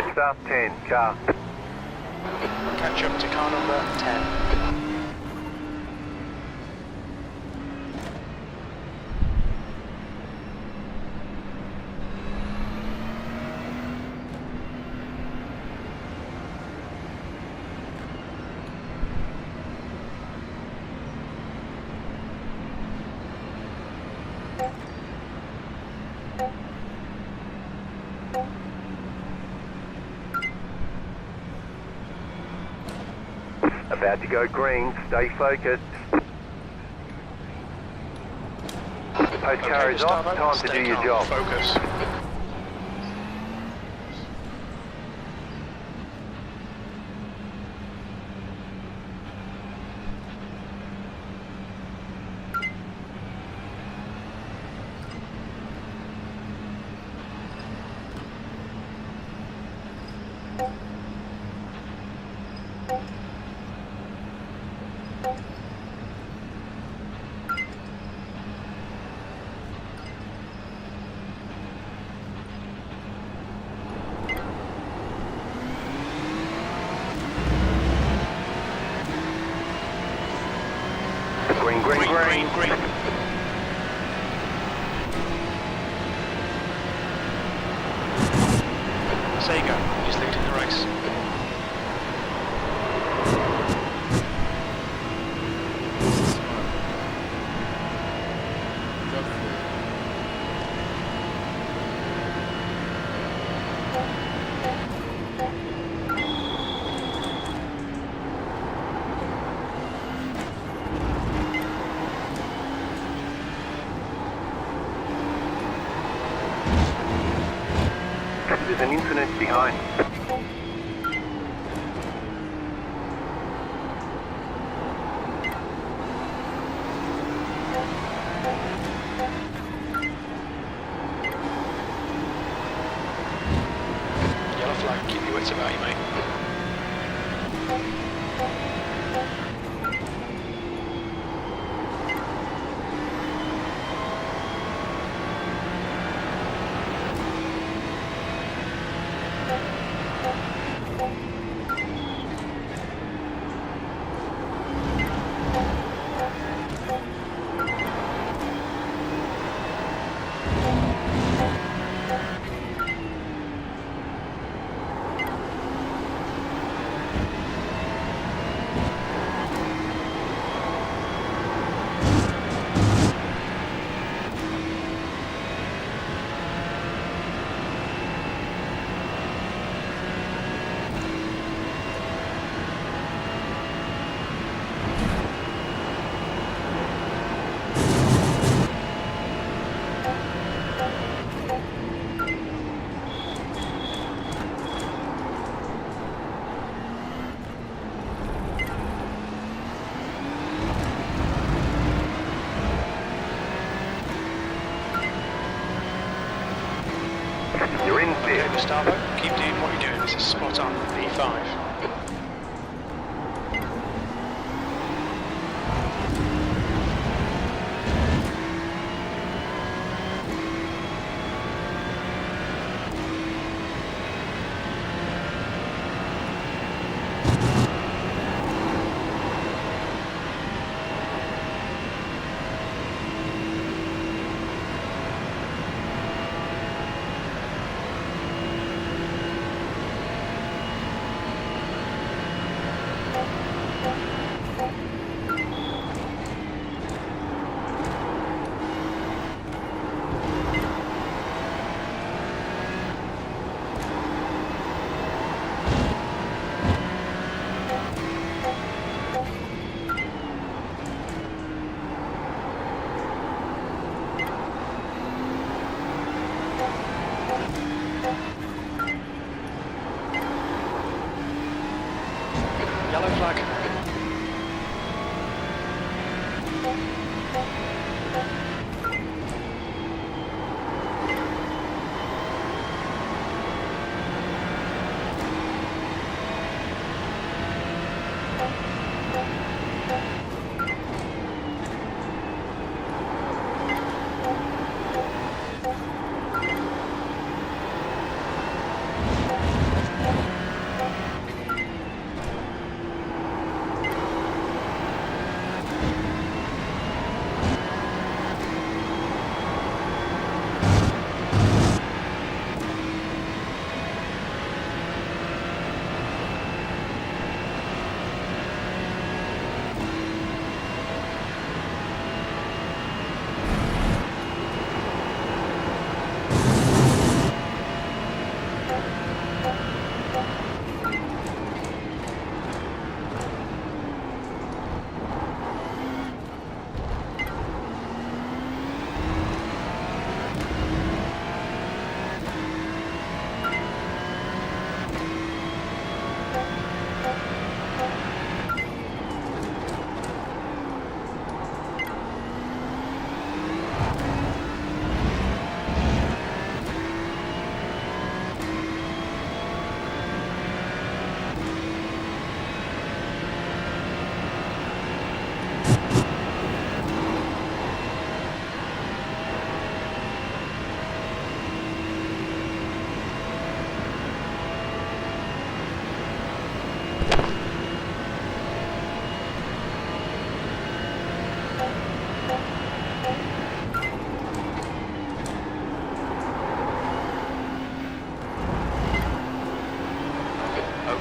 Jetstar 10, car. Catch up to car number 10. About to go green, stay focused. Post car is off, time to do your job. Focus. Green, green, green. Green. Sega is leading the race. There's an incident behind. Yellow flag, keep your wits about you, mate. You're in Okay, fifth. Gustavo, keep doing what you're doing. This is spot on. P5. Yellow flag.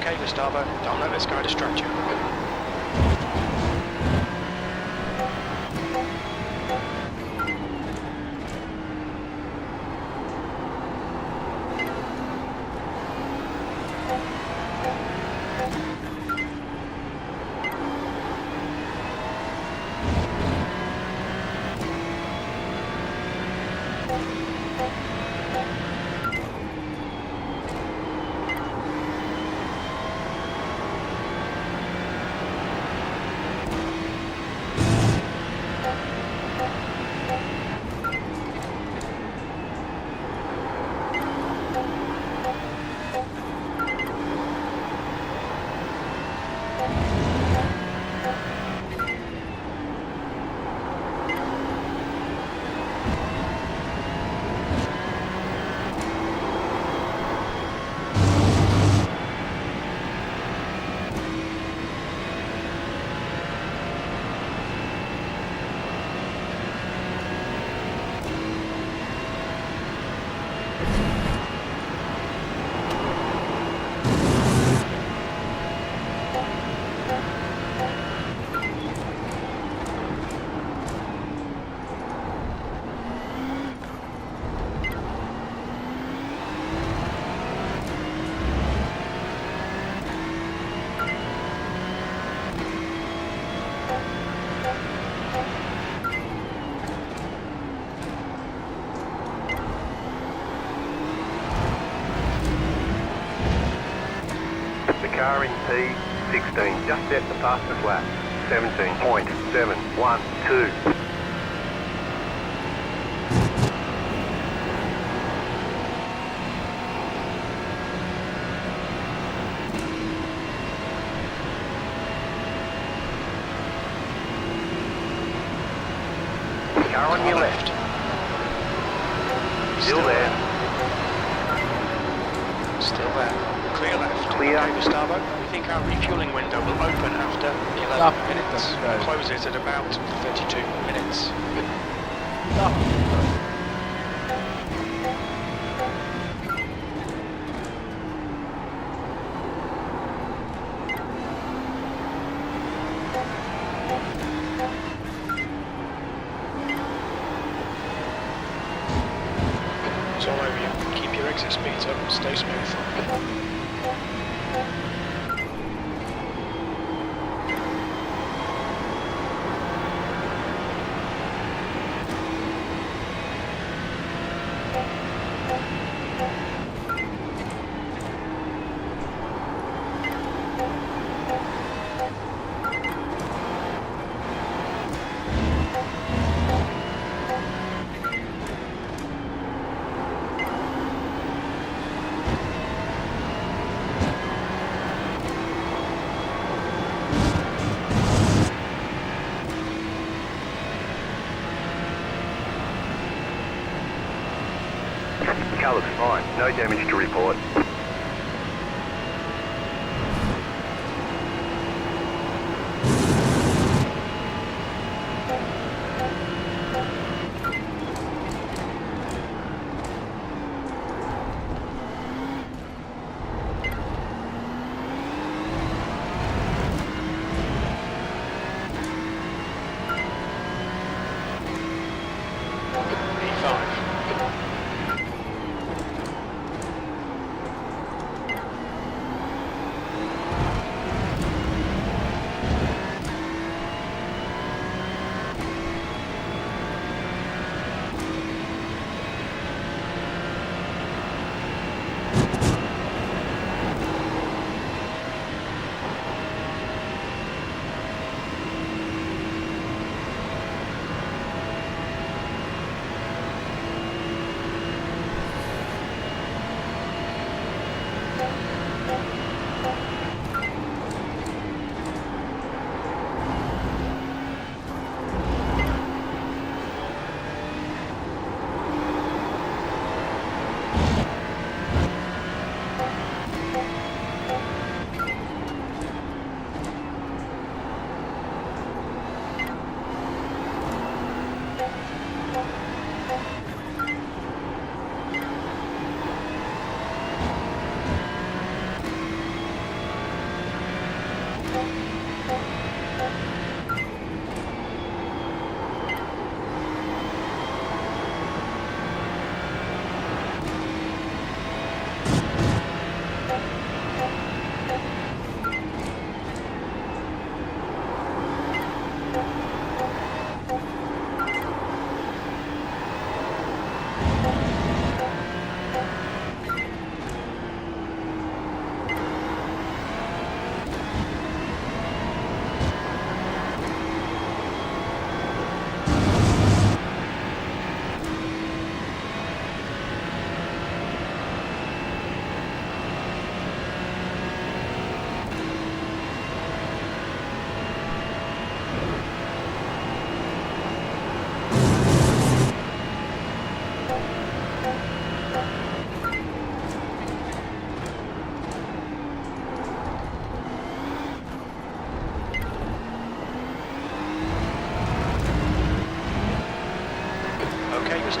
Okay, Gustavo. Don't let this guy distract you. Car in P16 just set the fastest lap. 17.712. Car on your left. Still there. Still there. Clear left. Clear. Okay, Gustavo. We think our refueling window will open after 11 minutes. Closes at about 32 minutes. It's all over you. Keep your exit speeds up. Stay smooth. Car looks fine. No damage to report.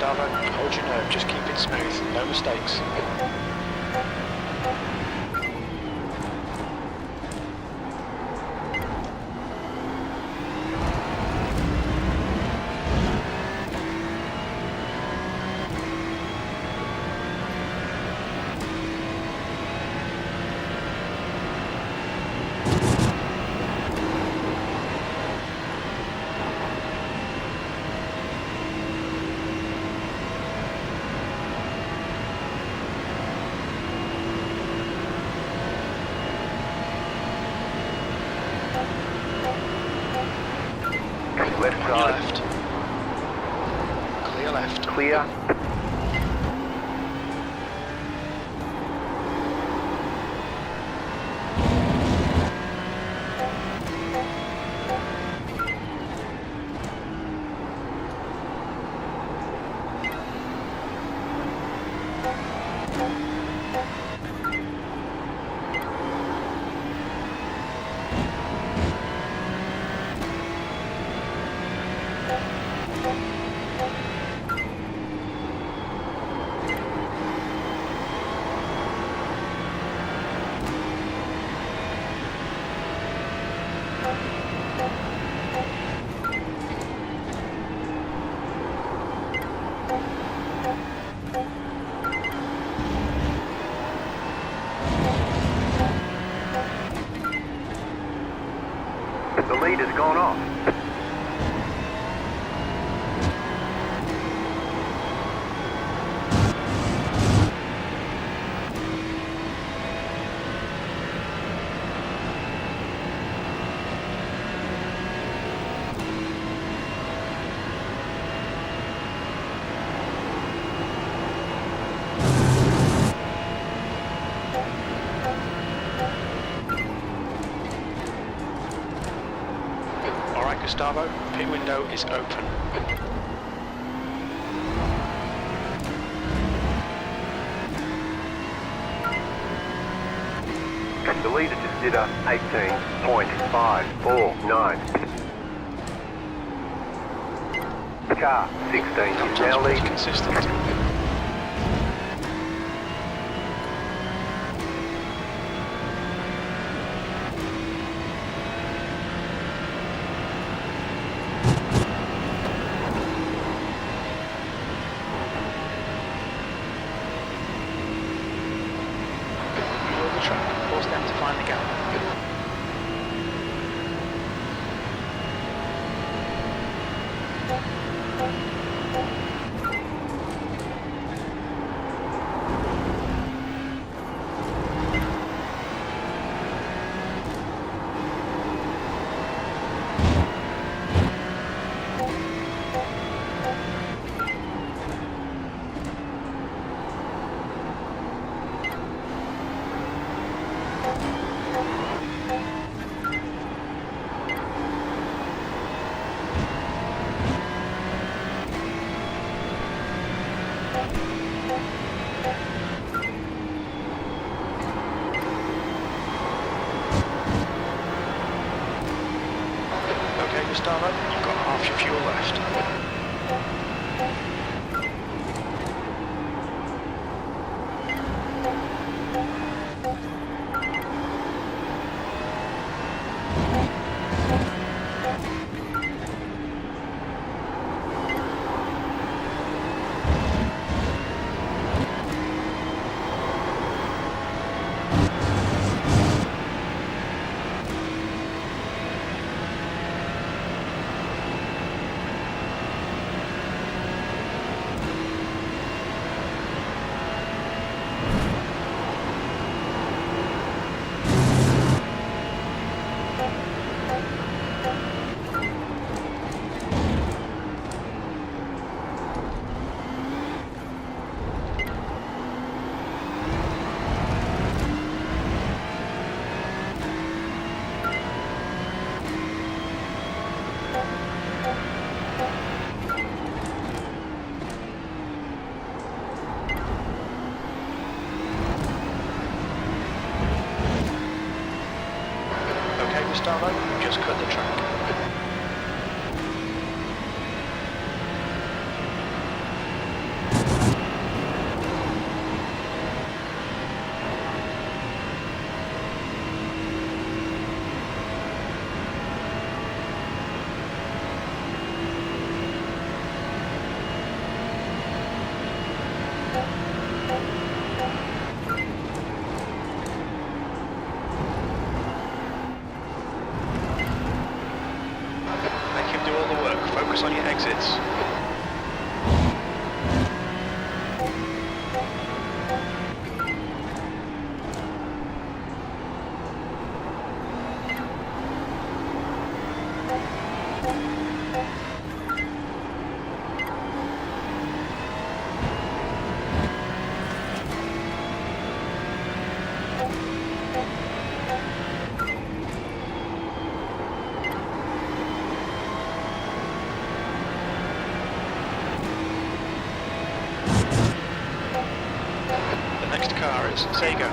Gustavo. Hold your nerve, just keep it smooth, no mistakes. Left On your side. left. Clear left. Clear. The lead has gone off. Alright Gustavo, pit window is open. The leader just did a 18.549. Car 16 is now Contact's pretty leading. consistent. Refuel the track, force them to find the gap. Okay Gustavo, you've got half your fuel left. Gustavo, just cut the track. exits. Next car is Sega.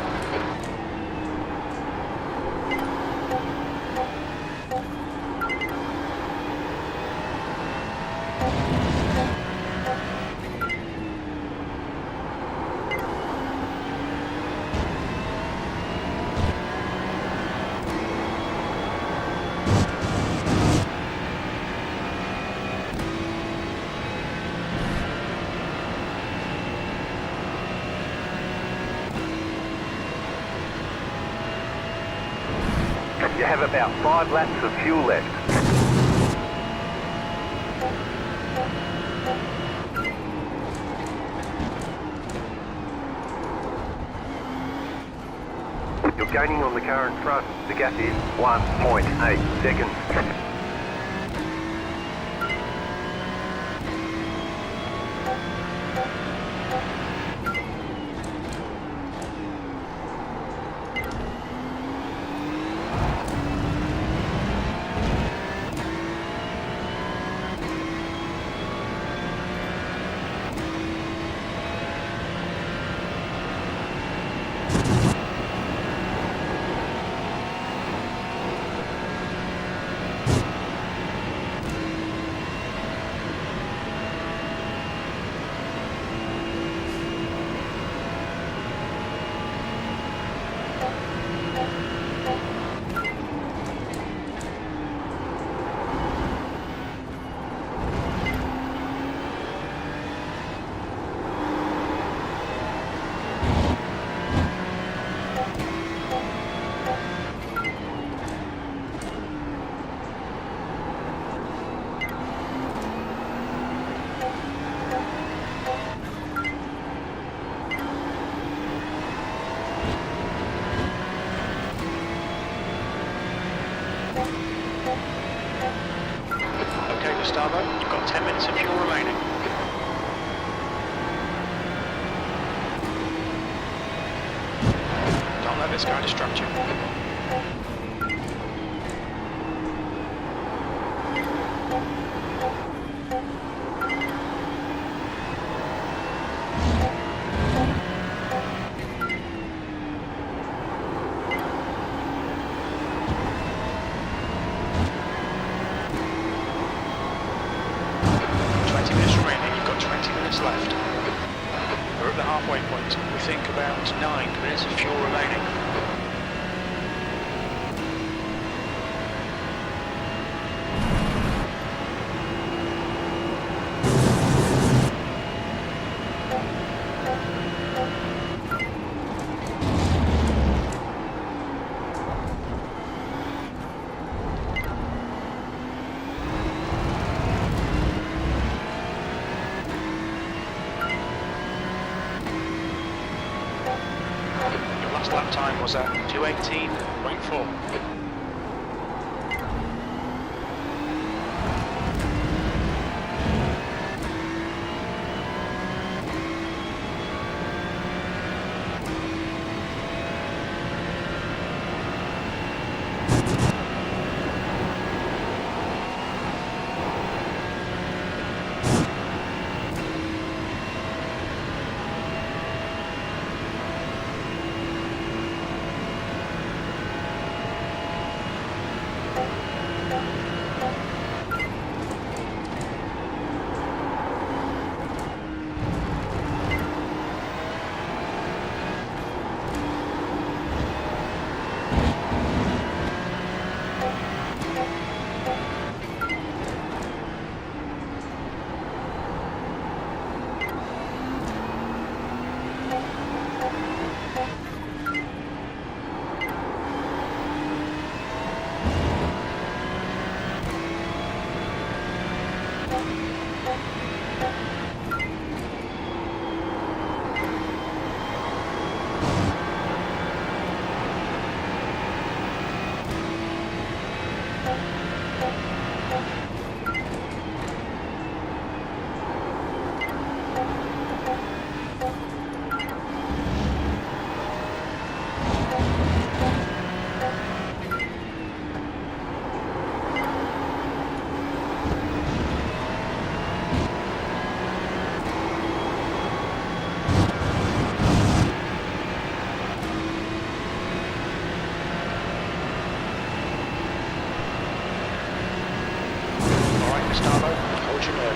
You have about 5 laps of fuel left. You're gaining on the car in front. The gap is 1.8 seconds. Gustavo, you've got 10 minutes of fuel remaining. Don't let this guy distract you. Left. We're at the halfway point. We think about 9 minutes of fuel remaining. Lap time was at 2:18.4.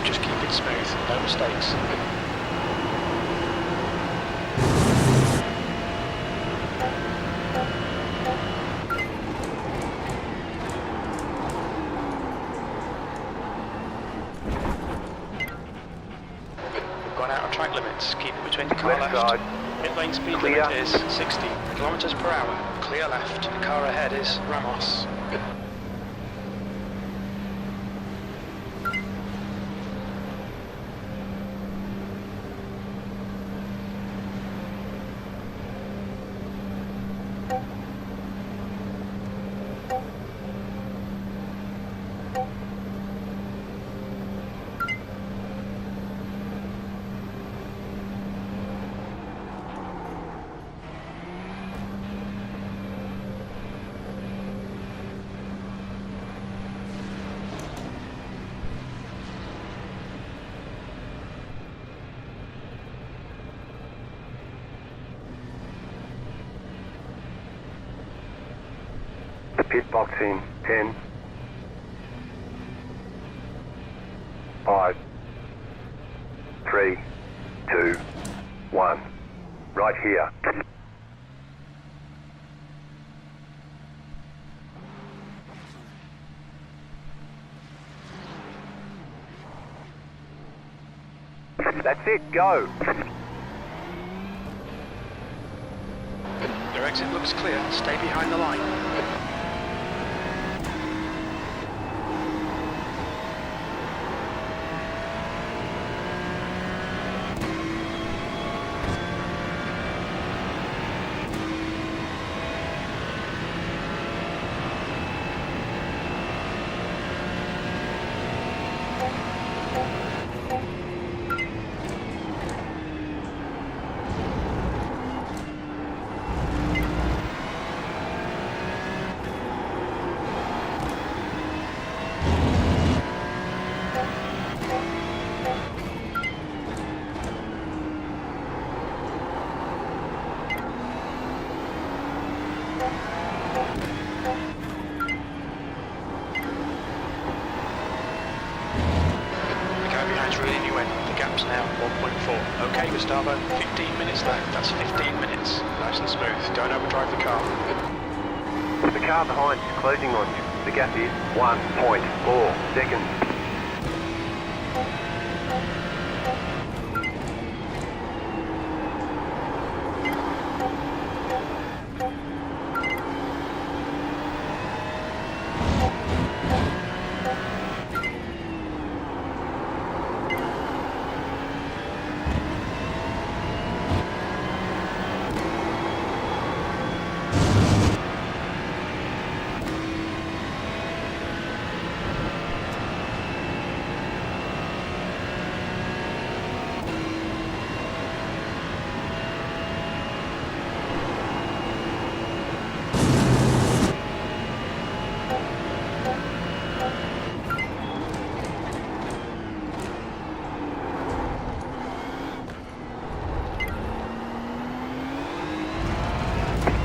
just keep it smooth, no mistakes. We've gone out of track limits, keep it between the car Left left. side. Mid-lane speed Clear. limit is 60 kilometers per hour. Clear left. The car ahead is Ramos. Pit box in 10, 5, 3, 2, 1. Right here. That's it, go. Your exit looks clear. Stay behind the line. Now 1.4. Okay, Gustavo, 15 minutes left. That's 15 minutes. Nice and smooth. Don't overdrive the car. The car behind is closing on you. The gap is 1.4 seconds.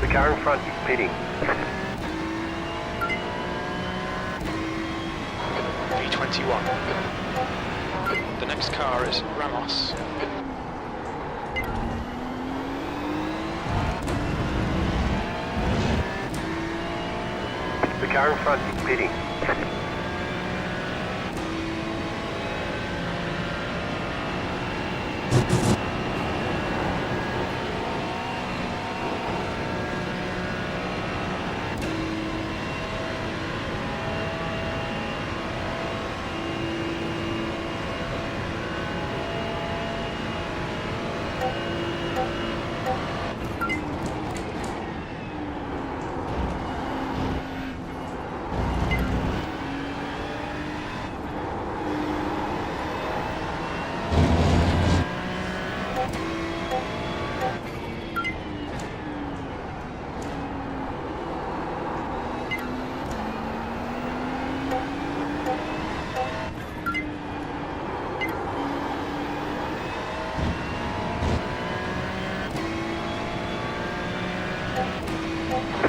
The car in front is pitting. V21. The next car is Ramos. The car in front is pitting.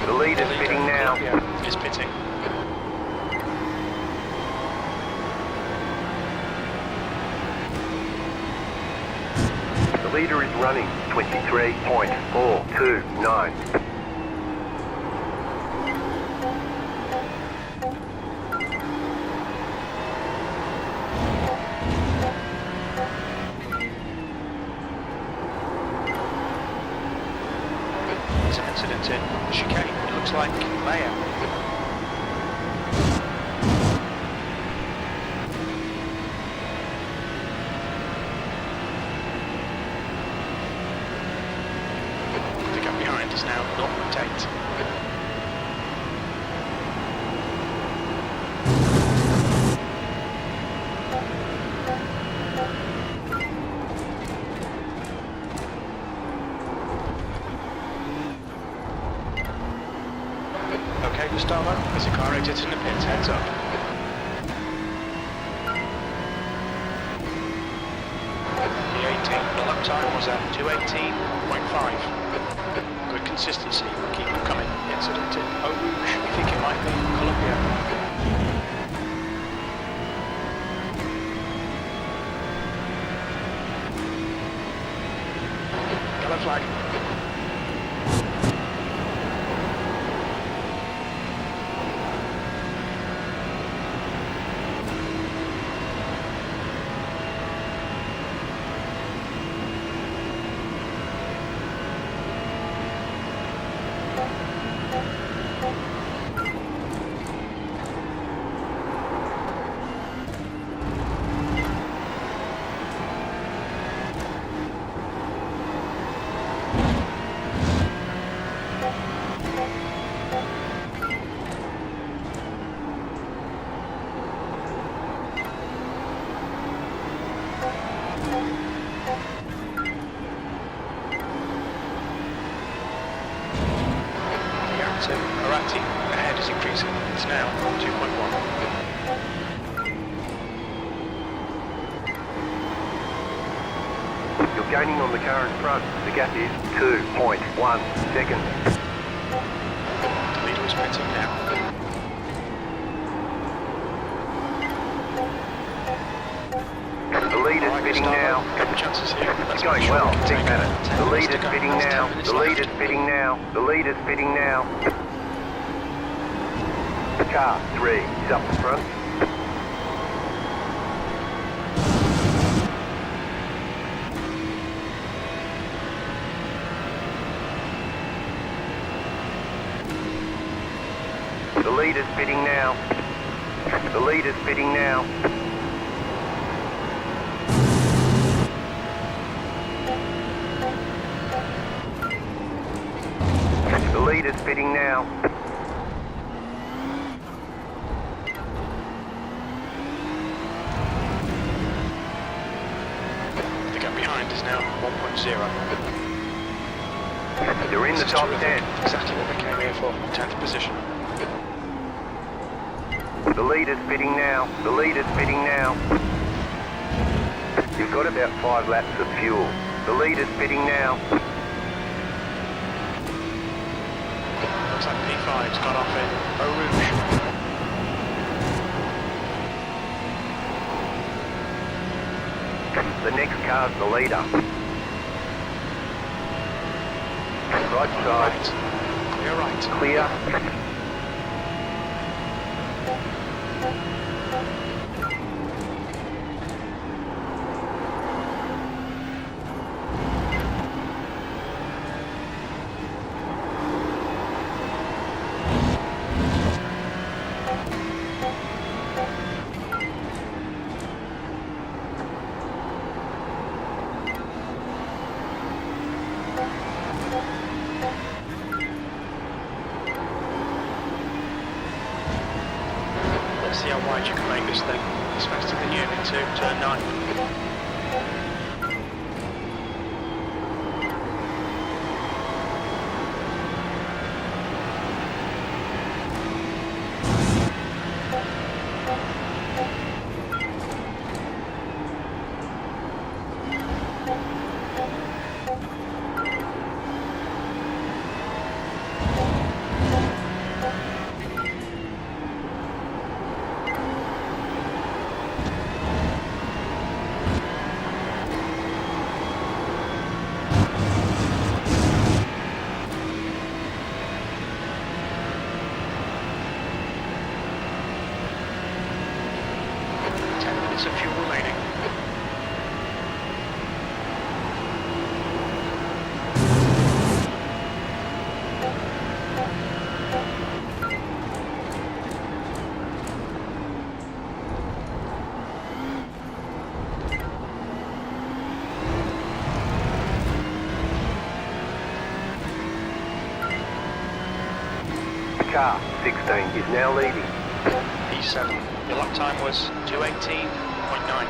The lead is pitting now. Yeah, is pitting. leader is running 23.429. There's an incident in the chicane. It looks like Maya. The gap behind is now 0.8. Okay, Gustavo, as the car exits in the pits, heads up. The 18, the lap time was at 2:18.5. Good consistency, keep them coming. Incident in Eau Rouge, we think it might be Colombia. Yellow flag. So, Arati, ahead is increasing. It's now 2.1. You're gaining on the car in front. The gap is 2.1 seconds. The leader is pitting now. The leader's pitting now. Couple chances here. It's going well. 6 minutes. The leader's pitting now. The leader's pitting now. The leader's pitting now. Car 3 is up the front. The leader's pitting now. The leader's pitting now. The leader's pitting now. The gap behind is now 1.0. They're in the top 10. Exactly what they came here for. 10th position. The leader's pitting now. The leader's pitting now. You've got about 5 laps of fuel. The leader's pitting now. Looks like P5's got off in Eau Rouge. The next car's the leader. Right side. Right. Clear right. Clear. Let's see how wide you can make this thing. It's faster than you into turn 9. minutes of fuel remaining. Car 16 is now leading. P7. Your lap time was 2:18.9.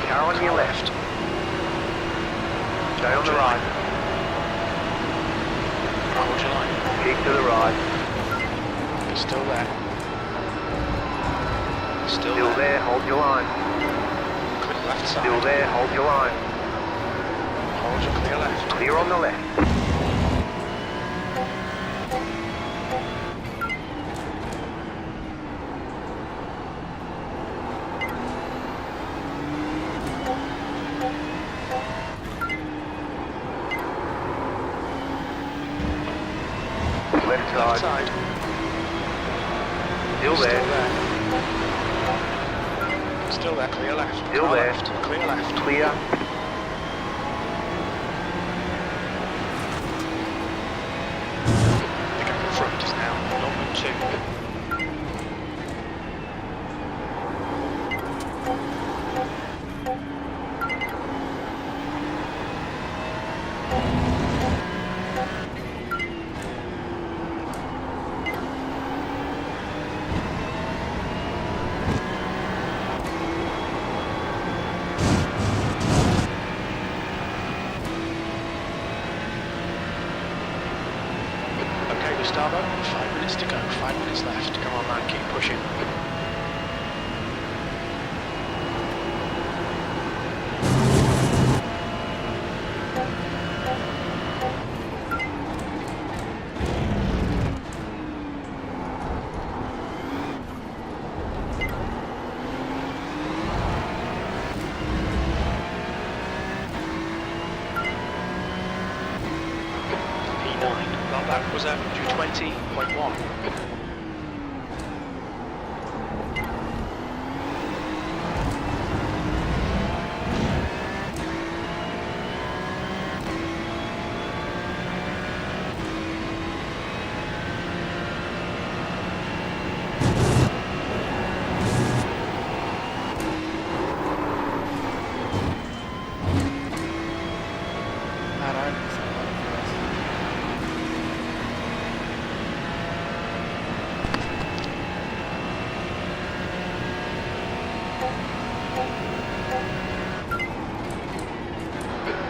Car on your left. Stay on the right. Hold your line. Keep to the right. You're still there. Still Still there. there, hold your line. Clear left side. Still there, hold your line. Hold your clear left. Clear on the left. Left Left side. side. Still there. Still there. Clear left. Still Car there. Left. Clear left. Clear. The gap in front is now 0.2. Okay, Gustavo, 5 minutes to go, 5 minutes left. Come on, man, keep pushing. P9, well, that was at 220.1.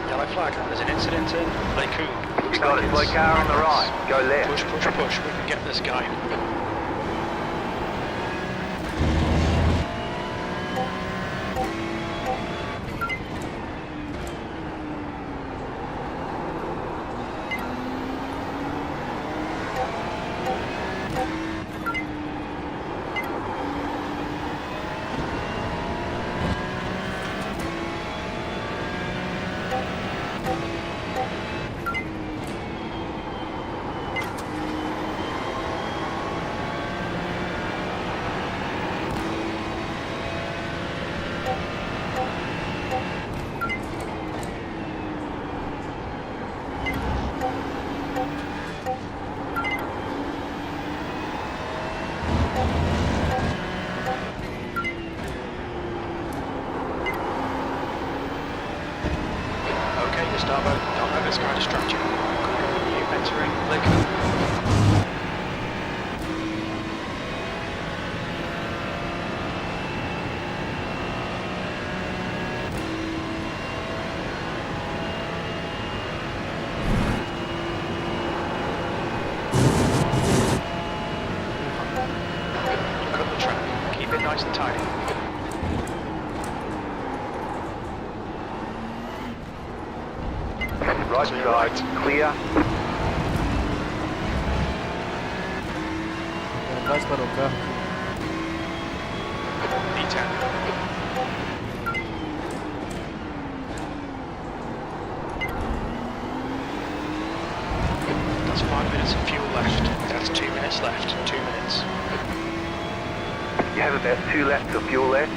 Yellow flag, there's an incident in Lacoon. You've got a slow car on the right. Go left. Push, push, push, we can get this guy. Okay, Gustavo, don't let this guy distract you. You entering Lacoon. Cut the track. Keep it nice and tidy. Right side. Clear. atrás para o carro. P10. That's 5 minutes of fuel left. That's 2 minutes left. 2 minutes. You have about 2 laps of fuel left.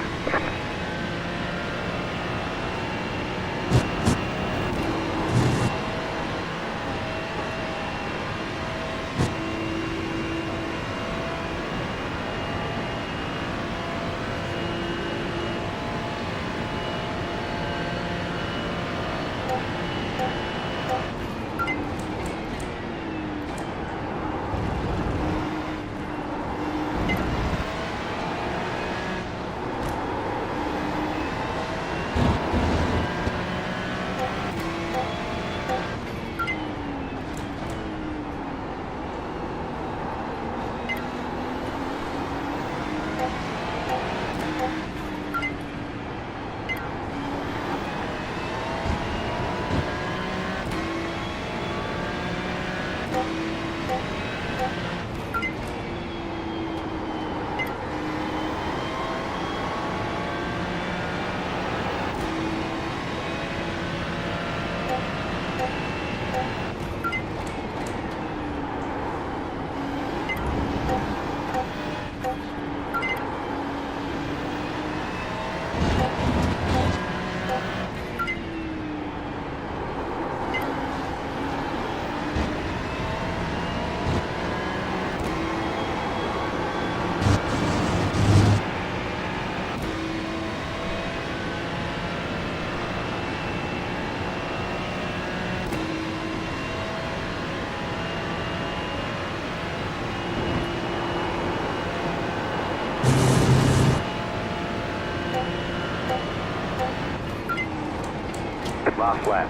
Last lap.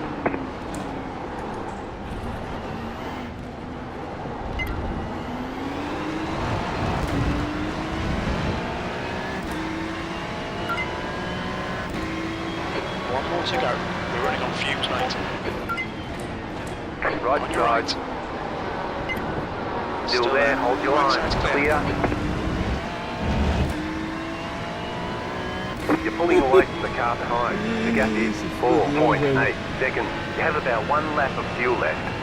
One more to go. We're running on fumes, mate. Right On your right. side. Still there, hold your Right line. side's Clear. You're pulling away from the car behind. The gap is 4.8 seconds. You have about 1 lap of fuel left.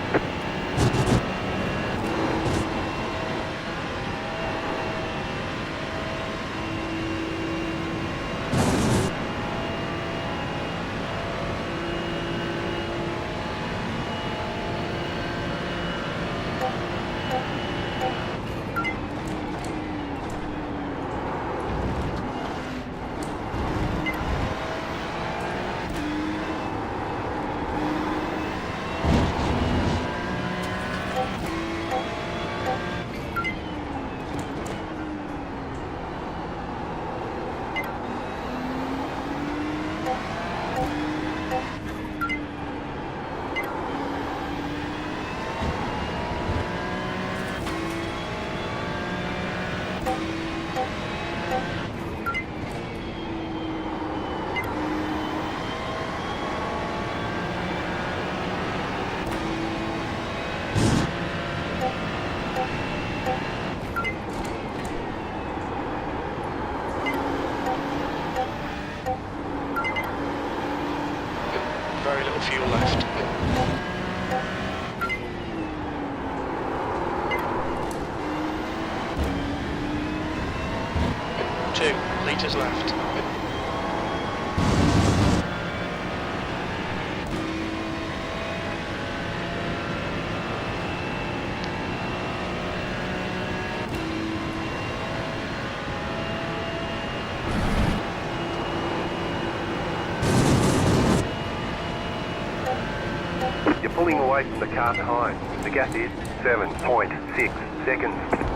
Very little fuel left. 2 litres left. You're pulling away from the car behind. The gap is 7.6 seconds.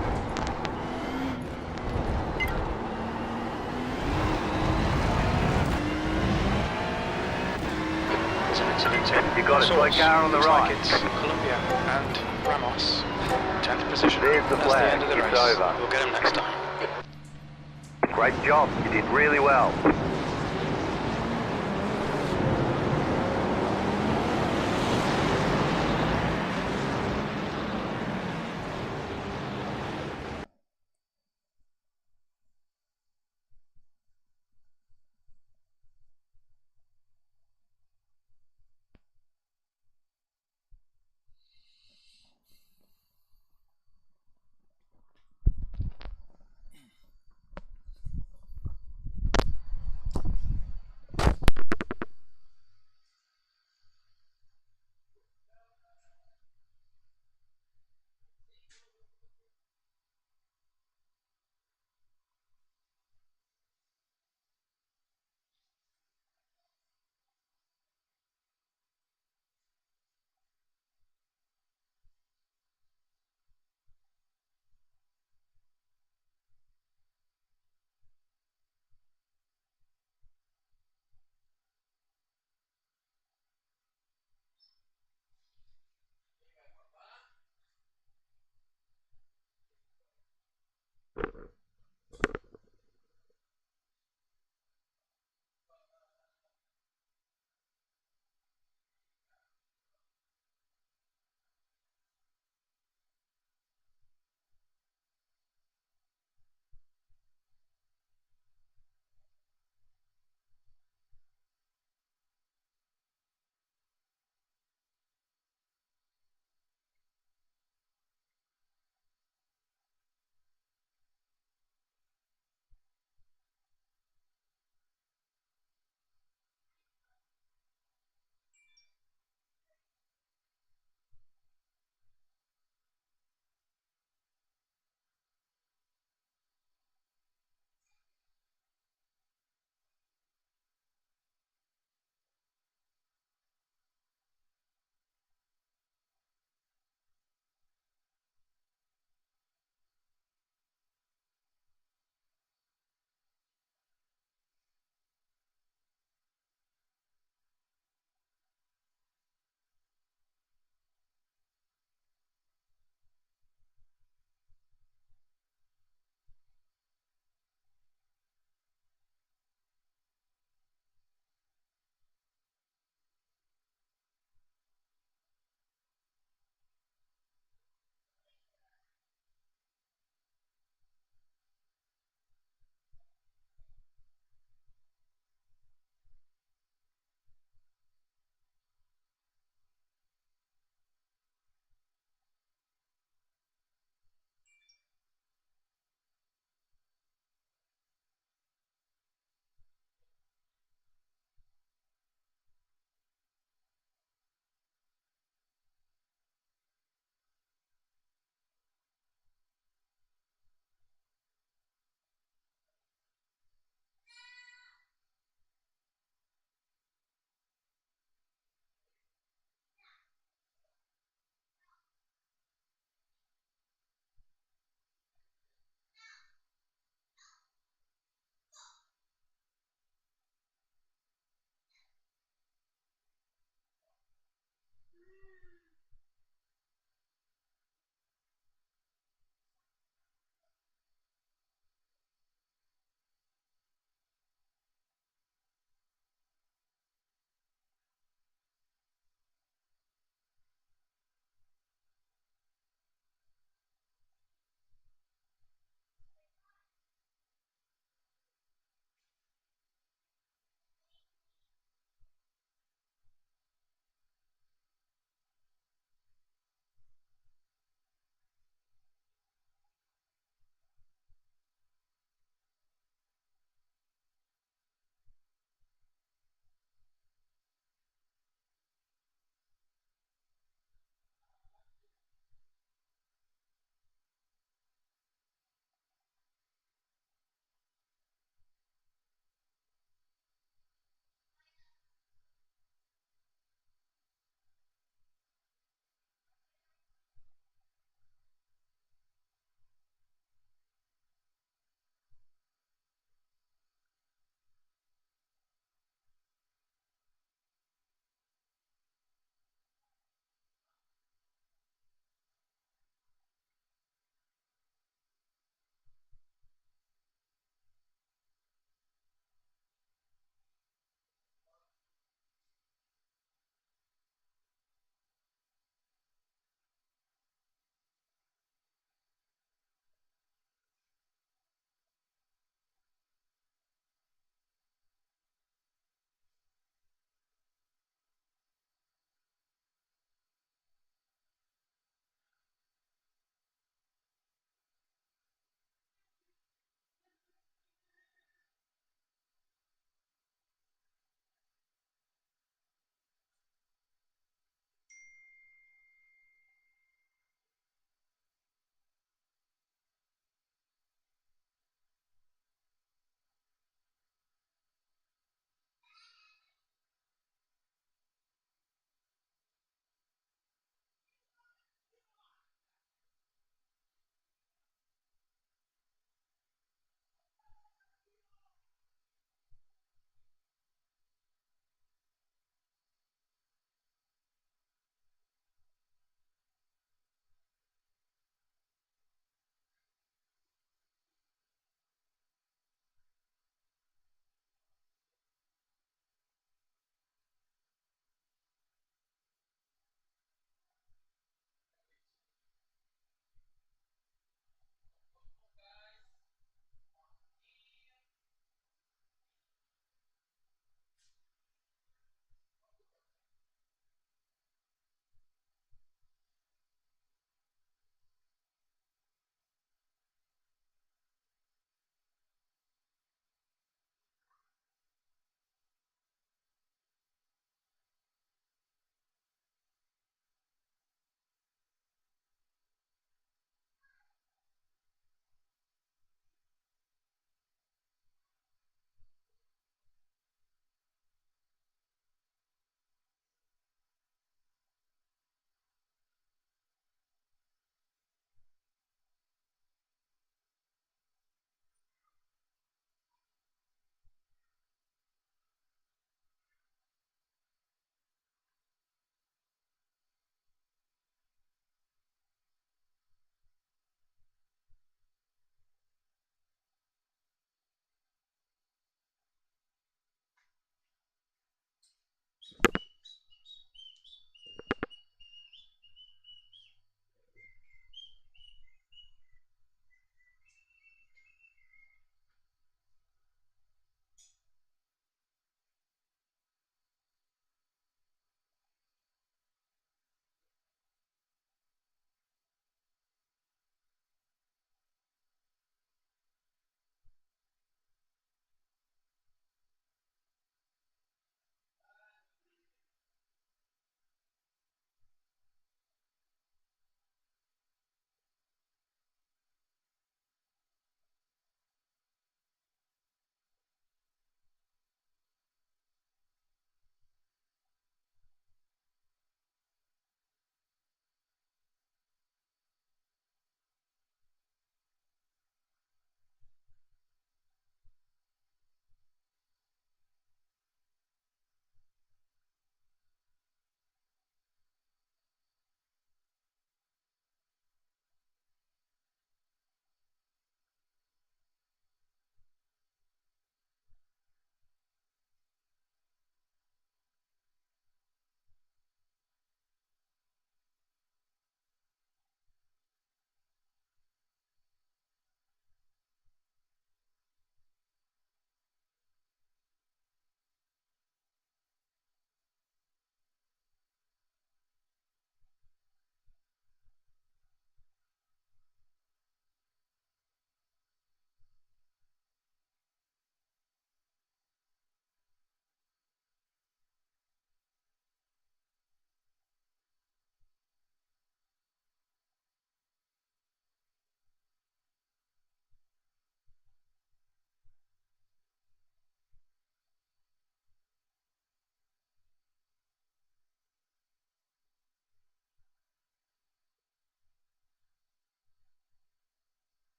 There's an incident in. You got a slow car on the Looks right. Like it's Columbia and Ramos. 10th position. There's the That's flag. the end of the It's race. over. We'll get him next time. Great job. You did really well.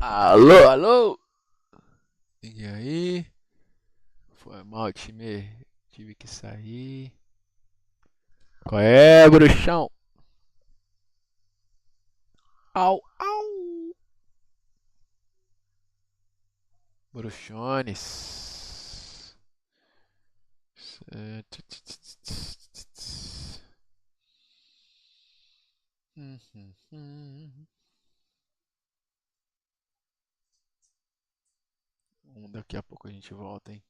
Alô, alô! E aí? Foi mal, time. Tive que sair. Qual é, bruxão? Au, au! Bruxones. É, Uhum. Daqui a pouco a gente volta, hein?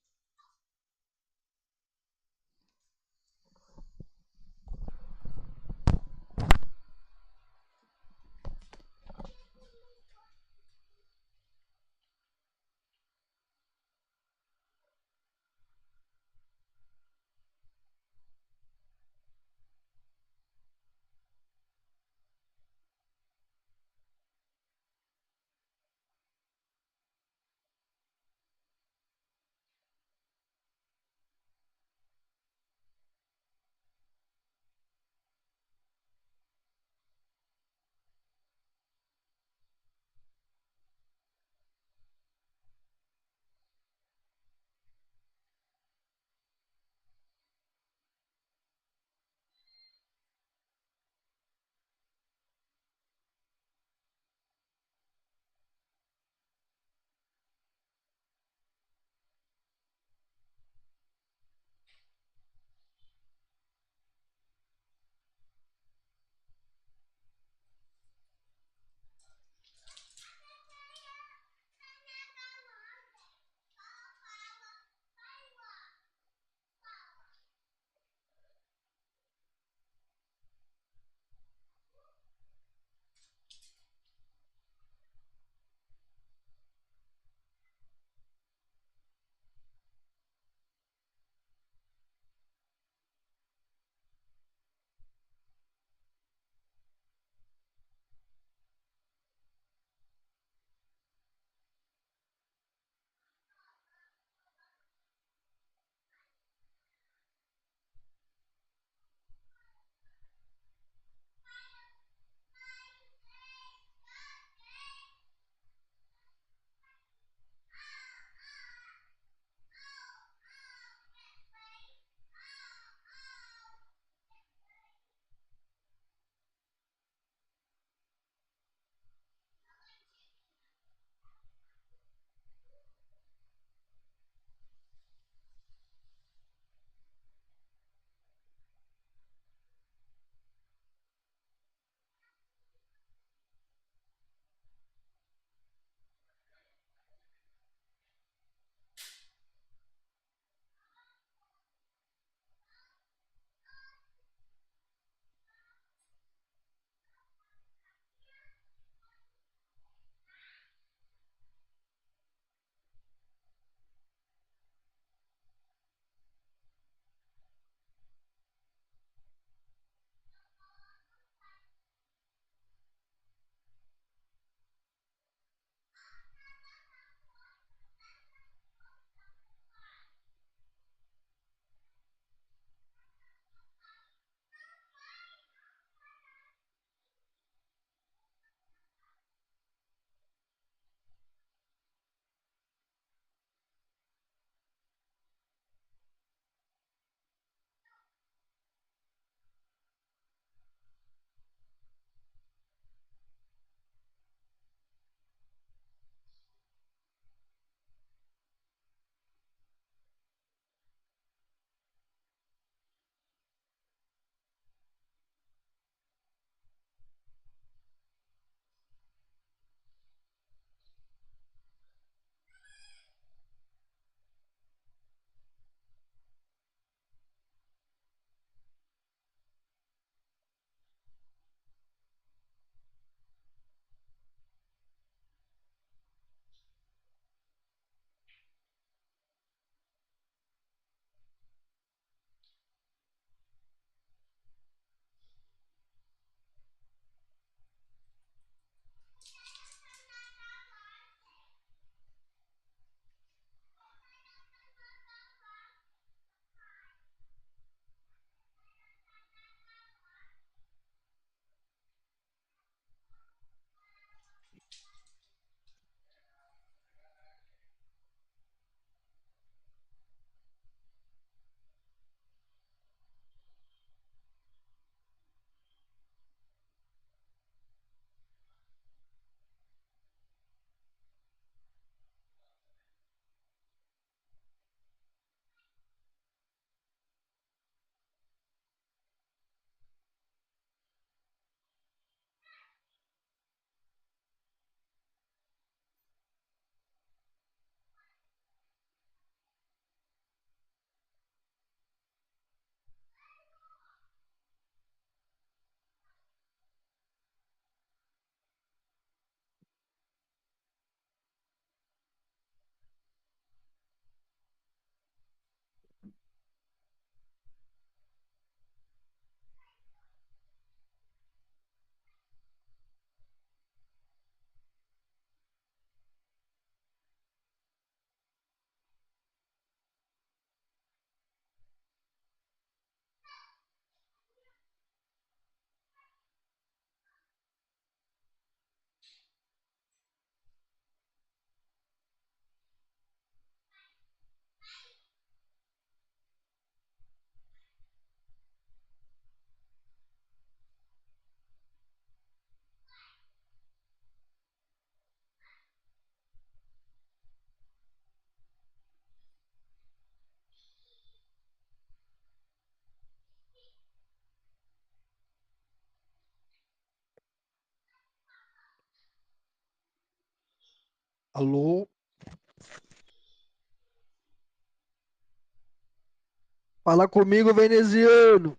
Alô? Fala comigo, veneziano.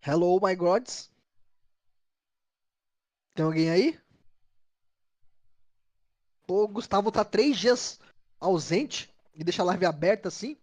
Hello, my gods. Tem alguém aí? Pô, o Gustavo tá 3 dias ausente e deixa a live aberta assim.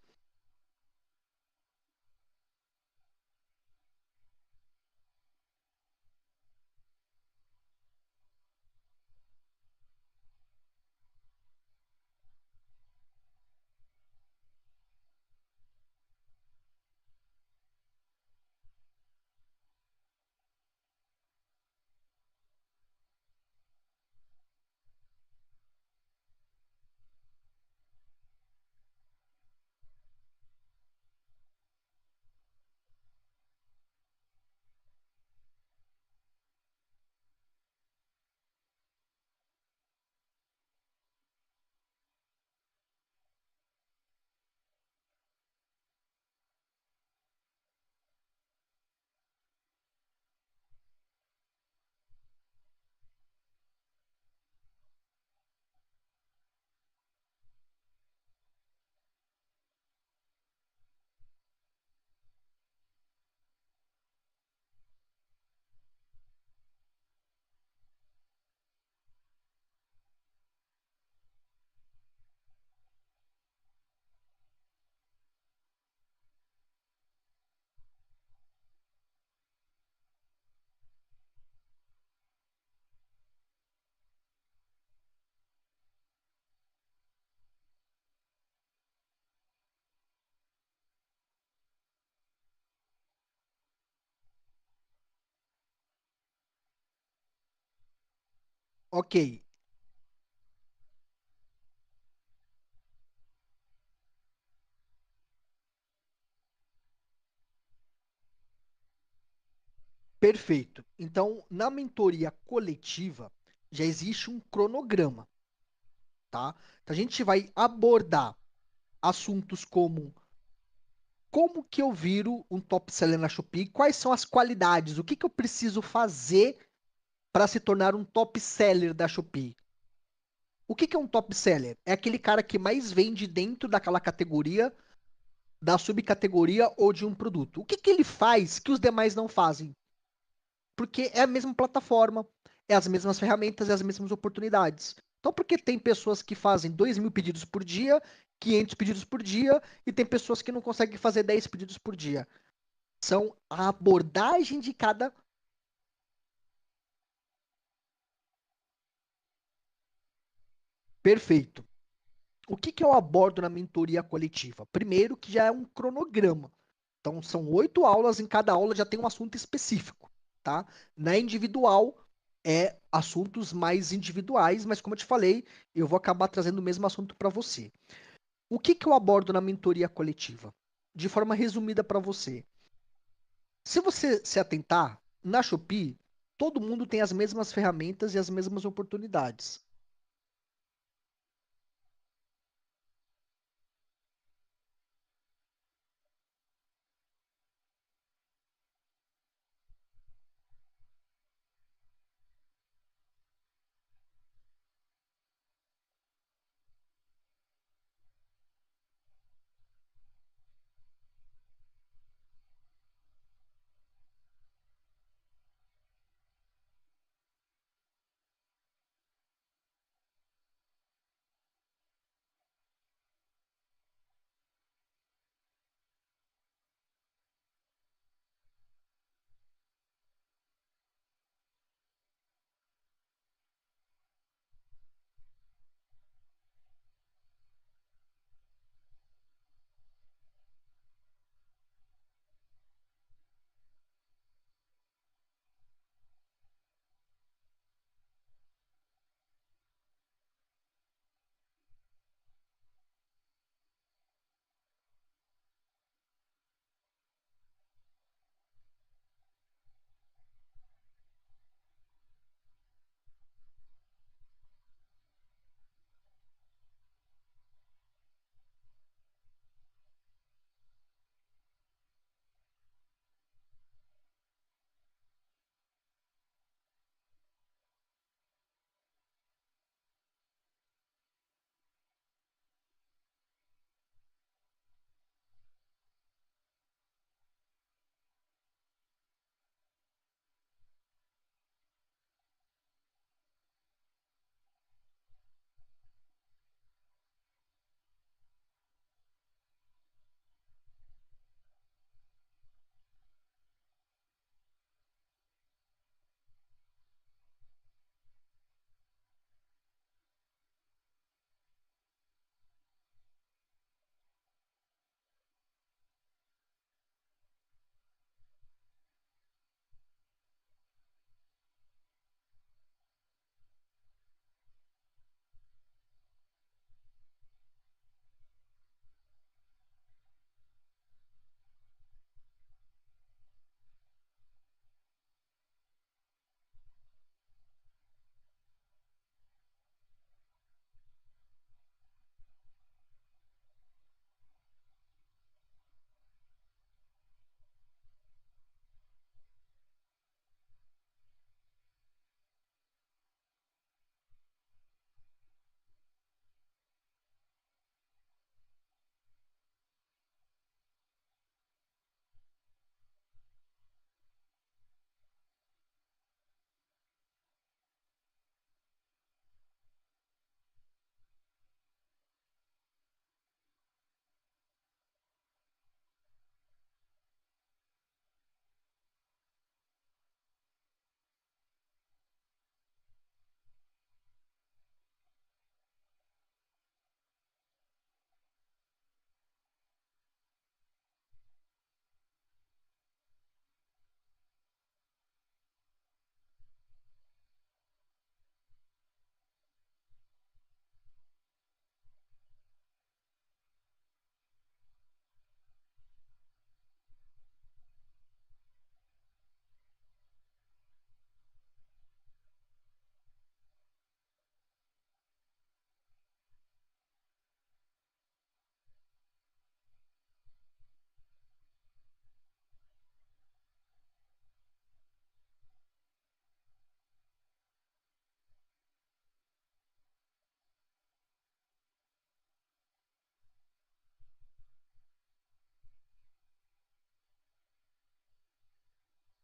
Ok, perfeito. Então, na mentoria coletiva já existe um cronograma, tá? Então, a gente vai abordar assuntos como que eu viro um top seller na Shopee, quais são as qualidades, o que que eu preciso fazer para se tornar um top seller da Shopee. O que que é um top seller? É aquele cara que mais vende dentro daquela categoria, da subcategoria ou de um produto. O que que ele faz que os demais não fazem? Porque é a mesma plataforma, é as mesmas ferramentas, é as mesmas oportunidades. Então, por que tem pessoas que fazem 2.000 pedidos por dia, 500 pedidos por dia, e tem pessoas que não conseguem fazer 10 pedidos por dia? São a abordagem de cada. Perfeito. O que que eu abordo na mentoria coletiva? Primeiro, que já é um cronograma. Então, são 8 aulas, em cada aula já tem um assunto específico, tá? Na individual, é assuntos mais individuais, mas como eu te falei, eu vou acabar trazendo o mesmo assunto para você. O que que eu abordo na mentoria coletiva? De forma resumida para você. Se você se atentar, na Shopee, todo mundo tem as mesmas ferramentas e as mesmas oportunidades.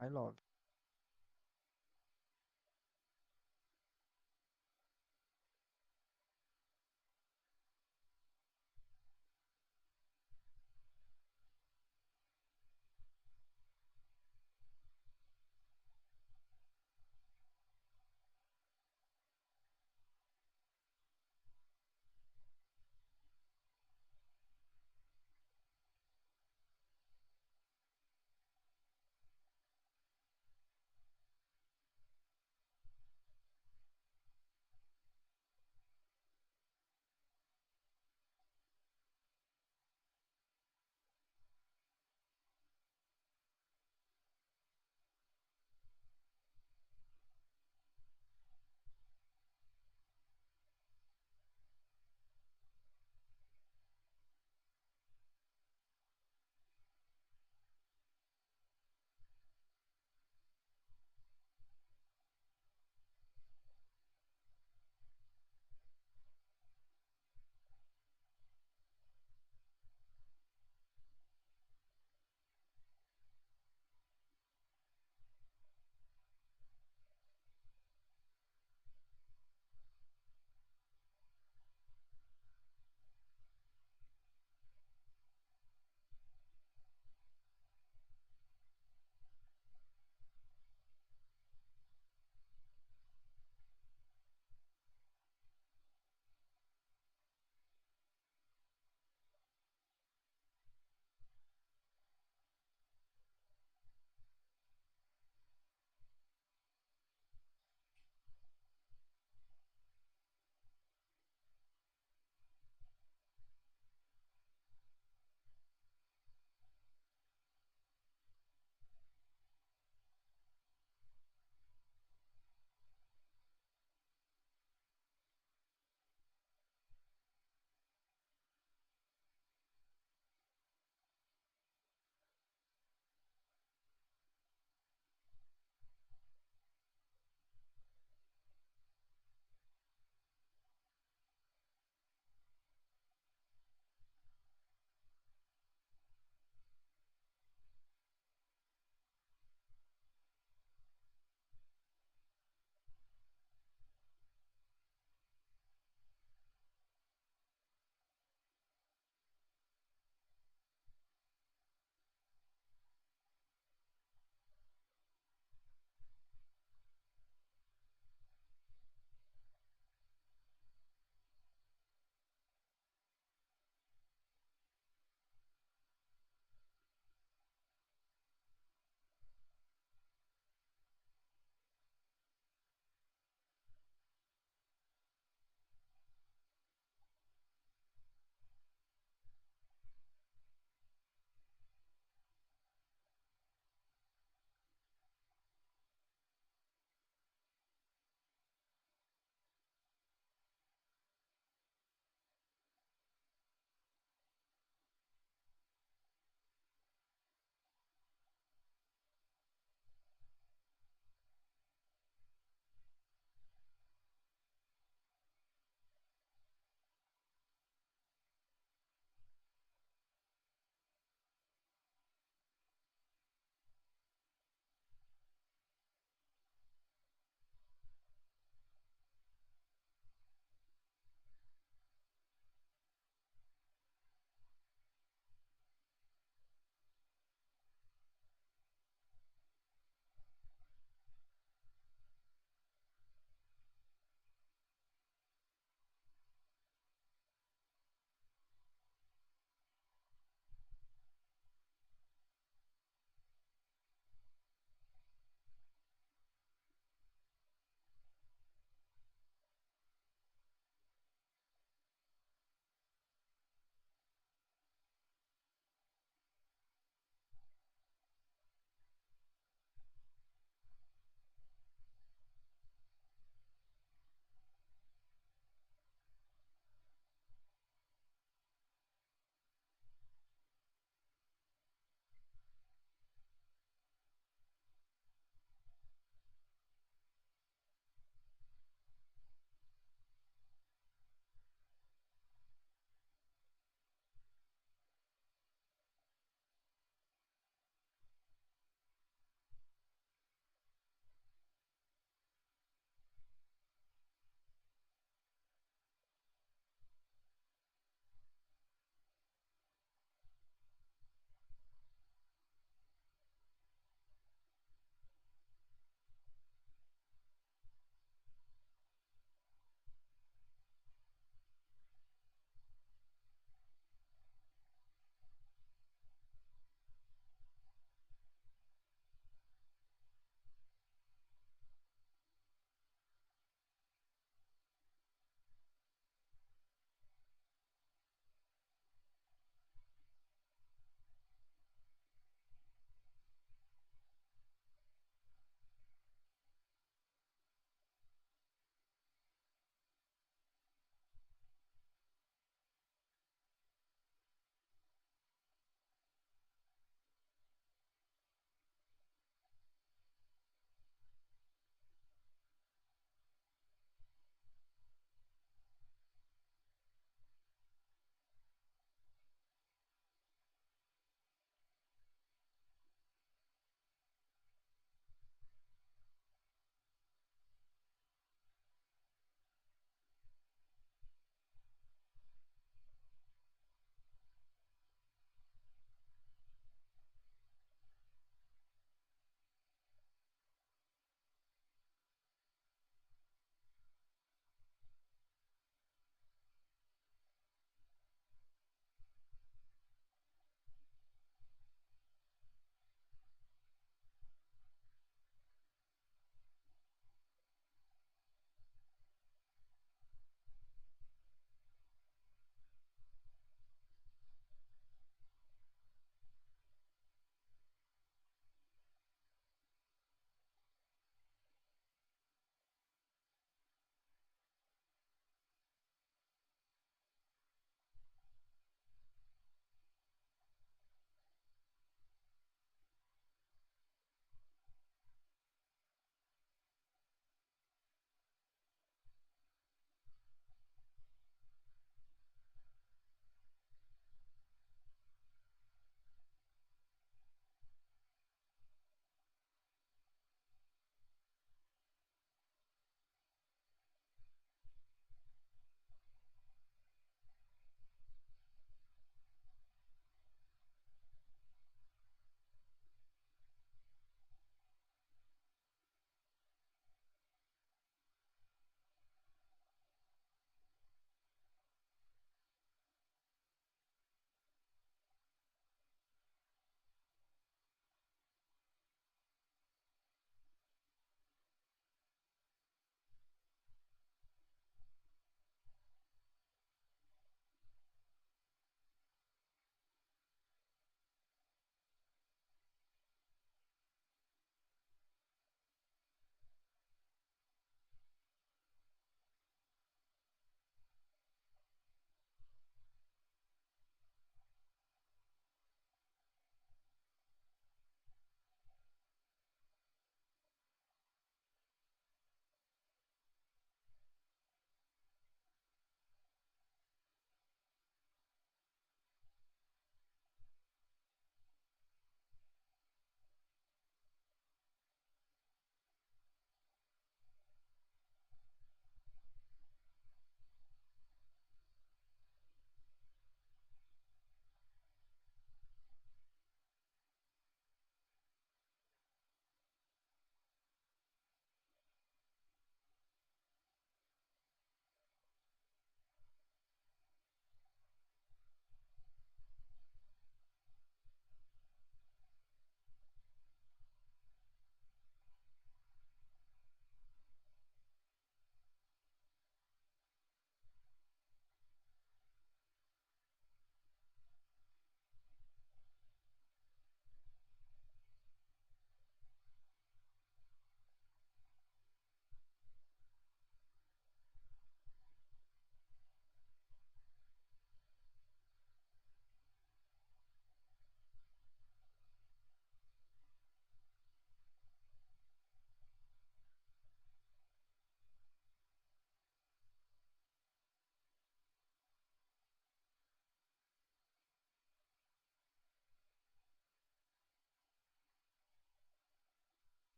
I love.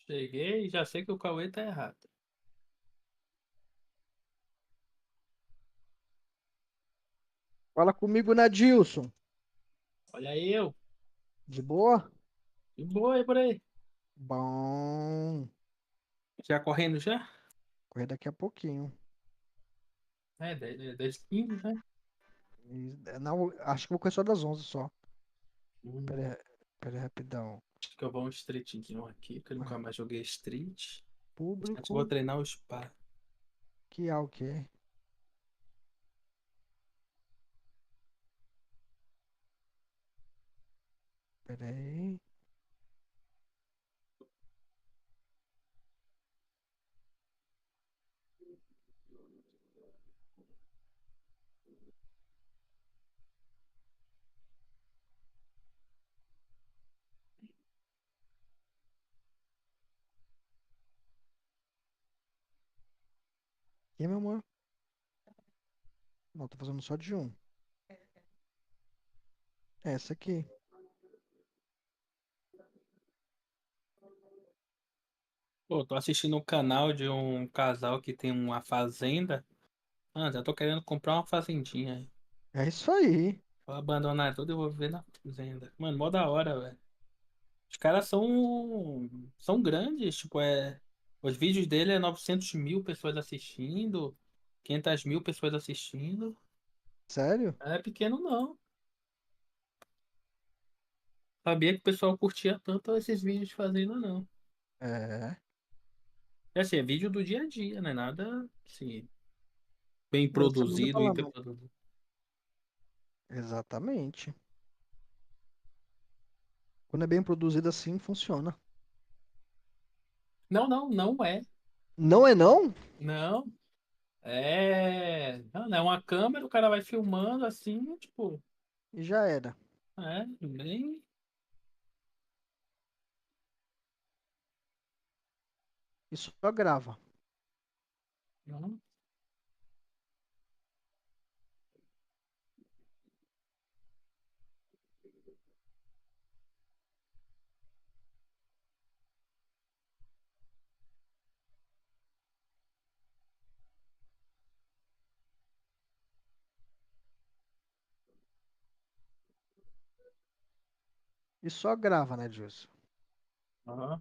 Cheguei e já sei que o Cauê tá errado. Fala comigo, Nadilson. Olha aí eu. De boa? De boa aí por aí. Bom. Já correndo já? Correr daqui a pouquinho. É, 10h15, né? Não, acho que vou correr só das 11 só. Hum, Pera aí, pera aí, rapidão. acho que eu vou um streetzinho aqui, que eu nunca mais joguei street. Acho que vou Público. treinar o spa. Que é o quê? Pera aí. E meu amor? Não, tô fazendo só de um. Essa aqui. Pô, tô assistindo um canal de um casal que tem uma fazenda. Ah, já tô querendo comprar uma fazendinha. É isso aí. Vou abandonar tudo e vou viver na fazenda. Mano, mó da hora, velho. Os caras são grandes, tipo, os vídeos dele é 900 mil pessoas assistindo, 500 mil pessoas assistindo. Sério? Não é pequeno, não. Sabia que o pessoal curtia tanto esses vídeos fazendo, não. É. É assim, é vídeo do dia a dia, não é nada assim, bem Mas você manda produzido, pra lá, hiper mano. produzido. Exatamente. Quando é bem produzido assim, funciona. Não, não, não é. Não é não? Não. Não, é uma câmera, o cara vai filmando assim, tipo, E já era. bem. E só grava. Não. E só grava, né, Dilson? Aham.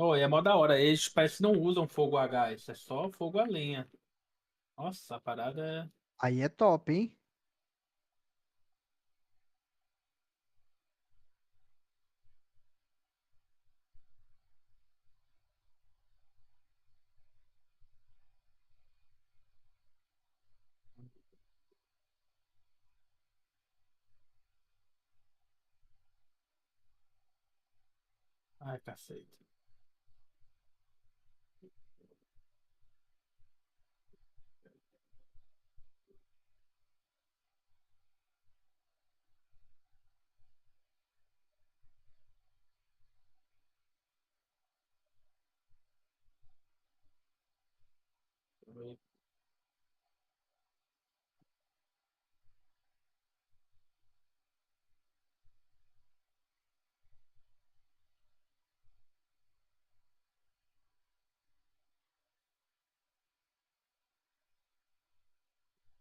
Oh, e é mó da hora. Eles parece que não usam fogo a gás, é só fogo a lenha. Nossa, a parada é. Aí é top, hein? Ai, cacete.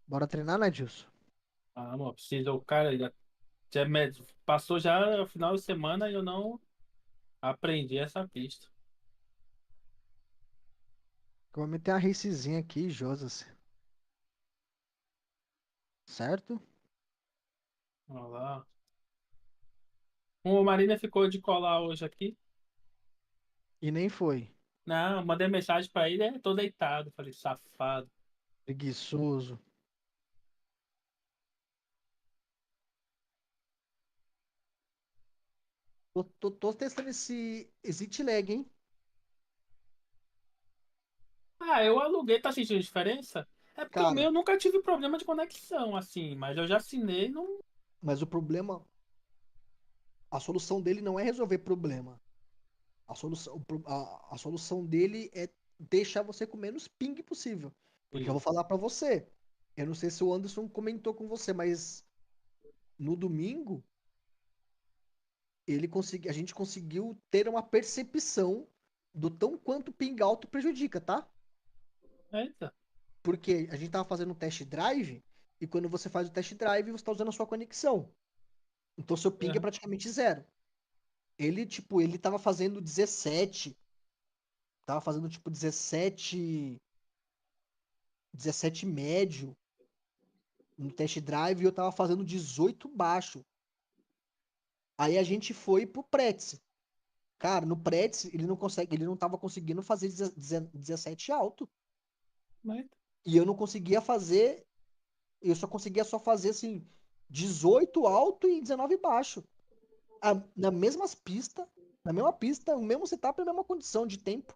Bora treinar, né, Dilson? Ah, amor, precisa. O cara passou já o final de semana e eu não aprendi essa pista. Eu vou meter uma racezinha aqui, Josas. Certo? Olha lá. O Marina ficou de colar hoje aqui. E nem foi. Não, mandei mensagem pra ele, tô deitado. Falei, safado. Preguiçoso. Tô testando esse Exit Lag, hein? Ah, eu aluguei, tá sentindo diferença? É porque o Cara, meu nunca tive problema de conexão, assim, mas eu já assinei, não. mas o problema, a solução dele não é resolver problema. A solução dele é deixar você com menos ping possível. Porque eu vou Isso. falar pra você. Eu não sei se o Anderson comentou com você, mas no domingo a gente conseguiu ter uma percepção do tão quanto ping alto prejudica, tá? Eita. Porque a gente tava fazendo um test drive e quando você faz o test drive, você tá usando a sua conexão. Então seu ping é Aham. praticamente zero. Ele, tipo, ele tava fazendo 17, tava fazendo tipo 17 médio no test drive e eu tava fazendo 18 baixo. Aí a gente foi pro Pretz. Cara, no Pretz ele não tava conseguindo fazer 17 alto. Mas, E eu não conseguia fazer, eu só fazer assim 18 alto e 19 baixo. Na mesmas pistas, na mesma pista, o mesmo setup, a mesma condição de tempo.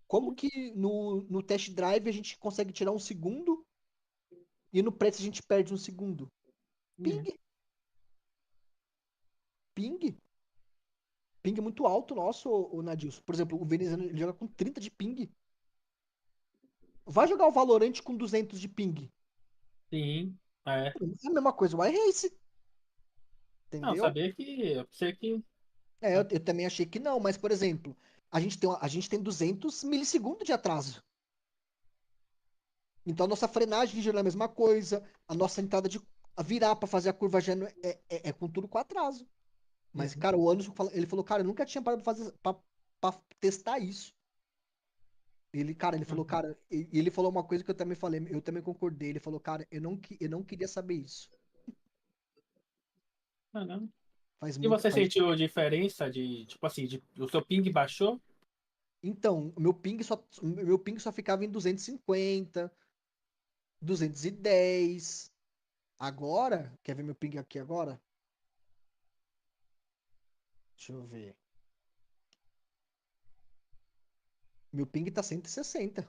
Como que no test drive a gente consegue tirar um segundo e no Pretz a gente perde um segundo? uhum. Ping, ping. Ping muito alto nosso, o Nadilson. Por exemplo, o veneziano ele joga com 30 de ping. Vai jogar o Valorant com 200 de ping. Sim. É. É a mesma coisa o iRace, Não, entendeu? sabia que. Eu pensei que. É, eu também achei que não, mas, por exemplo, a gente tem 200 milissegundos de atraso. Então a nossa frenagem já não é a mesma coisa, a nossa entrada de a virar para fazer a curva já não é com tudo com atraso. Mas, Uhum. cara, o Anderson ele falou, cara, eu nunca tinha parado pra fazer pra testar isso. Ele falou, Uhum. cara, e ele falou uma coisa que eu também falei, eu também concordei. Ele falou, cara, eu não queria saber isso. Caramba. Faz E muito, você faz. sentiu diferença de, tipo assim, o seu ping baixou? Então, o meu ping só ficava em 250, 210. Agora, quer ver meu ping aqui agora? Deixa eu ver. Meu ping tá 160.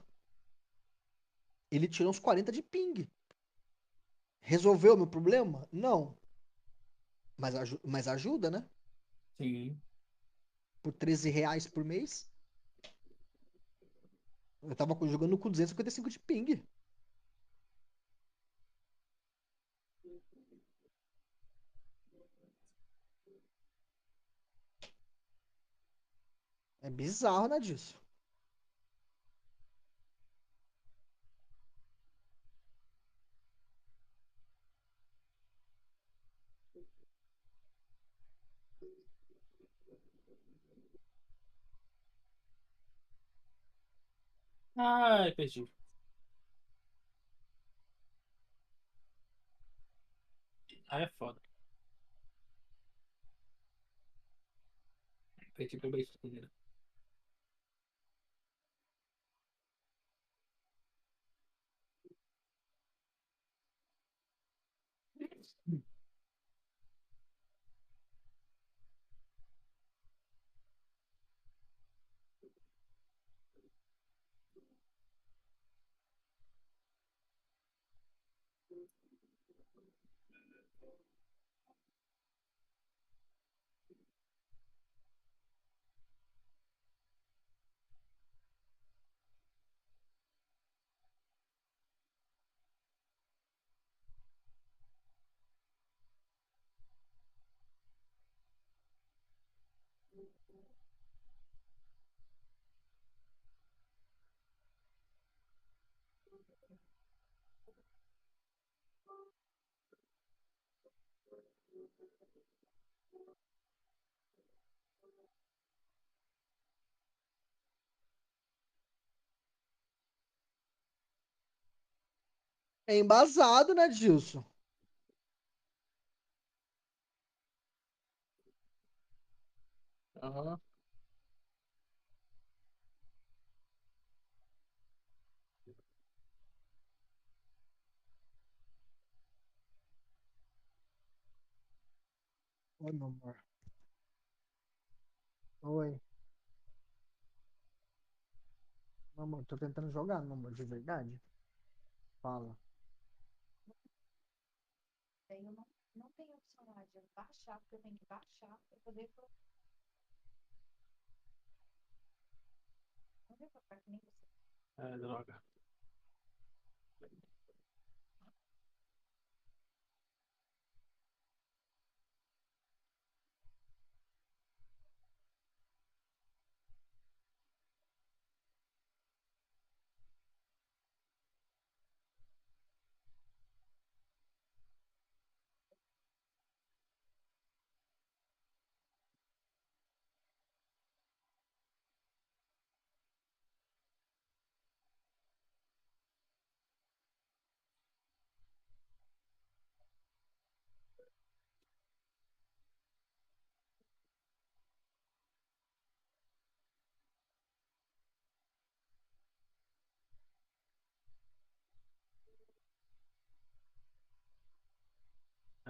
Ele tirou uns 40 de ping. Resolveu o meu problema? Não. Mas ajuda, né? Sim. Por R$ 13 por mês. Eu tava jogando com 255 de ping. É bizarro, né, disso? Ai, perdi. Aí é foda. Perdi pro besteira. É embasado, né, Dilson? Aham. Oi, meu amor. Oi. Meu amor, tô tentando jogar, meu amor, de verdade. Fala. É, droga.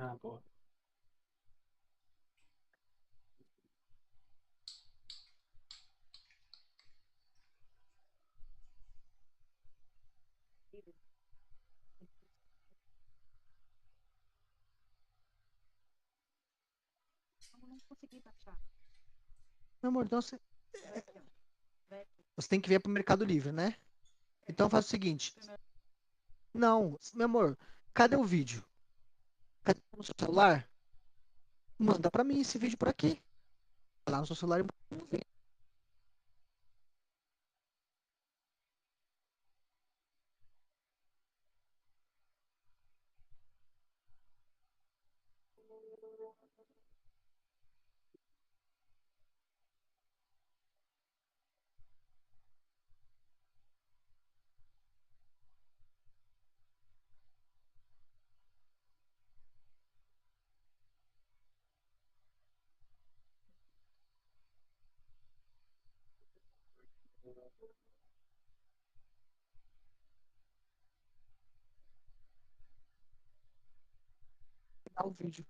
Ah, pô. Meu amor, então você tem que vir pro Mercado Livre, né? Então faz o seguinte. Não, meu amor, cadê o vídeo? Cadê no seu celular? Manda pra mim esse vídeo por aqui. Lá no seu celular e manda um vídeo. Dá o vídeo.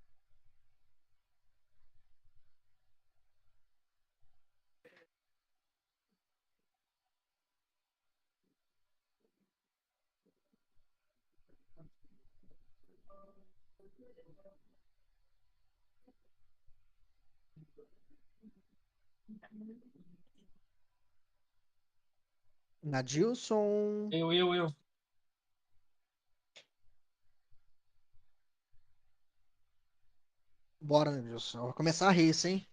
Nadilson. Eu. Bora, Nadilson. Vai começar a race, hein?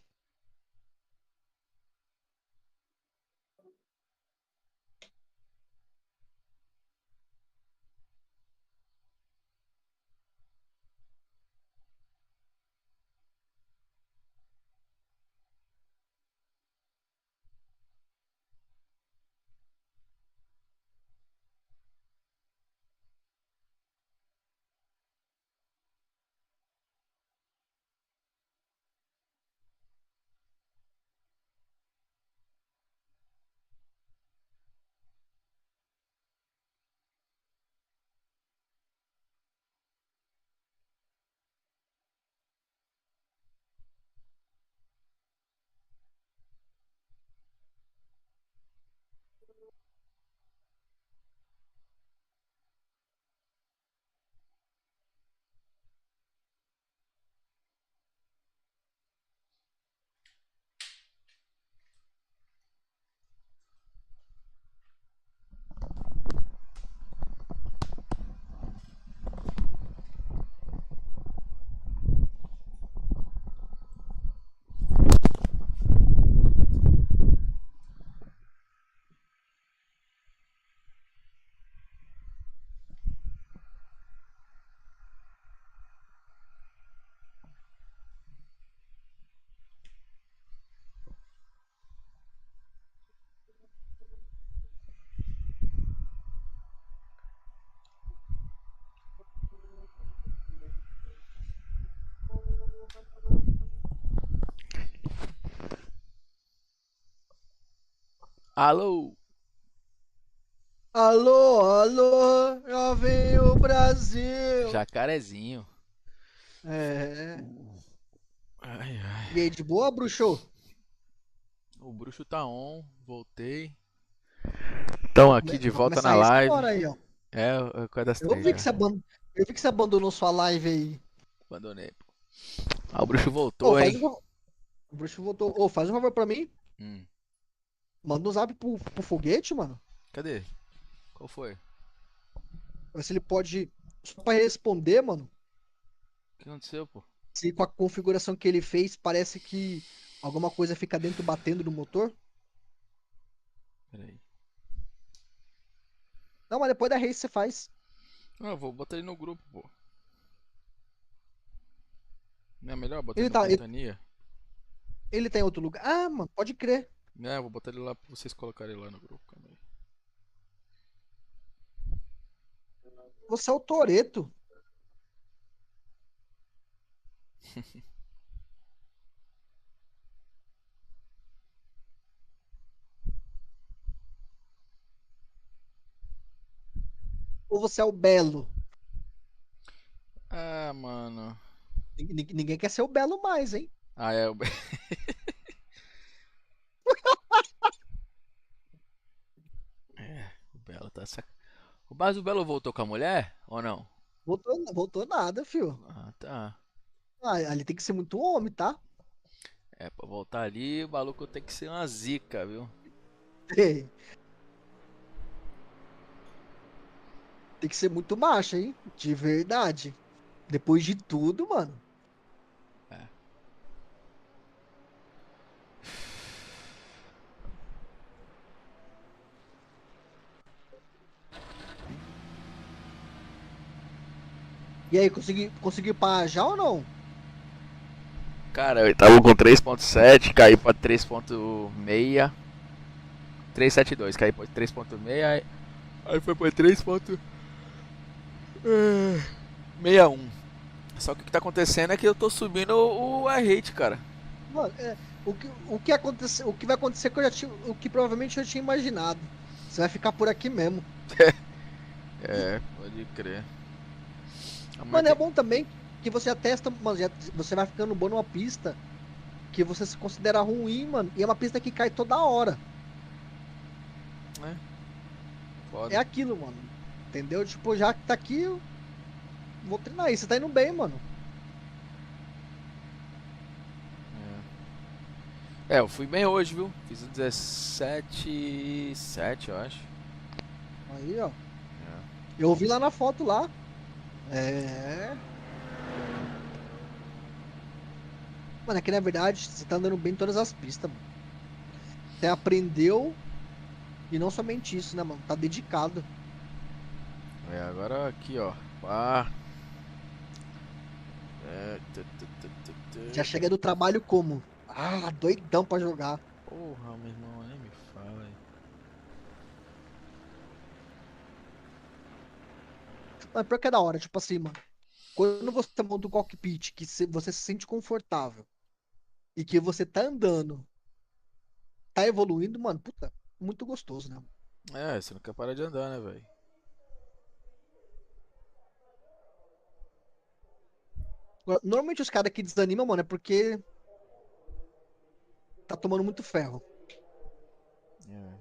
Alô? Alô, alô, já vem o Brasil. Jacarezinho. É. Ai, ai. E aí, de boa, bruxo? O bruxo tá on, voltei. Então aqui de Vai volta começar na a race live. agora aí, ó. É quase das Eu 3 vi que já. eu vi que você abandonou sua live aí. Abandonei, pô. Ah, o bruxo Ô, voltou, faz hein? um favor. O bruxo voltou. Ô, faz um favor pra mim. Hum, Manda um zap pro foguete, mano. cadê? Qual foi? O Ver se ele pode. Só pra responder, mano. que aconteceu, pô? Se com a configuração que ele fez, parece que alguma coisa fica dentro batendo no motor. Pera aí. Não, mas depois da race você faz. Ah, eu vou botar ele no grupo, pô. Não é melhor botar ele Ele no tá, ele, Ventania? ele tá em outro lugar. Ah, mano, pode crer. É, eu vou botar ele lá pra vocês colocarem lá no grupo. Calma aí. Você é o Toreto. Ou você é o Belo. Ah, mano. Ninguém quer ser o Belo mais, hein? Ah, é. É, o Belo tá sac... Mas o Belo voltou com a mulher ou não? Voltou nada, filho. Ah, tá. Ah, ali tem que ser muito homem, tá? É, pra voltar ali, o maluco tem que ser uma zica, viu? Tem que ser muito macho, hein? De verdade. Depois de tudo, mano. É. E aí, conseguiu parar já ou não? Cara, eu tava com 3.7, caí pra 3.6. 3.72, caí pra 3.6, aí foi pra 3.61. Só que o que tá acontecendo é que eu tô subindo o R-Rate, cara. Mano, o que aconteceu, o que vai acontecer que o que provavelmente eu tinha imaginado. Você vai ficar por aqui mesmo. É, pode crer. Mano, é bom também que você atesta, mano, você vai ficando bom numa pista que você se considera ruim, mano, e é uma pista que cai toda hora. Foda. É aquilo, mano. Entendeu? Tipo, já que tá aqui, eu vou treinar aí. Você tá indo bem, mano. É, eu fui bem hoje, viu? Fiz um 17.7, eu acho. Aí, ó. Eu vi lá na foto lá. É. Mano, é que na verdade você tá andando bem em todas as pistas, mano. Você aprendeu. E não somente isso, né, mano? Tá dedicado. É, agora aqui, ó. Pá. Já chega do trabalho como? Ah, doidão pra jogar. Porra, meu irmão, nem me fala aí. Mas pior que é da hora, tipo assim, mano. Quando você monta um cockpit que você se sente confortável e que você tá andando, tá evoluindo, mano, puta, muito gostoso, né? É, você não quer parar de andar, né, velho? Normalmente os caras que desanimam, mano, é porque tá tomando muito ferro. É.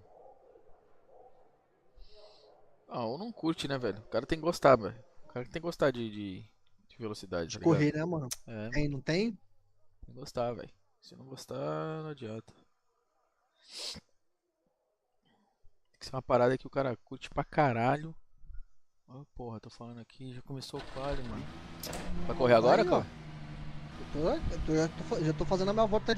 Ah, ou não curte, né, velho? O cara tem que gostar, velho. O cara tem que gostar de velocidade, De tá ligado? correr, né, mano? É, Tem, não tem? tem que gostar, velho. Se não gostar, não adianta. Tem que ser uma parada que o cara curte pra caralho. Oh, porra, tô falando aqui, já começou o quali, mano. Vai correr agora, Aí, ó. cara? Já tô fazendo a minha volta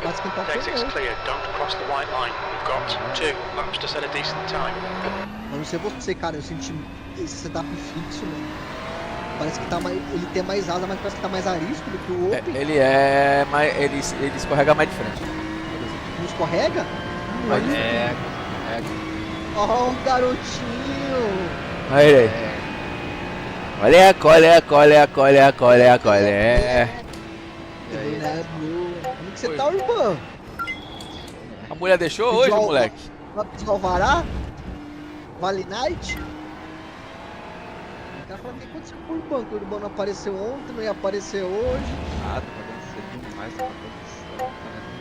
pra esquentar o Exit's pneu. clear, don't cross the white line. We've got 2 laps to set a decent time. Eu não sei você, cara, eu senti esse setup fixo, mano. Parece que tá mais. Ele tem mais asa, mas parece que tá mais arisco do que o Open. Ele é mais. Ele escorrega mais de frente. Não escorrega? Mais de frente. É, Ó, o garotinho! Olha ele aí. Olha a colha. É, Blue. Como que você Oi. tá, irmão? A mulher deixou Pediu hoje, al- moleque? Pediu alvará? Vale Night? O cara falou que aconteceu com o Urban, que o Urban não apareceu ontem, não ia aparecer hoje. tá acordando cedo demais, tá acordando cedo, cara.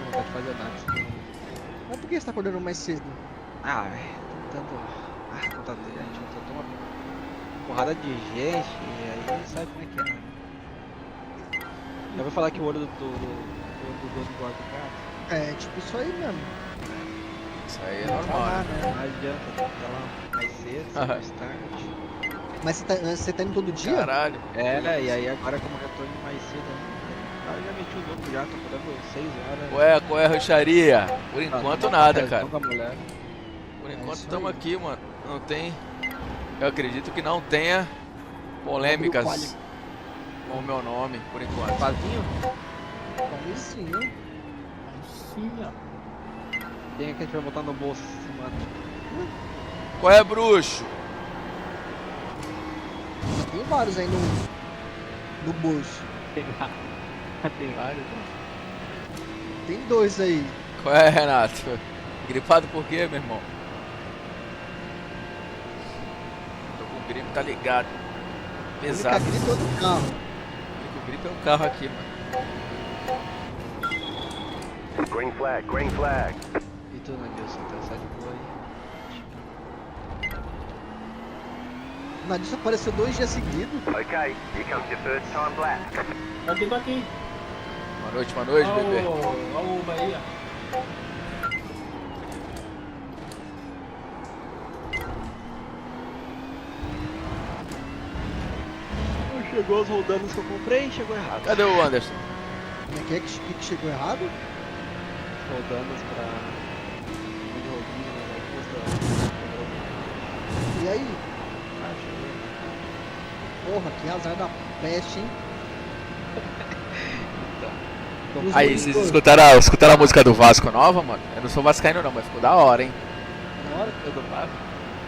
Não vai fazer nada. Mas por que você tá acordando mais cedo? Ah, tentando. Tanta gente, tô uma porrada de gente, e aí sabe como é que é, né? Já vou falar que o olho do dono guarda o gato. É, tipo isso aí mesmo. Isso aí é normal, né? Não adianta, tem que estar lá mais cedo, mais tarde. Mas você tá indo todo dia? Caralho. É, e aí agora como eu já tô indo mais cedo ainda, eu já meti o louco já, tô acordando 6 horas. Qual é a rancharia? Por enquanto nada, cara. Com a mulher. Por isso enquanto estamos aí. aqui, mano. Não tem. Eu acredito que não tenha polêmicas com o meu nome, por enquanto. Sozinho? Aí sim. Sim, ó. Quem é que a gente vai botar no bolso essa semana? Qual é, bruxo? Tem vários aí no bolso. Tem vários. Tem 2 aí. Qual é, Renato? Gripado por quê, meu irmão? Tô com o gripe, tá ligado. Única Pesado. gripe é do carro. Gripe é um carro aqui, mano. Green flag, green flag. E tu, Nadilson, tá só de boa aí? Na disso apareceu 2 dias seguidos. Okay, here comes your first time black. Tô aqui. Boa noite, bebê. Olha o Uba aí, ó. Chegou as rodanas que eu comprei, chegou errado. Cadê o Anderson? Como é que que chegou errado? Rodanas pra... de rodinha, né? Custa... E aí? Ah, chegou. Porra, que azar da peste, hein? Então, Os Aí, monitores. vocês escutaram a música do Vasco nova, mano? Eu não sou vascaíno não, mas ficou da hora, hein? Na hora. eu do papo.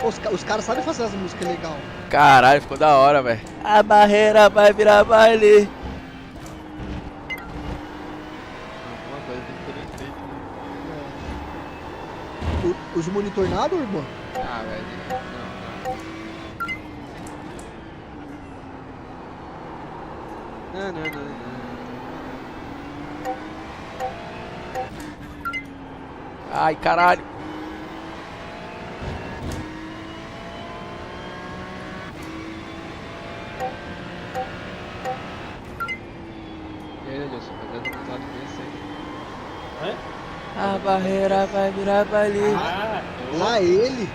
Pô, os caras sabem fazer as músicas legal. Caralho, ficou da hora, velho. A barreira vai virar baile. Alguma coisa tem que ter bem feito, né? Os monitor nada, Urbano? Ah, velho, não. Não. Ai, caralho. E aí, Nadilson, fazendo um lado desse aí. Oi? A barreira vai virar baile. Ah, Lá ele!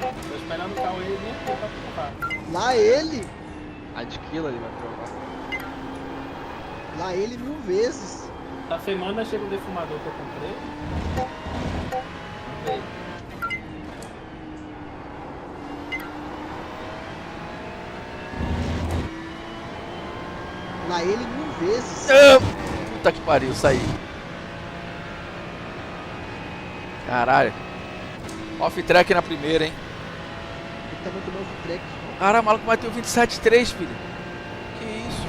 tô esperando o Cauê vir aqui pra provar. Lá ele! Adquila ele vai provar. Lá ele 1000 vezes! Essa semana chega o defumador que eu comprei. Vamos ver. Lá ele 1000 vezes! Puta que pariu, saí. Caralho. Off-track na primeira, hein? Ele tá muito novo track. Cara, o maluco bateu 27,3, filho. Que isso?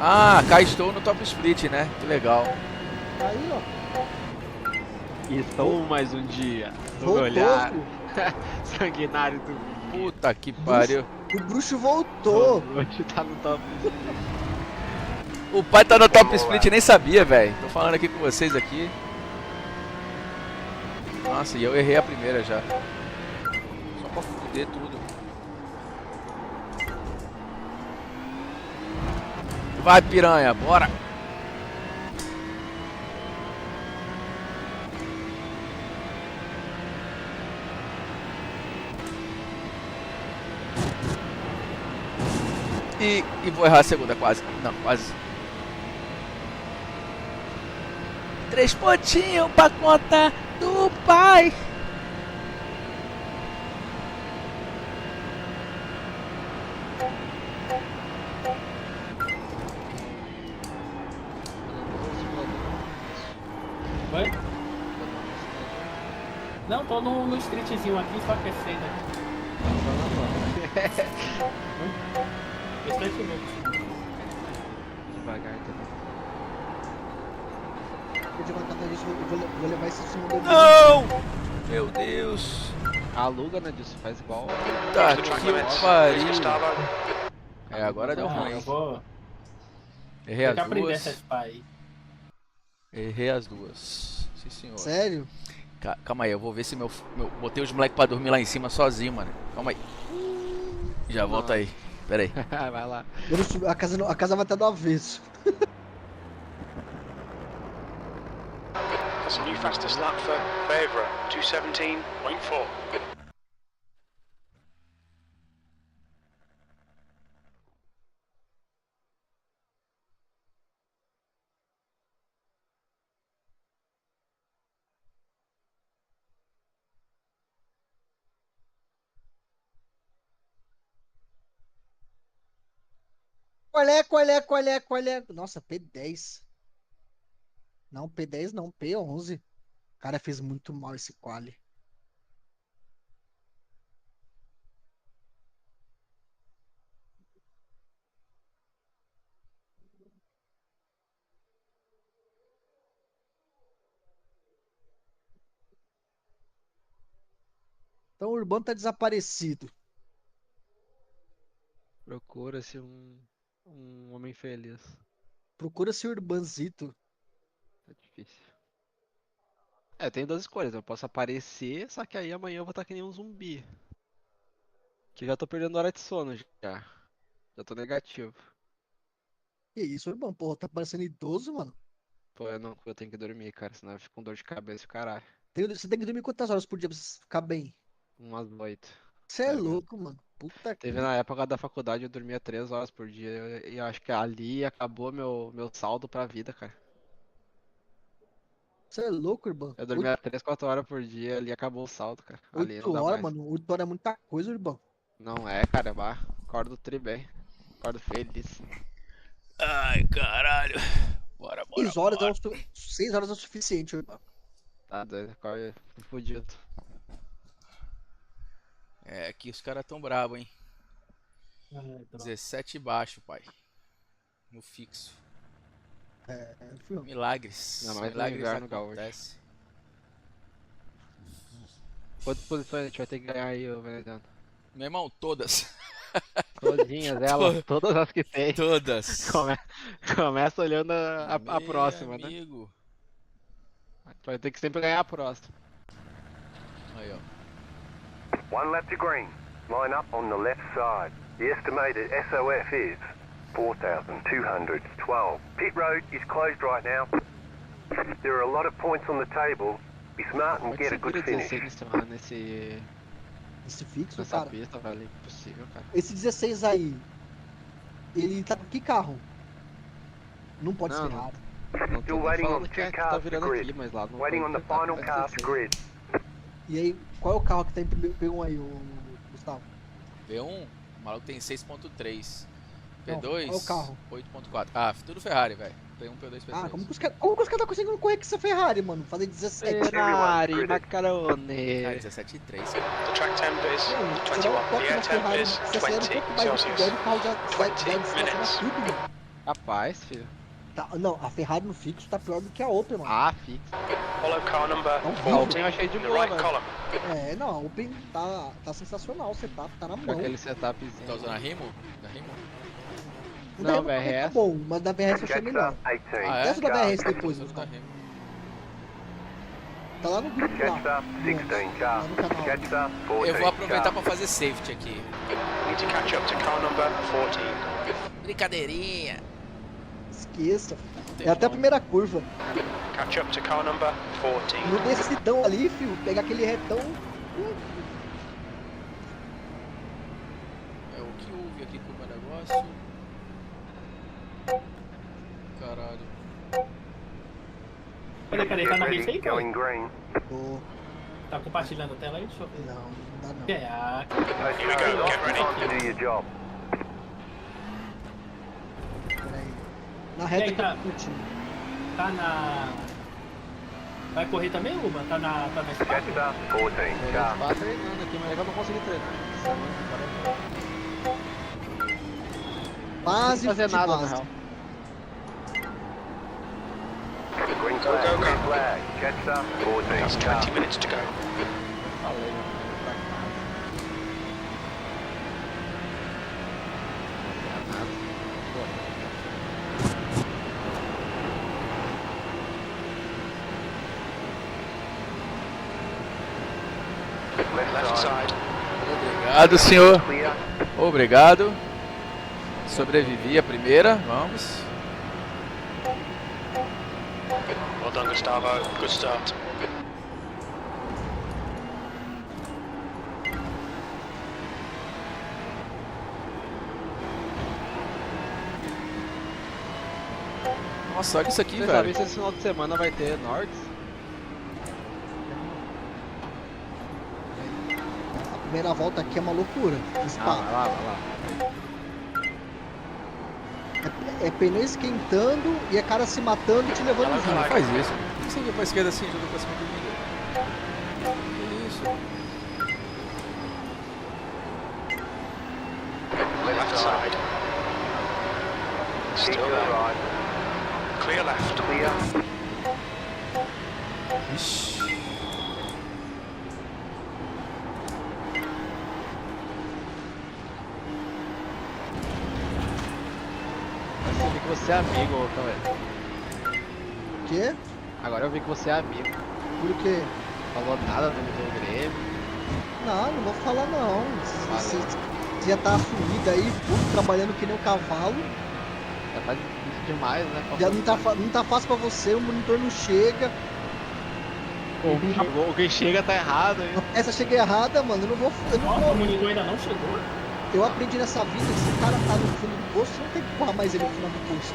Ah, cá estou no top split, né? Que legal. Aí, ó. Então, mais um dia. No Voltou, olhar filho. sanguinário do Puta que pariu. O bruxo voltou! Hoje tá no top. O pai tá no top split e nem sabia, velho. Tô falando aqui com vocês aqui. Nossa, e eu errei a primeira já. Só pra fuder tudo. Vai, piranha, bora. E vou errar a segunda, quase. Não, quase. 3 pontinhos pra conta do pai. Oi? Não, tô no streetzinho aqui, só aquecendo aqui. Bastante louco. Devagar também. Vou devagar disso, vou levar esse simulador. Não! Meu Deus. Aluga, né, disso? Faz igual. Tá The track que limits. pariu. Raise your starboard. É, agora deu Ah, ruim. eu vou Errei ter que as aprender essas duas. pá aí. Errei as duas. Sim, senhor. Sério? Calma aí, eu vou ver se botei os moleques pra dormir lá em cima sozinho, mano. Calma aí. Já volta aí. Pera aí. Vai lá. Bruxo, a casa vai estar do avesso. That's a new fastest lap for Favour, 2:17.4. Qual é? Nossa, P10. Não, P10 não, P11. O cara fez muito mal esse quali. Então o Urbano tá desaparecido. Procura-se um homem feliz. Procura-se o Urbanzito. É difícil. Eu tenho duas escolhas. Eu posso aparecer, só que aí amanhã eu vou estar que nem um zumbi. Que eu já tô perdendo hora de sono já. Já tô negativo. Que isso, Urban? Porra, tá parecendo idoso, mano. Pô, eu tenho que dormir, cara, senão eu fico com dor de cabeça e o caralho. Você tem que dormir quantas horas por dia pra você ficar bem? Umas 8. Você é Sério mesmo. louco, mano. Puta que. Teve na época da faculdade eu dormia 3 horas por dia. E eu acho que ali acabou meu saldo pra vida, cara. Você é louco, Urban. Eu dormia 3, 4 horas por dia, ali acabou o saldo, cara. Ali não 8 dá horas, mais. mano. 8 horas é muita coisa, Urban. Não é, cara, bah. Acordo tri bem. Acordo feliz. Ai, caralho. Bora, bora, 6 horas, bora. 6 horas é o suficiente, Urban. Tá doido, acordo fudido. É, aqui os caras tão brabo, hein? Ai, droga. 17 baixo, pai. No fixo. Filho. Milagres. Ainda mais no Milagres inverno gaúcho. acontecem. Quantas posições a gente vai ter que ganhar aí, ô Veneziano? Meu irmão, todas. Todinhas, elas, todas as que tem. Todas. Começa olhando a Meu próxima, né? amigo. Vai ter que sempre ganhar a próxima. Aí, ó. 1 lap to green. Line up on the left side. The estimated SOF is 4,212. Pit road is closed right now. There are a lot of points on the table. Be smart Como and é que get a você good vira finish. 16 Esse fixo, nessa cara. pista, velho? Impossível, cara. Esse 16 aí. Ele tá com que carro? Não pode Não, ser não. Ferrari. Não tô Still nem waiting on falando que 2 tá cars to virando grid. aqui, mas lá não Waiting on the final car to grid. E aí, qual é o carro que tá em P1 aí, o Gustavo? P1, o maluco tem 6.3. Não, P2, qual é o carro? 8.4. Ah, tudo Ferrari, velho. P1, P2, P3. Ah, como que os caras tá conseguindo correr com essa Ferrari, mano? Fazer 17. Ferrari, Cara, Macarone. 17.3. The track temp is Mano, tirar 21. o toque The na air temp Ferrari, is você acelera um 20 pouco mais Celsius. o carro já vai 20 desplaçar minutes. tudo, mano. Rapaz, filho. Tá, não, a Ferrari no fixo tá pior do que a Open, mano. Ah, fixa. Follow car number Não, A 40. Open eu achei de The boa, right velho. column. Não, a Open tá sensacional, você tá na Com mão. aquele setupzinho. Tá usando a Rimo? Da Rimo? O Não, da Renault BRS. tá bom, mas da BRS eu achei Jets melhor. up 18. Ah, é? Desce da BRS Tá depois, usando da Gustavo. Rimo. Tá lá no grupo lá. Jets up 16 car. Lá no canal. Jets up 14 Eu vou aproveitar car. pra fazer safety aqui. We need to catch up to car number 14. Brincadeirinha. Esqueça. Tem É até a como. primeira curva. Catch up to car number 14. No decidão ali, filho, pegar aquele retão. É o que houve aqui com o meu negócio. Caralho. Cadê? Get Tá na ready, lista aí, cara? going green. Pô, Tá compartilhando a tela aí? Deixa eu ver. não dá não. É, ah, Post Here we go, road get off, ready. time to do your job. Peraí. Na E reta aí, que tá? eu tô curtindo. tá na... Vai correr também, Uba? Tá na Jets Spark? up 14 car. Tá treinando aqui, mas eu não consegui treinar. Base Não fazer de nada, na base. real. Green Go, flag, go, go. green flag. Jets up That's 14 car. 20 minutes to go. Falei, né? Pra casa. Não é nada. Pô, Left Left side. side. Obrigado, senhor. Clear. Obrigado. Sobrevivi a primeira. Vamos. Well done, Gustavo. Good start. Nossa, olha isso aqui, Você sabe velho. se esse final de semana vai ter Nords? A primeira volta aqui é uma loucura. Ah, Spa. vai lá, vai lá. É pneu esquentando e a cara se matando e te levando Ela junto. vai. Faz isso. Por que você vem pra esquerda assim, joga pra cima do milho? Que isso? Left side. Keep Still to the there. right. Clear left. Clear. Ixi. eu vi que você é amigo, ô Cauê. O quê? Agora eu vi que você é amigo. Por quê? Falou nada do Grêmio. Não vou falar não. Você já tá assumido aí, puto, trabalhando que nem um cavalo. Já tá difícil demais, né? Já não tá fácil pra você, o monitor não chega. O que chega tá errado, hein? Essa chega errada, mano. Eu não vou. Nossa, o monitor ainda não chegou. Eu aprendi nessa vida que se o cara tá no fundo do poço, você não tem que empurrar mais ele no final do poço.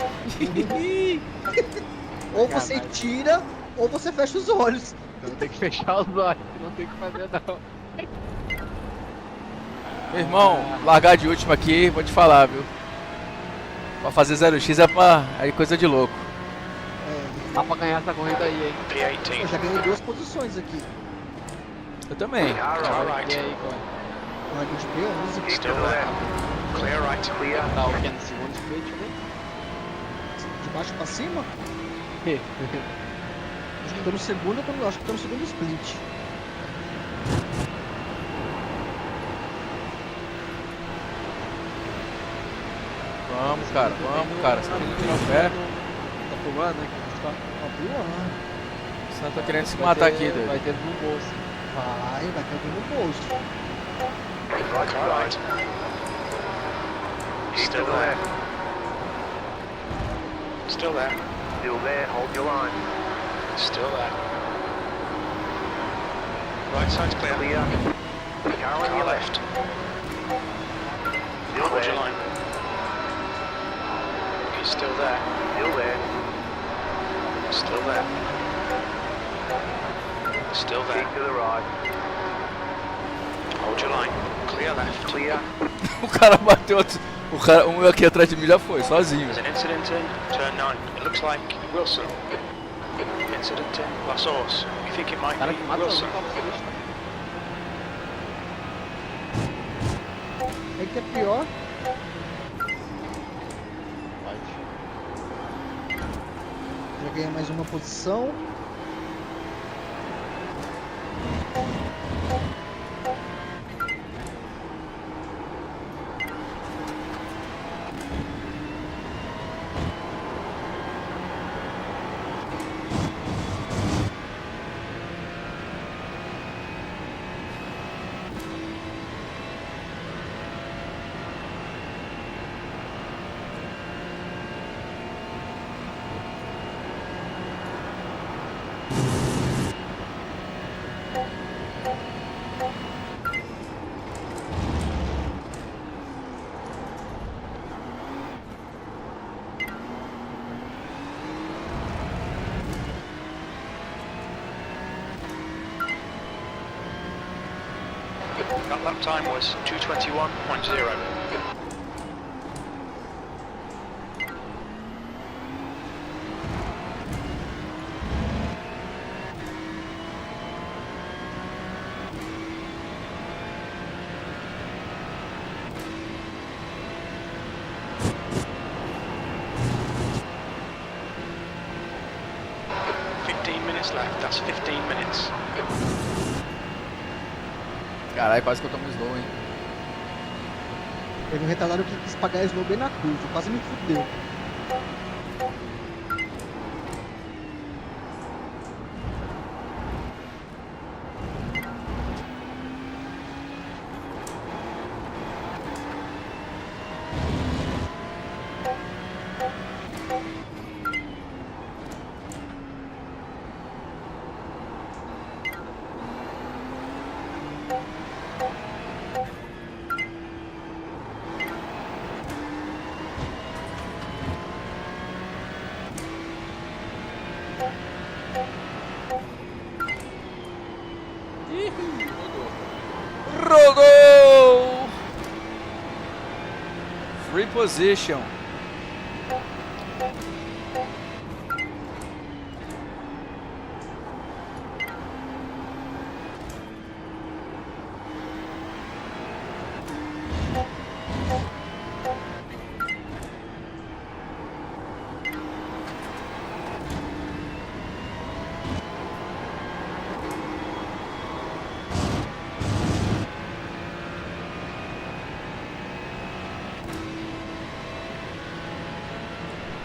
Ou você Caralho. tira, ou você fecha os olhos. Então tem que fechar os olhos, não tem o que fazer não. Meu irmão, largar de último aqui, vou te falar, viu? Pra fazer 0x é coisa de louco. Dá pra ganhar essa corrida aí, hein? Eu P18. já ganhei 2 posições aqui. Eu também. Car E right. aí, Cauê? Larguei de P11. Still there. Clear right. Clear. Tá o que no segundo split, né? De baixo pra cima? Acho que tô no segundo, acho que tô no segundo split. Vamos, cara, Você tá querendo tirar o pé. Tá pulando, né? Tá pulando. Você não tá querendo se matar aqui, doido. Vai ter no bolso. Vai cair no bolso. Car right. Still there. Still there. Still there. Hold your line. Still there. Right side's clear. Clear. Car on Car your left. Still Hold your there. line. He's still there. Still there. Still there. Still there. Keep to the right. Hold your line. Clear left. Clear. O cara bateu outro. Um aqui atrás de mim já foi, sozinho. There's an incident in turn 9. It looks like Wilson. Incident in La Source. You think it might O cara be que mata Wilson? É que é pior. Já ganhei mais uma posição. That lap time was 2:21.0. Left, that's 15 minutes. Caralho, quase que eu tomo slow, hein? Teve um retardado que quis pagar slow bem na curva, quase me fudeu. Rodou! Free position.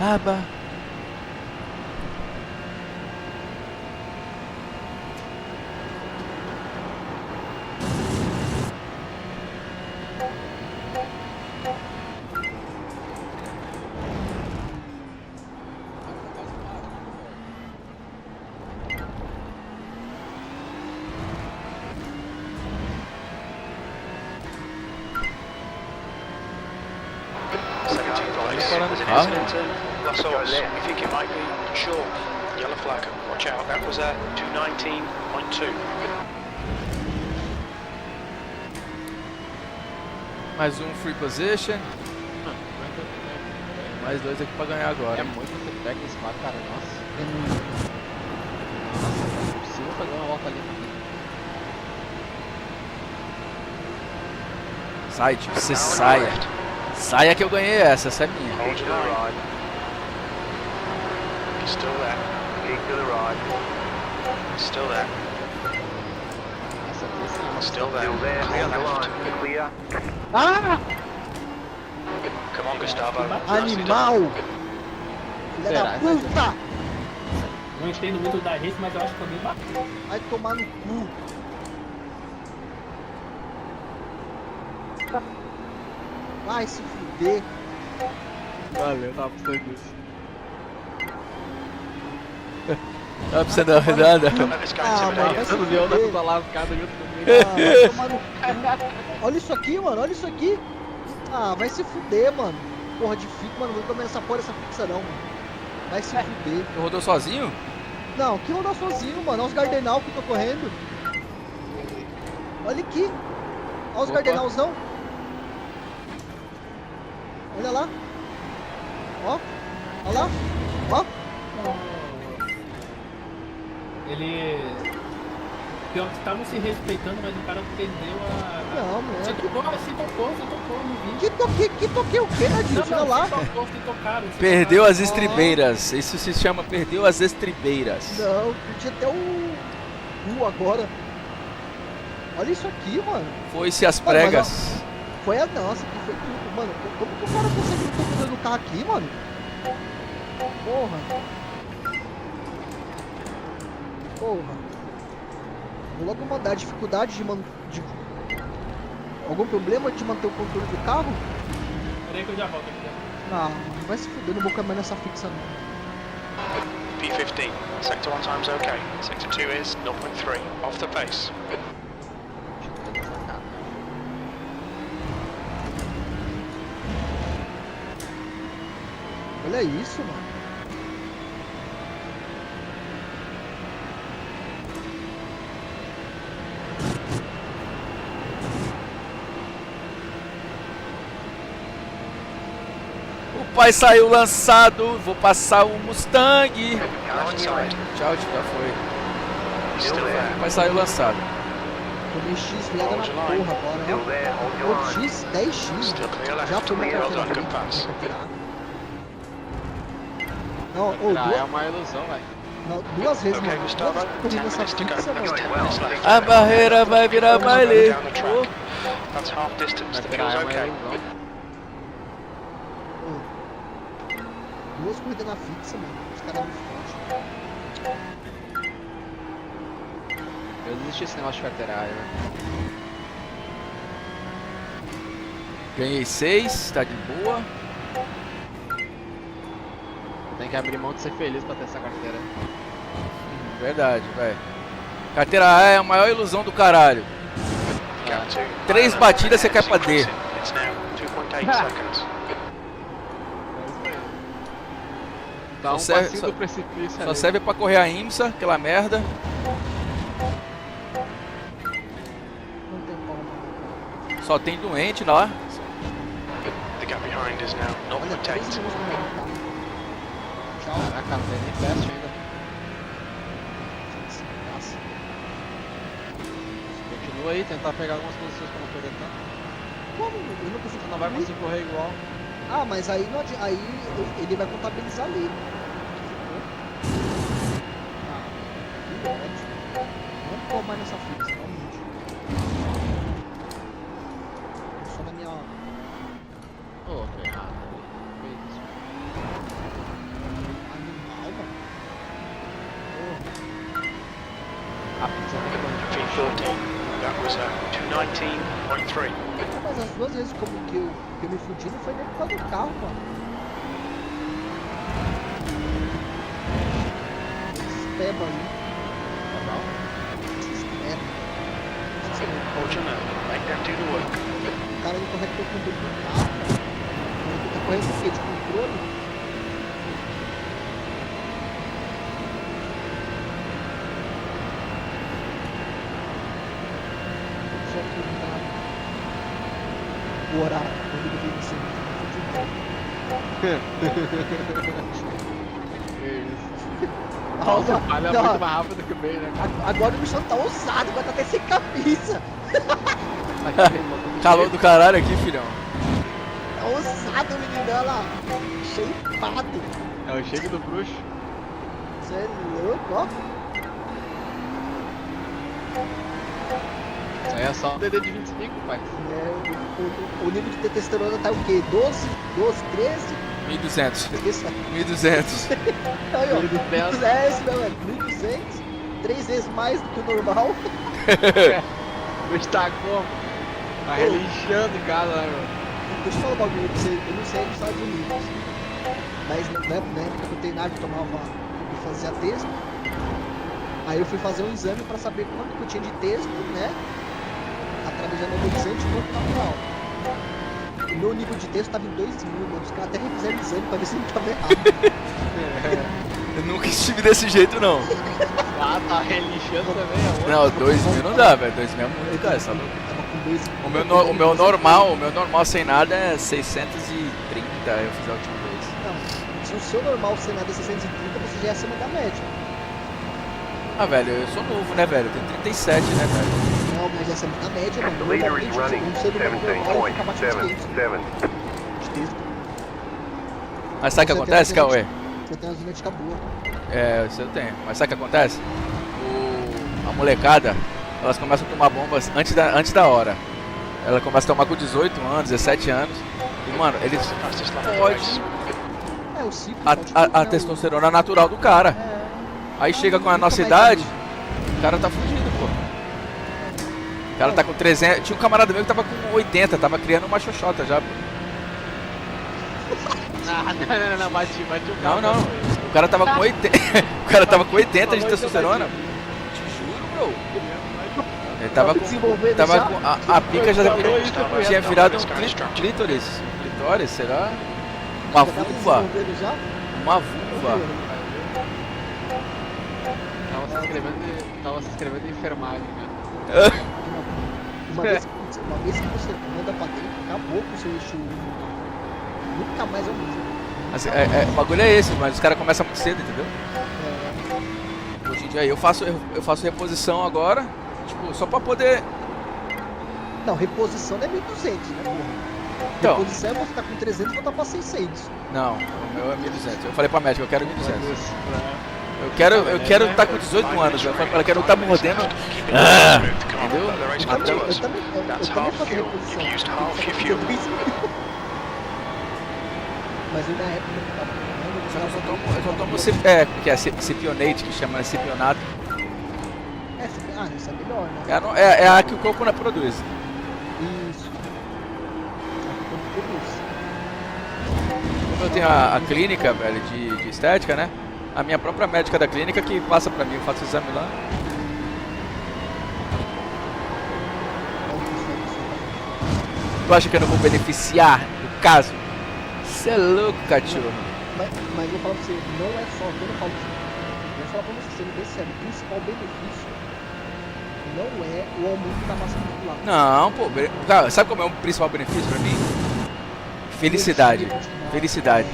Aba. There's an incident in Los Ols. We think it might be short. Yellow flag. Watch out. That was 219.2. Mais um free position. Mais 2 aqui pra ganhar agora. É muito feedback nesse mapa, cara. Nossa. Nossa, não é possível fazer uma volta ali. Sai, tio, você saia. Saia que eu ganhei essa é minha. Keep to the right. He's still there. Keep to the right. Still there. Nossa, aqui sim. Still there. Still there. Clear On the left. line. Clear. Ah! Come on, Gustavo. Animal! Filha da Será? puta! Não entendo muito da race, mas eu acho que foi bem bacana. Vai tomar no cu. Vai se fuder. Valeu, tava precisando disso. Tá precisando dar uma risada? Don't let this guy Ah, intimidate mano, you. vai se Eu não vi a onda fuder. do lascado junto comigo. Ah, vai tomar no cu. Olha isso aqui, mano. Olha isso aqui. Ah, vai se fuder, mano. Porra de fixa, mano. Não vou comer essa porra dessa fixa não, mano. Vai se fuder. Tu rodou sozinho? Não, que rodar sozinho, mano. Olha os Gardenal que eu tô correndo. Olha aqui. Olha os Opa. Gardenalzão. Olha lá. Ó. Olha lá. Ó. Ele. Pior que estavam se respeitando, mas o cara perdeu a. Não, Você moleque. tocou, você tocou no vídeo. Que toquei o quê, Nadinho? Olha lá. Você tocou, se tocaram. se Perdeu tocaram. as estribeiras. Isso se chama perdeu as estribeiras. Não, curti até o agora. Olha isso aqui, mano. Foi-se as Mano, mas pregas. Foi a nossa, que foi tudo. Mano, como que o cara conseguiu tô dando o carro aqui, mano? Porra. Porra. Vou logo mandar dificuldade de algum problema de manter o controle do carro? Peraí que eu já volto aqui. Não, vai se fuder, não vou caminhar nessa fixa não. P15. Sector 1 time's okay. Sector 2 is 0.3. Off the pace. Olha isso, mano. O pai saiu lançado. Vou passar o Mustang. Left side. Tchau, tio, já foi. He's still there. O pai saiu lançado. Tomei X virada na porra agora, Still ó. there. Hold your Outro line. X, 10X. Still clear left. Já tomei Well carteira done, good branca, pass. carteira A. Não, É uma ilusão, velho. duas vezes, Okay, mano. Gustavo. Duas 10 corridas nessa minutes to go. fixa, mano. There's 10 minutes left. A barreira vai virar baile. Down the track. That's half distance. The field's É uma okay. ilusão. Duas corridas na fixa, mano. Os caras me fodem. Eu desisti desse negócio de carteira A, velho. Ganhei 6, tá de boa. Tem que abrir mão de ser feliz pra ter essa carteira. Verdade, velho. Carteira A é a maior ilusão do caralho. Gap 2. 3 batidas você cai pra D. It's now 2.8 seconds. Dá um Só serve- passinho só- do precipício Só ali. serve pra correr a IMSA, aquela merda. Não tem como. Só tem doente lá. The gap behind is now Olha, 3 0.8. minutos no meu carro. Tchau. Caraca, não tem nem teste ainda. Desgraça. Continua aí, tentar pegar algumas posições pra não perder tanto. Como? Eu não consigo. Você não vai concluir. conseguir correr igual. Ah, mas aí, não aí ele vai contabilizar ali. Ah, que ódio. Não vou mais nessa fixa, realmente. Só na minha. Pô, foi errado. Que isso? 214. That was 219.3. Mas as duas vezes que eu me fudi não foi nem por causa do carro, mano. Espeba ali. Espeba. Hold your nerve. Make them do the work. O cara não correge o controle do carro, cara. Ele tá correndo o quê? De controle? Só que não tá. O horário, quando ele veio assim, Nossa, falha muito mais rápido que o meio, né? agora o bicho tá ousado, agora tá até sem camisa. Calor do caralho aqui, filhão. Tá ousado o menino dela, shapeado. É o shake do bruxo. Você é louco, ó. Isso aí é só um DD de 25, pai. O nível de testosterona tá o quê? 12, 13? 1200. Isso 1200. aí, ó. 1.200. É esse, meu, 1.200. 3 vezes mais do que o normal. O bicho tá como? Tá relinchando em casa, né, meu? Deixa eu falar um bagulho pra você. Eu não sei nos Estados Unidos. Mas na época que eu treinava, eu fazia texto. Aí eu fui fazer um exame pra saber quanto que eu tinha de texto, né? Através da anabolizante e quanto natural. O meu nível de texto tava em 2.000, mano. Os caras até refizeram o exame pra ver se não tava errado. Eu nunca estive desse jeito, não. Ah, tá relinchando também, Não, 2000 não dá, velho. 2000 é muito, cara. Essa louca. Tava com 2. O meu normal sem nada é 630. Eu fiz a última vez. Não, se o seu normal ser nada é 630, você já é acima da média. Ah, velho, eu sou novo, né, velho? Eu tenho 37, né, velho? Não, mas essa é da média, mano. The leader is running Um ser humano normal fica abaixo de 500 17.77. de texto. Mas sabe o que acontece, Cauê? Você tem uma genética boa. É, isso eu tenho. Mas sabe o que acontece? A molecada, elas começam a tomar bombas antes da hora. Ela começa a tomar com 18 anos, 17 anos. E, mano, eles Fastest lap of the podem race. É, o ciclo. a testosterona natural do cara. Aí chega com a nossa idade, o cara tá fugido, pô. O cara tá com 300. Tinha um camarada meu que tava com 80, tava criando uma xoxota já, pô. Não, bati o Não, carro. não. O cara tava com 80. O cara tava com 80 de testosterona. Te juro, bro. Ele tava com. Tava com. A pica já tinha virado um clítoris. Clitóris, será? Uma vulva. Uma vulva. Tava se inscrevendo em enfermagem, né? Uma vez que você manda pra dentro, acabou com o seu eixo. Nunca mais é o mesmo. O bagulho é esse, mas os caras começam muito cedo, entendeu? Hoje em dia eu faço reposição agora, tipo, só pra poder. Não, reposição não é 1.200, né, porra? Então. Reposição é você tá com 300 e voltar pra 600. Não, o meu é 1200. Eu falei pra médica, eu quero 1200. Eu quero estar com 18 anos. Eu falei pra ela, quero estar mordendo. Entendeu? Eu também That's faço half fuel. reposição. You've used half your Só que fuel. Mas eu na época Eu só tomo que é cipionate, que chama cipionato. Isso é melhor, né? É a que o corpo não produz. Isso. Como eu tenho a clínica, velho, de estética, né? A minha própria médica da clínica que passa pra mim, eu faço o exame lá. Tu acha que eu não vou beneficiar do caso? Cê é louco, cachorro. Mas eu vou falar pra você, não é só, quando eu falo isso, eu vou falar pra você, sendo bem sério, o principal benefício não é o aumento da massa muscular. Não, pô, cara, sabe qual é o principal benefício pra mim? Felicidade. Felicidade.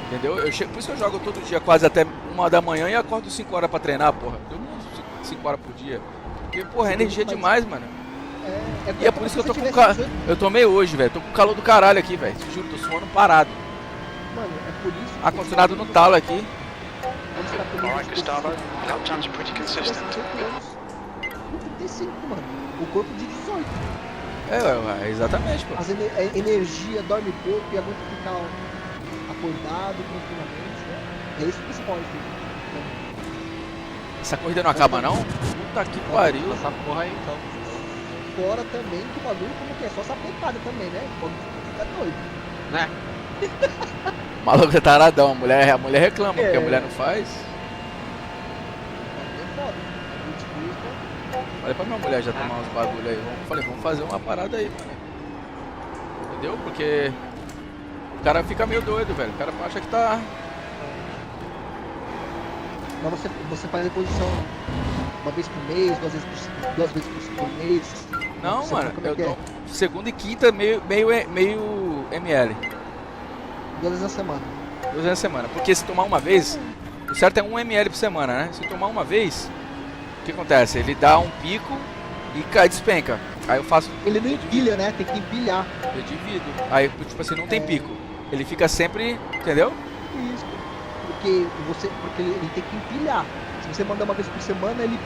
Entendeu? Por isso que eu jogo todo dia, quase até 1 da manhã e acordo 5 horas pra treinar, porra. Eu não 5 horas por dia. Porque, porra, é energia demais, mano. E é por isso que eu tô com eu tomei hoje, velho. Tô com calor do caralho aqui, velho. Te juro, tô suando parado. Mano, é por isso. Ar-condicionado no talo aqui. Alright, Gustavo. Lap times are pretty consistent. 35, mano. O corpo de 18. Exatamente, pô. Energia, dorme pouco e aguenta ficar acordado tranquilamente, né? É isso que o esporte. Essa corrida não acaba, não? Puta que pariu. Essa porra aí então. Fora também que o bagulho como que é só sapetada também, né? Pode ficar doido. Né? O maluco é taradão. A mulher reclama, porque a mulher não faz. É foda. Falei pra minha mulher já tomar uns bagulho aí. Falei, vamos fazer uma parada aí, mano. Entendeu? Porque o cara fica meio doido, velho. O cara acha que tá. Mas você faz reposição uma vez por mês, duas vezes por mês. Não, Você mano, como é eu que é? tô segunda e quinta meio ml. 2 vezes na semana. 2 vezes na semana. Porque se tomar uma vez, o certo é 1 ml por semana, né? Se tomar uma vez, o que acontece? Ele dá um pico e cai, despenca. Aí eu faço, Ele não empilha, né? Tem que empilhar. eu divido. Aí, tipo assim, não tem pico. Ele fica sempre, entendeu? Isso. Porque ele tem que empilhar. Se você mandar uma vez por semana, ele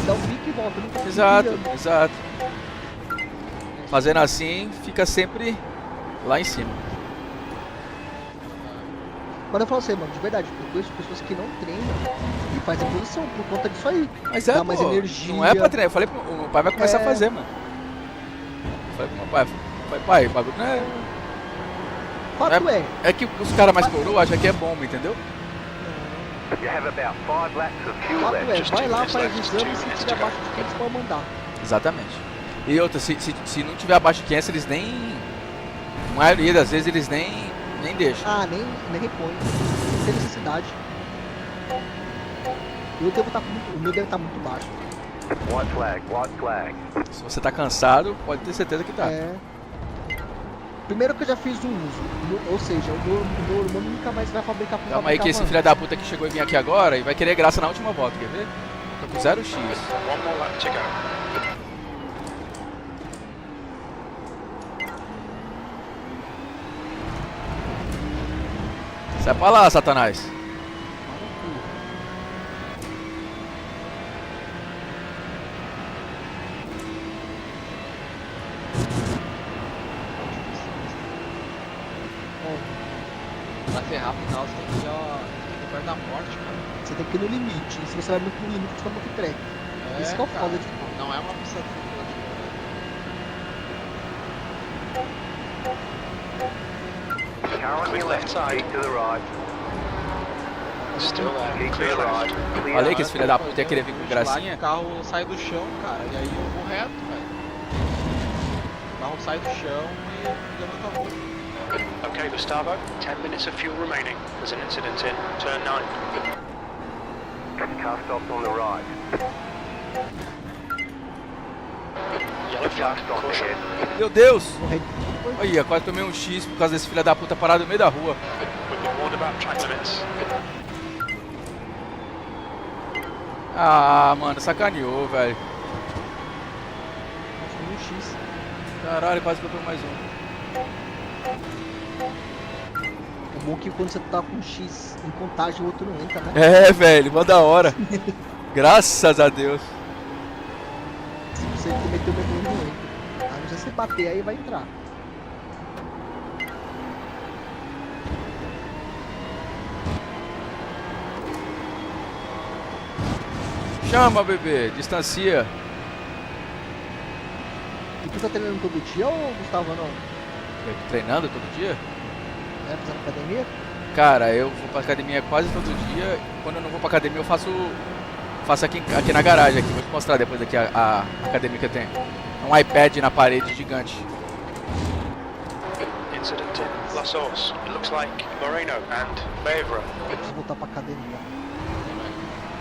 dá um pico e volta. Não fica Exato, empilhando. exato. Fazendo assim, fica sempre lá em cima. Mas eu falo assim, mano, de verdade, eu conheço pessoas que não treinam e fazem posição por conta disso aí. Mas Dá é, mais pô, energia. não é pra treinar. Eu falei pro meu pai vai começar a fazer, mano. Eu falei pro meu pai, o bagulho não é... Fato é. É que os caras mais coroa acham que é bomba, entendeu? You have about 5 laps of fuel Fato left. é, Just vai 2 lá, minutes faz left, o 2 exame, se minutes tiver to go. abaixo de 500 pode mandar. Exatamente. E outra, se não tiver abaixo de 500, eles nem... A maioria das vezes eles nem deixam. Ah, nem repõe. Não tem necessidade. O meu deve estar muito baixo. White flag, white flag. Se você tá cansado, pode ter certeza que tá. É. Primeiro que eu já fiz um uso, ou seja, o meu hormônio nunca mais vai fabricar por Calma aí que esse filho da puta que chegou em mim aqui agora e vai querer graça na última volta, quer ver? Tô com 0x. 1 more lap to go. Sai pra lá, Satanás. Pra ferrar pro final, você tem que ir perto da morte, cara. Você tem que ir no limite. E se você vai muito no limite, você toma muito treco. Isso que é o cara. foda de tudo. Não é uma pista dupla, Currently left, keep to the right. Still there. Keep to Clear the left. right. Clear Falei que left. esse filho da puta ia querer vir com O gracinha. carro sai do chão, cara, e aí eu vou reto, velho. O carro sai do chão e levanta a rua. Okay, Gustavo, 10 minutes of fuel remaining. There's an incident in turn 9. Car stops on the right. Yellow Car flag, stop caution. ahead. Meu Deus! Correto. Aí, quase tomei um X por causa desse filho da puta parado no meio da rua. We've been warned about track limits. Ah, mano, sacaneou, velho. Nossa, um X. Caralho, quase que eu tomo mais um. É bom que quando você tá com um X em contagem, o outro não entra, né? É, velho, mó da hora. Graças a Deus. Se você cometer o mesmo não entra. A não ser se bater aí vai entrar. Chama, bebê, distancia. E tu tá treinando todo dia ou Gustavo não? Treinando todo dia? É, fazendo academia? Cara, eu vou pra academia quase todo dia. Quando eu não vou pra academia, eu faço aqui na garagem. Aqui. Vou te mostrar depois aqui a academia que eu tenho. É um iPad na parede gigante. Incident in La Source. It looks like Moreno and Beavra. Eu preciso voltar pra academia.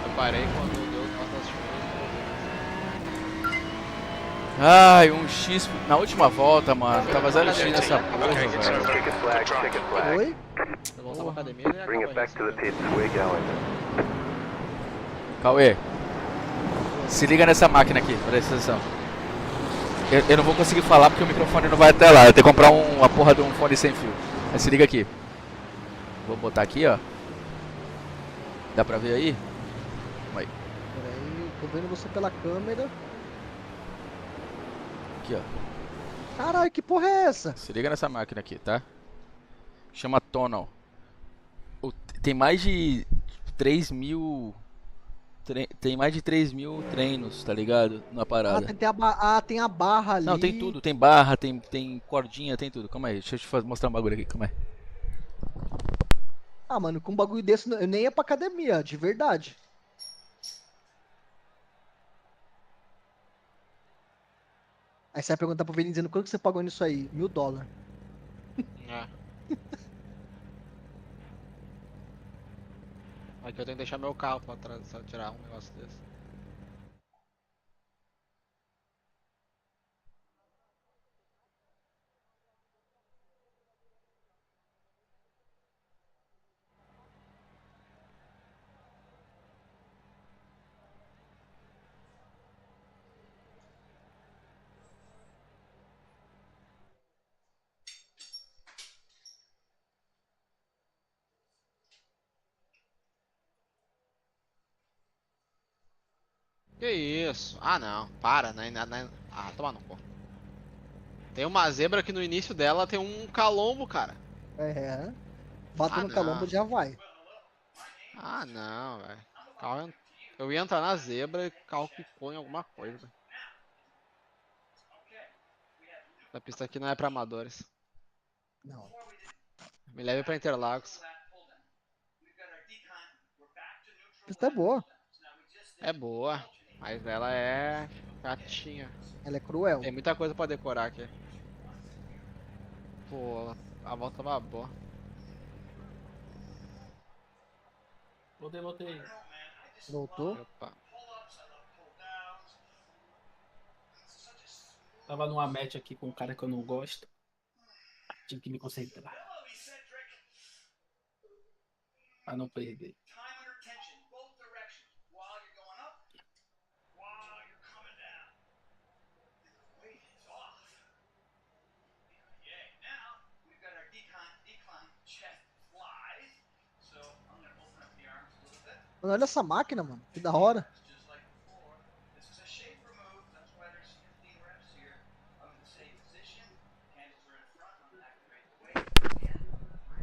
Eu parei quando deu as nossas chuvas. Ai, um X na última volta, mano. Tava 0x nessa porra, Okay, it's velho. over. Ticket flag, ticket flag. Oi? Eu voltar pra academia e Bring it back to the pits. We're going. Cauê, se liga nessa máquina aqui, presta atenção. Eu não vou conseguir falar porque o microfone não vai até lá. Eu tenho que comprar uma porra de um fone sem fio. Mas se liga aqui. Vou botar aqui, ó. Dá pra ver aí? Calma aí. Peraí, tô vendo você pela câmera. Aqui, ó. Caralho, que porra é essa? Se liga nessa máquina aqui, tá? Chama Tonal. Tem mais de 3 mil tem mais de 3 mil treinos, tá ligado? Na parada. Tem a barra ali. Não, tem tudo, tem barra, tem cordinha, tem tudo. Calma aí, deixa eu te mostrar um bagulho aqui, calma aí. Ah, mano, com um bagulho desse eu nem ia pra academia, de verdade. Aí você vai perguntar pro Vini dizendo quanto que você pagou nisso aí? $1000. É. Aqui eu tenho que deixar meu carro pra trás, só tirar um negócio desse. Que isso? Ah não, para, Ah, toma no cu. Tem uma zebra que no início dela tem um calombo, cara. É. Bata Ah, no não. calombo já vai. Ah não, velho. Eu ia entrar na zebra e o carro picou em alguma coisa. Véio. Essa pista aqui não é pra amadores. Não. Me leve pra Interlagos. A pista é boa. É boa, mas ela é chatinha. Ela é cruel. Tem muita coisa pra decorar aqui. Pô, a volta tava boa. Voltei. Voltou. Opa. Tava numa match aqui com um cara que eu não gosto. Tive que me concentrar. Pra não perder. Mano, olha essa máquina, mano. Que da hora.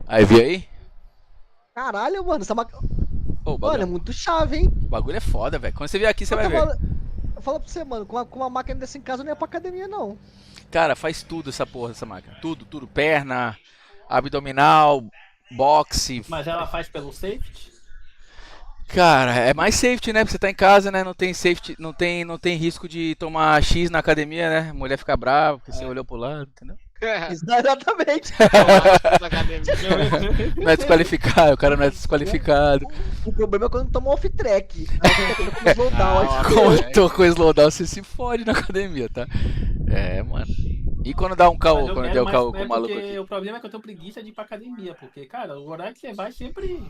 Aí, viu aí? Caralho, mano. Essa máquina. Ô, o Mano, é bagulho, muito chave, hein? o bagulho é foda, velho. Quando você vier aqui, você vai ver. Eu falo pra você, mano. Com uma máquina dessa em casa eu não ia pra academia, não. Cara, faz tudo essa porra, essa máquina. Tudo. Perna, abdominal, boxe. Mas ela faz pelo safety? Cara, é mais safety, né? Porque você tá em casa, né? Não tem safety, não tem risco de tomar X na academia, né? A mulher fica brava porque você olhou pro lado, entendeu? Exatamente. Não é desqualificado, o cara não é desqualificado. O problema é quando toma off-track. Aí fica com slowdown. Aí Não, fica- Como eu tô com slowdown, você se fode na academia, tá? É, mano. E quando dá um caô, Mas eu quando quero der o mais- caô com é o maluco porque aqui? o problema é que eu tenho preguiça de ir pra academia. Porque, cara, o horário que você vai sempre.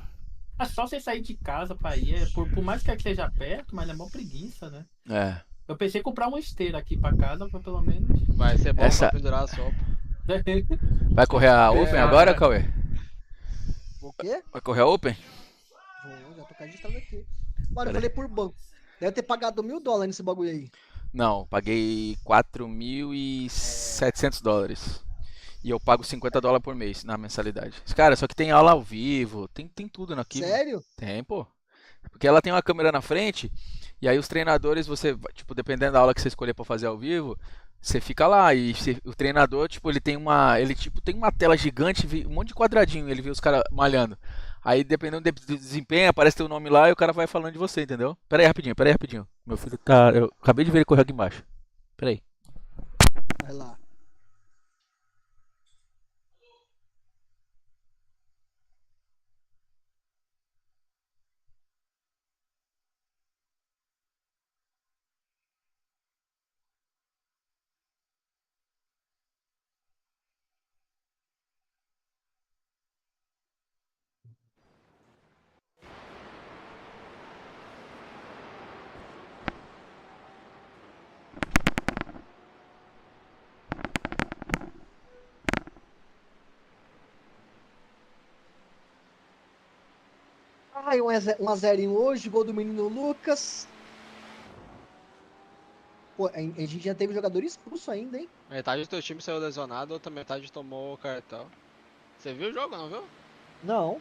É só você sair de casa pra ir. Por mais que seja perto, mas é mó preguiça, né? É. Eu pensei em comprar uma esteira aqui pra casa, pra pelo menos. Vai ser bom Essa- pra pendurar a sopa. Vai correr a Open agora, Cauê? O quê? Vai correr a Open? Vou, já tô registrado aqui. Mano, Pera eu falei por banco. Deve ter pagado $1000 nesse bagulho aí. Não, paguei $4.700. E eu pago $50 por mês na mensalidade. Cara, só que tem aula ao vivo, tem tudo aqui. Sério? Tem, pô. Porque ela tem uma câmera na frente, e aí os treinadores, tipo, dependendo da aula que você escolher pra fazer ao vivo, você fica lá e o treinador, tipo, ele tem uma tela gigante, um monte de quadradinho, ele vê os caras malhando. Aí, dependendo do desempenho, aparece teu nome lá e o cara vai falando de você, entendeu? Pera aí rapidinho. Meu filho tá, eu acabei de ver ele correr aqui embaixo. Pera aí. Vai lá. Ai, 1x0 hoje, gol do menino Lucas. Pô, a gente já teve jogador expulso ainda, hein? Metade do teu time saiu lesionado, outra metade tomou o cartão. Você viu o jogo, não viu? Não.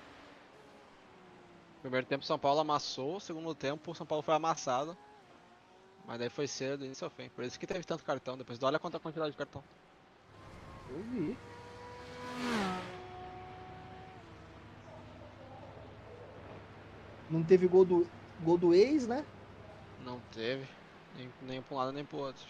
Primeiro tempo São Paulo amassou, segundo tempo São Paulo foi amassado. Mas daí foi cedo, do início ao fim. Por isso que teve tanto cartão. Depois olha quanta quantidade de cartão. Eu vi. Não teve gol do ex, né? Não teve. Nem pra um lado nem pro outro.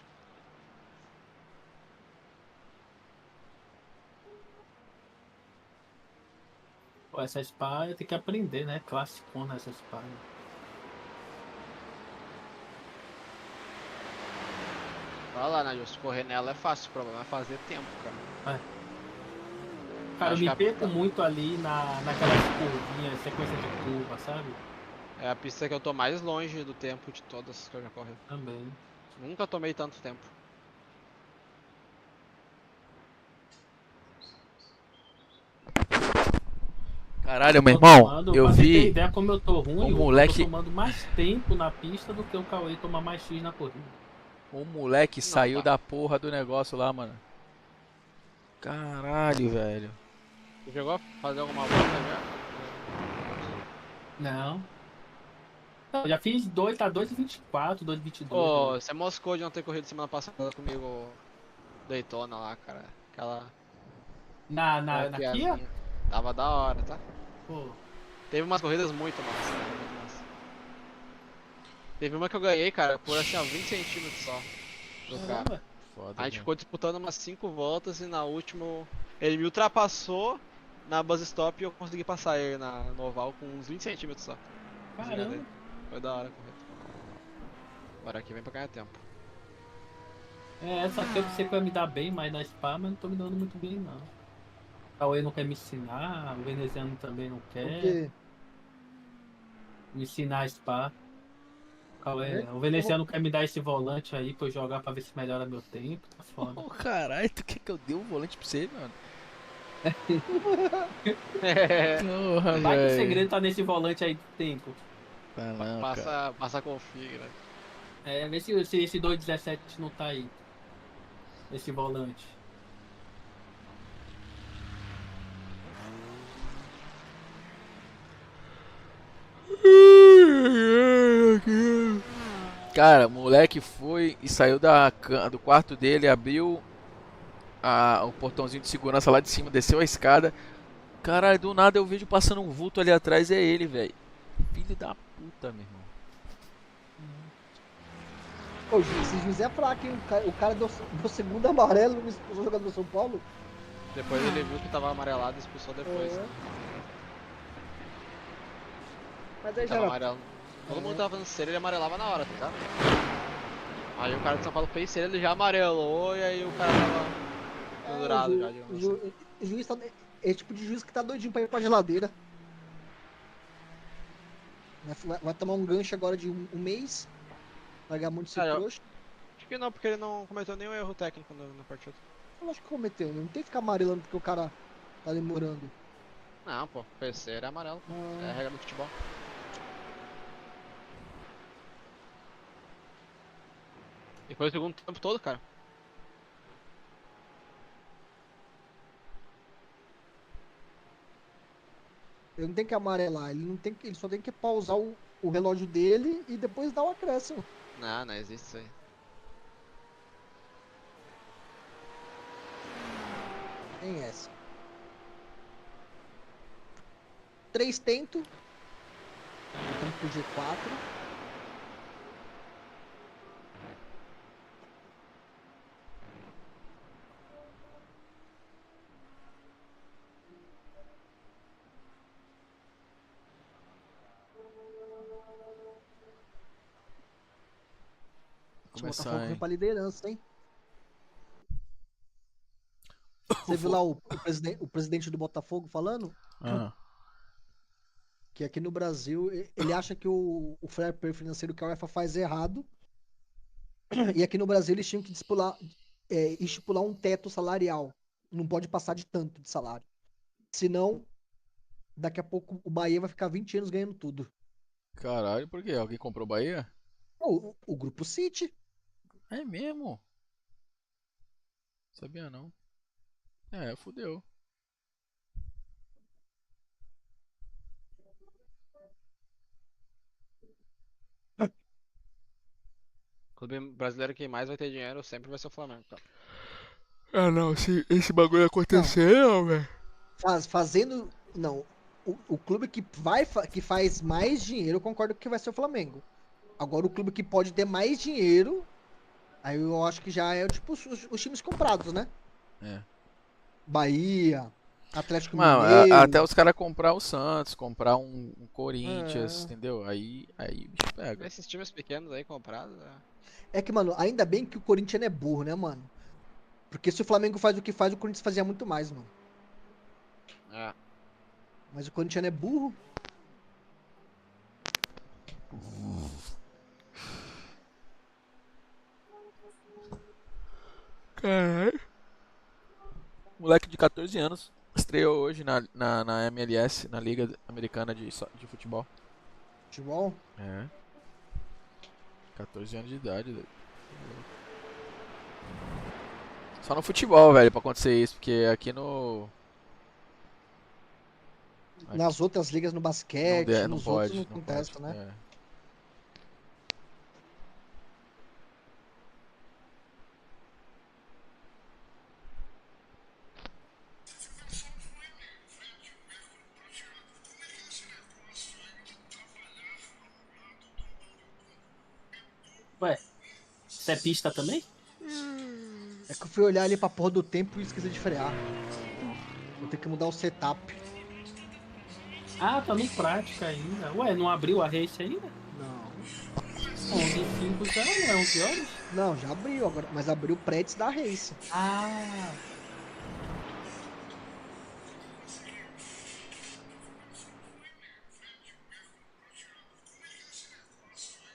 Pô, essa Spa tem que aprender, né? Classicona essa Spa. Olha lá, né, Jus? Correr nela é fácil, o problema é fazer tempo, cara. Cara, eu Acho me que a- perco muito ali naquelas curvinhas, sequência de curva, sabe? É a pista que eu tô mais longe do tempo de todas que eu já corri. Também. Nunca tomei tanto tempo. Caralho, meu Tô irmão, tomando, eu pra você ter vi ideia como eu tô o ruim, eu tô moleque, tomando mais tempo na pista do que o Cauê tomar mais X na corrida. o moleque Não saiu dá. da porra do negócio lá, mano. Caralho, velho. Você chegou a fazer alguma volta já? Não. Eu já fiz 2, tá 2,24, 2,22 Ô, hoje. você moscou de não ter corrido semana passada comigo Daytona lá, cara. Aquela Na Kia? Kiazinha. Tava da hora, tá? Pô, Teve umas corridas muito massas, né? Muito massa. Teve uma que eu ganhei, cara, por assim, ó, 20 centímetros só do cara. caramba. Foda, A gente velho. ficou disputando umas 5 voltas e na última ele me ultrapassou na buzz stop e eu consegui passar ele no oval com uns 20 centímetros só. Consegui ganhar Caramba. dele. Foi da hora a corrida. Agora aqui vem pra ganhar tempo. Essa aqui eu sei que vai me dar bem, mas na Spa, mas não tô me dando muito bem, não. O Cauê não quer me ensinar, o veneziano também não quer Porque. me ensinar a Spa. Né? O veneziano quer me dar esse volante aí pra eu jogar pra ver se melhora meu tempo. Tá foda. Oh, caralho, tu quer que eu dê um volante pra você, mano? Porra, Vai que o velho. segredo tá nesse volante aí do tempo. Tá não, cara. Passa config, né? Vê se esse 2,17 não tá aí. Esse volante. Cara, o moleque foi e saiu do quarto dele, abriu o portãozinho de segurança lá de cima, desceu a escada. Caralho, do nada eu vejo passando um vulto ali atrás, é ele, velho. Filho da puta, meu irmão. Ô, esse juiz é fraco, hein? O cara deu segundo amarelo no jogador do São Paulo. Depois ele viu que tava amarelado e expulsou depois. É. Né? Mas aí já Tava era. amarelo. Todo mundo tava fazendo cera, ele amarelava na hora, tá ligado? Aí o cara de São Paulo fez cera, ele já amarelou e aí o cara tava pendurado já, digamos assim. O juiz tá. É tipo de juiz que tá doidinho pra ir pra geladeira. Vai tomar um gancho agora de um mês. Largar muito de ser Cara, eu trouxa. acho que não, porque ele não cometeu nenhum erro técnico na partida. Eu acho que cometeu. Não tem que ficar amarelando porque o cara tá demorando. Não, pô, fez cera é amarelo, pô. É a regra do futebol. E foi o segundo tempo todo, cara. Ele não tem que amarelar. Ele só tem que pausar o relógio dele e depois dar o acréscimo. Não existe isso aí. Tem essa. 3 tento. Voltando pro G4. O Começar, Botafogo vem hein? pra liderança, hein? Você viu lá o presidente do Botafogo falando? Ah, Que aqui no Brasil, ele acha que o fair play financeiro que a UEFA faz é errado. E aqui no Brasil eles tinham que estipular um teto salarial. Não pode passar de tanto de salário. Senão, daqui a pouco o Bahia vai ficar 20 anos ganhando tudo. caralho, por quê? Alguém comprou Bahia? O Grupo City. É mesmo? Sabia não. É, fudeu. clube brasileiro que mais vai ter dinheiro sempre vai ser o Flamengo, cara. Ah, não, se esse bagulho acontecer, não, velho. Fazendo. Não. O clube que faz mais dinheiro, eu concordo que vai ser o Flamengo. Agora, o clube que pode ter mais dinheiro, aí eu acho que já é tipo os times comprados, né? É. Bahia, Atlético Mano, Mineiro. até os caras comprar o Santos, comprar um Corinthians, É. entendeu? Aí o bicho pega. Esses times pequenos aí comprados, É que, mano, ainda bem que o Corinthians é burro, né, mano? Porque se o Flamengo faz o que faz, o Corinthians fazia muito mais, mano. é. Mas o Corinthians é burro. Caralho. Moleque de 14 anos estreou hoje na MLS, na Liga Americana de Futebol. Futebol. É. 14 anos de idade, velho. Só no futebol, velho, pra acontecer isso, porque aqui no. Nas outras ligas, no basquete, não nos pode, outros não acontece, pode, né? é. Ué, isso é pista também? É que eu fui olhar ali pra porra do tempo e esqueci de frear. Vou ter que mudar o setup. Ah, tá no prática ainda. Ué, não abriu a race ainda? Não. 11h05 já, não é 11 horas? Não, já abriu agora, mas abriu o prédios da race. Ah,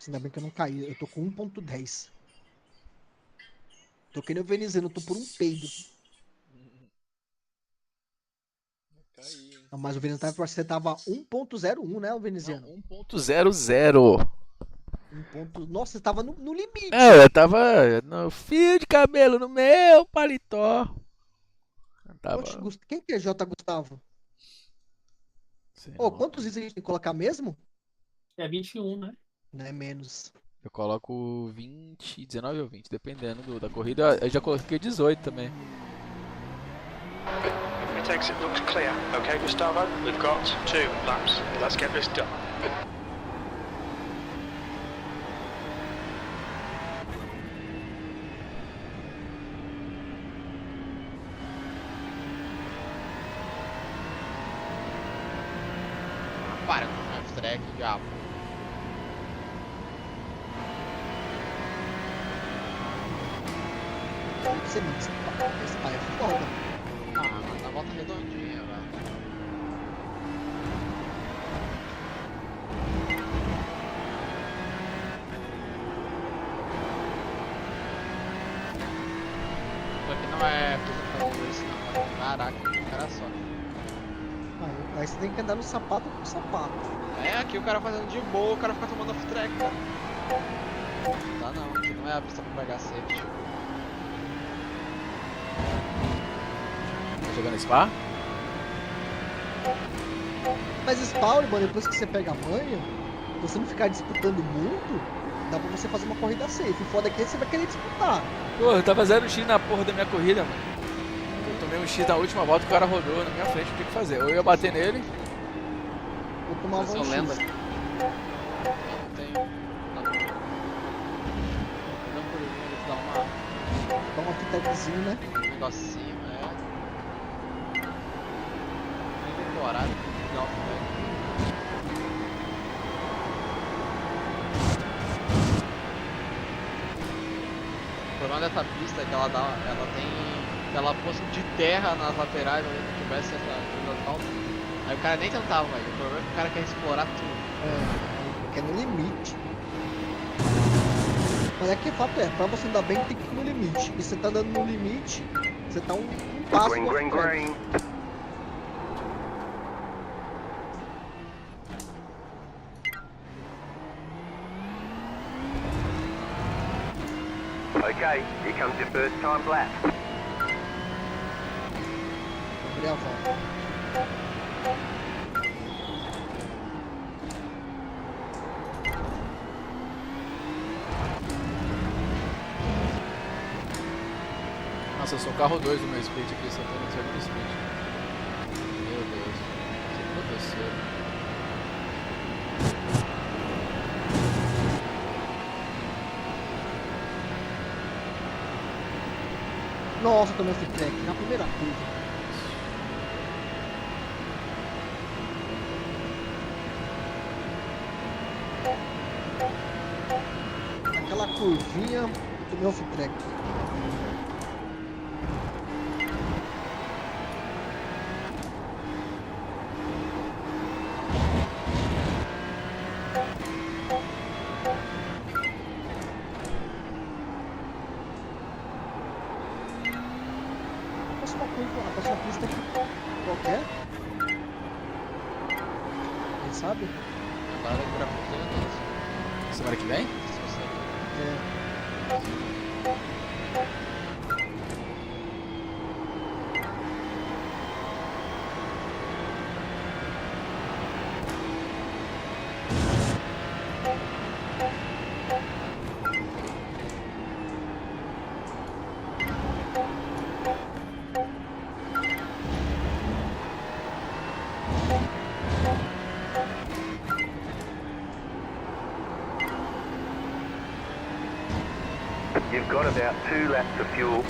Ainda bem que eu não caí. Eu tô com 1.10. Tô que nem o veneziano, tô por um peido. Não, mas o veneziano você tava 1.01, né, o veneziano? 1.00. Nossa, você tava no limite. É, eu tava no fio de cabelo no meu paletó. Eu tava. Quem que é J. Gustavo? Sei Ô, não. quantos itens a gente tem que colocar mesmo? é 21, né? Não é menos. Eu coloco 20, 19 ou 20, dependendo da corrida. Eu já coloquei 18 também. It exit looks clear. Okay, Gustavo, we've got 2 laps. Let's get this done. Para com o F-Track, diabo. Você me disse, esse pai é foda. Ah, mas na volta redondinha, velho. Isso aqui não é pista pra fazer isso, não. Caraca, o cara só. Aí você tem que andar no sapato com sapato. É, aqui o cara fazendo de boa, o cara fica tomando off-track, cara. Não dá não, aqui não é a pista pra pegar safety. Tá jogando Spa? Mas Spawn, mano, depois que você pega a manha, você não ficar disputando muito, dá pra você fazer uma corrida safe. O foda é que você vai querer disputar. Pô, eu tava 0x na porra da minha corrida, mano. Eu tomei um X na última volta, o cara rodou na minha frente, o que fazer? Ou eu ia bater nele. Vou tomar Vocês um são lenda? X. Eu não tenho. Não. Não por eles dá Dá uma fitazinha, né? um negocinho, é. Bem decorado, dá off-track. O problema dessa pista é que ela tem aquela poça de terra nas laterais, onde não tivesse essa asfalto. Aí o cara nem tentava, velho. O problema é que o cara quer explorar tudo. É, porque é no limite. Mas é que fato é, pra você andar bem tem que ir no limite. E você tá andando no limite, você tá um passo Green, do green, off-track. green. Okay, here comes your first time lap. Abrir a volta. Nossa, eu sou o carro 2 do meu split aqui, só tô no segundo split. Meu Deus. O que aconteceu? Nossa, tomei esse track na primeira curva. Naquela curvinha, tomei off-track. A próxima pista aqui, qualquer? Quem sabe? Agora vai virar ponto Semana que vem? É. You've got about 2 laps of fuel.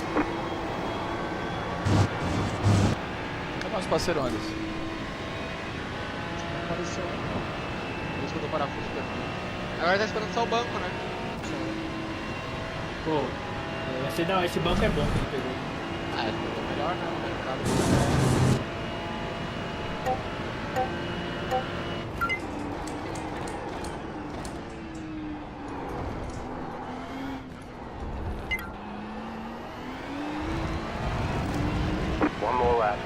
Cadê nosso parceiro Anderson? Apareceu. Por isso que eu tô parafuso perfeito. Agora tá esperando só o banco, né? Pô, esse, não, esse banco é bom que ele pegou. Ah, ele pegou melhor, né? O mercado. One more lap.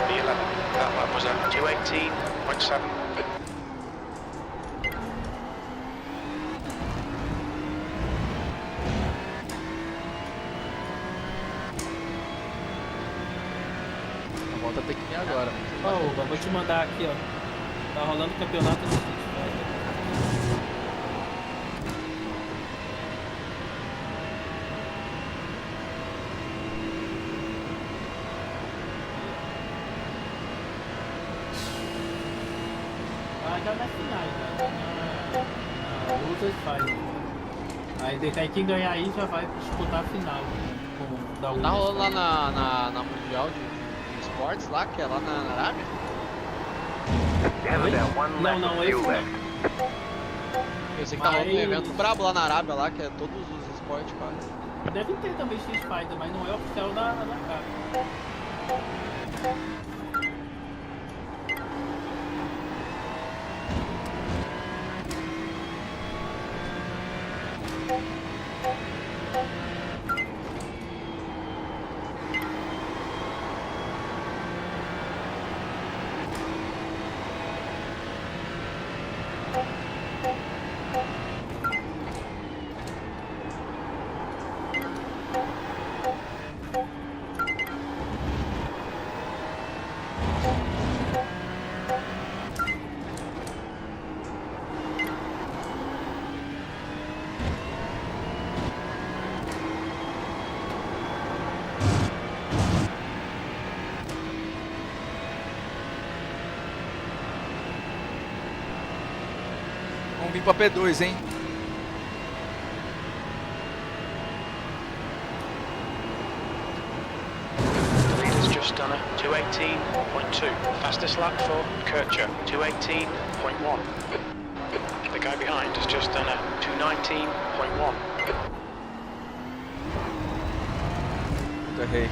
B11. That lap was at 2:18.7. A volta tem que vir agora. Ó, Uba, vou te mandar aqui, ó. Tá rolando o campeonato no Street Fighter. Ah, já nas finais, né? Na Losers Final. Aí quem ganhar aí já vai disputar a final. Com, da Tá Winners rolando lá Final. na Mundial de Esportes lá, que é lá na Arábia? You have about 1 lap Não, of esse fuel não. left. Eu sei que tá rolando um Mas- evento brabo lá na Arábia, lá, que é todos os esportes quase. Deve ter também Street Fighter, mas não é oficial da cara. Vamos vir pra P2, hein? The leader's just done a 2:18.2. Fastest lap for Kircher, 2:18.1. The guy behind has just done a 2:19.1. Puta, errei.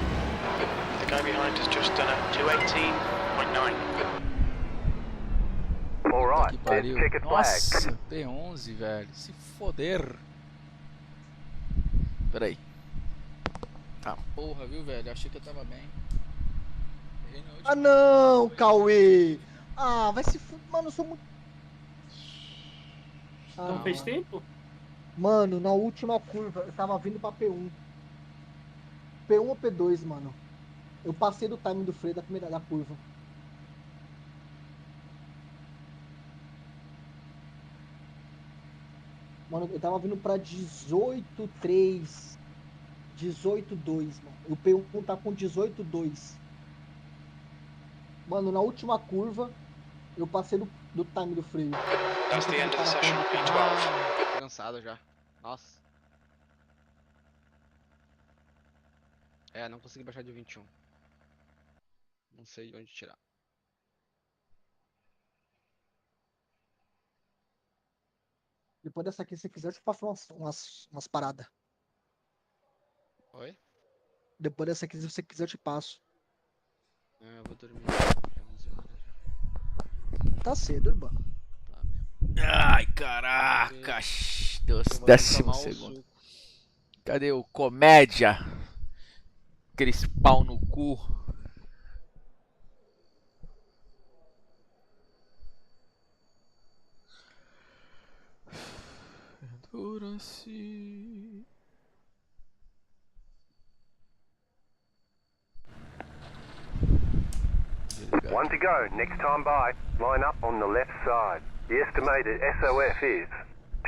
The guy behind has just done a 2:18.9. Alright, Que there's pariu. checkered flag. Nossa, P11, velho. Se foder. Peraí. Tá, porra, viu, velho? Achei que eu tava bem. Errei na última. Ah não, Cauê! Ah, vai se fuder. Mano, eu sou muito. Não Ah, fez tempo? mano, na última curva, eu tava vindo pra P1. P1 ou P2, mano? Eu passei do time do freio da primeira da curva. Mano, eu tava vindo pra 18,3. 18,2, mano. O P1 tá com 18,2. Mano, na última curva, eu passei do time do freio. That's the end of the session, P12. Tô cansado já. Nossa. É, não consegui baixar de 21. Não sei de onde tirar. Depois dessa aqui, se quiser, eu te passo umas paradas. Oi? Depois dessa aqui, se você quiser, eu te passo. Eu vou dormir. Já 11 horas já. Tá cedo, Urbano. Tá mesmo. Ai, caraca. Eu vou ter que Décimo tomar o segundo. suco. Cadê o comédia? Aqueles pau no cu. Endurance. One to go. Next time by, line up on the left side. The estimated SOF is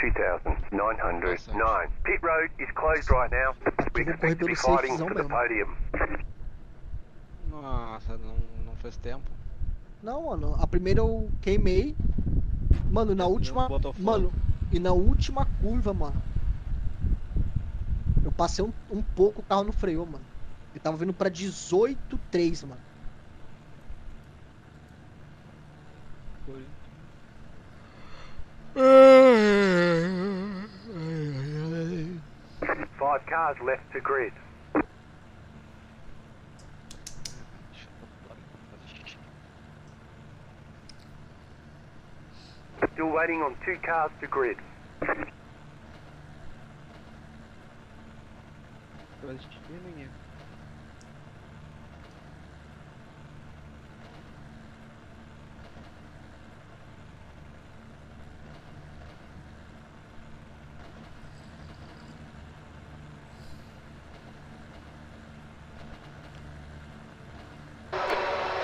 2,909. Pit road is closed right now. We expect to be fighting for the podium. Nossa, não fez tempo. Não, mano. A primeira eu queimei. Mano, na Essa última. botou fogo. Mano, e na última curva, mano. Eu passei um pouco, o carro não freou, mano. Eu tava vindo pra 18,3, mano. Five cars left to grid. Still waiting on 2 cars to grid. Vai assistir amanhã.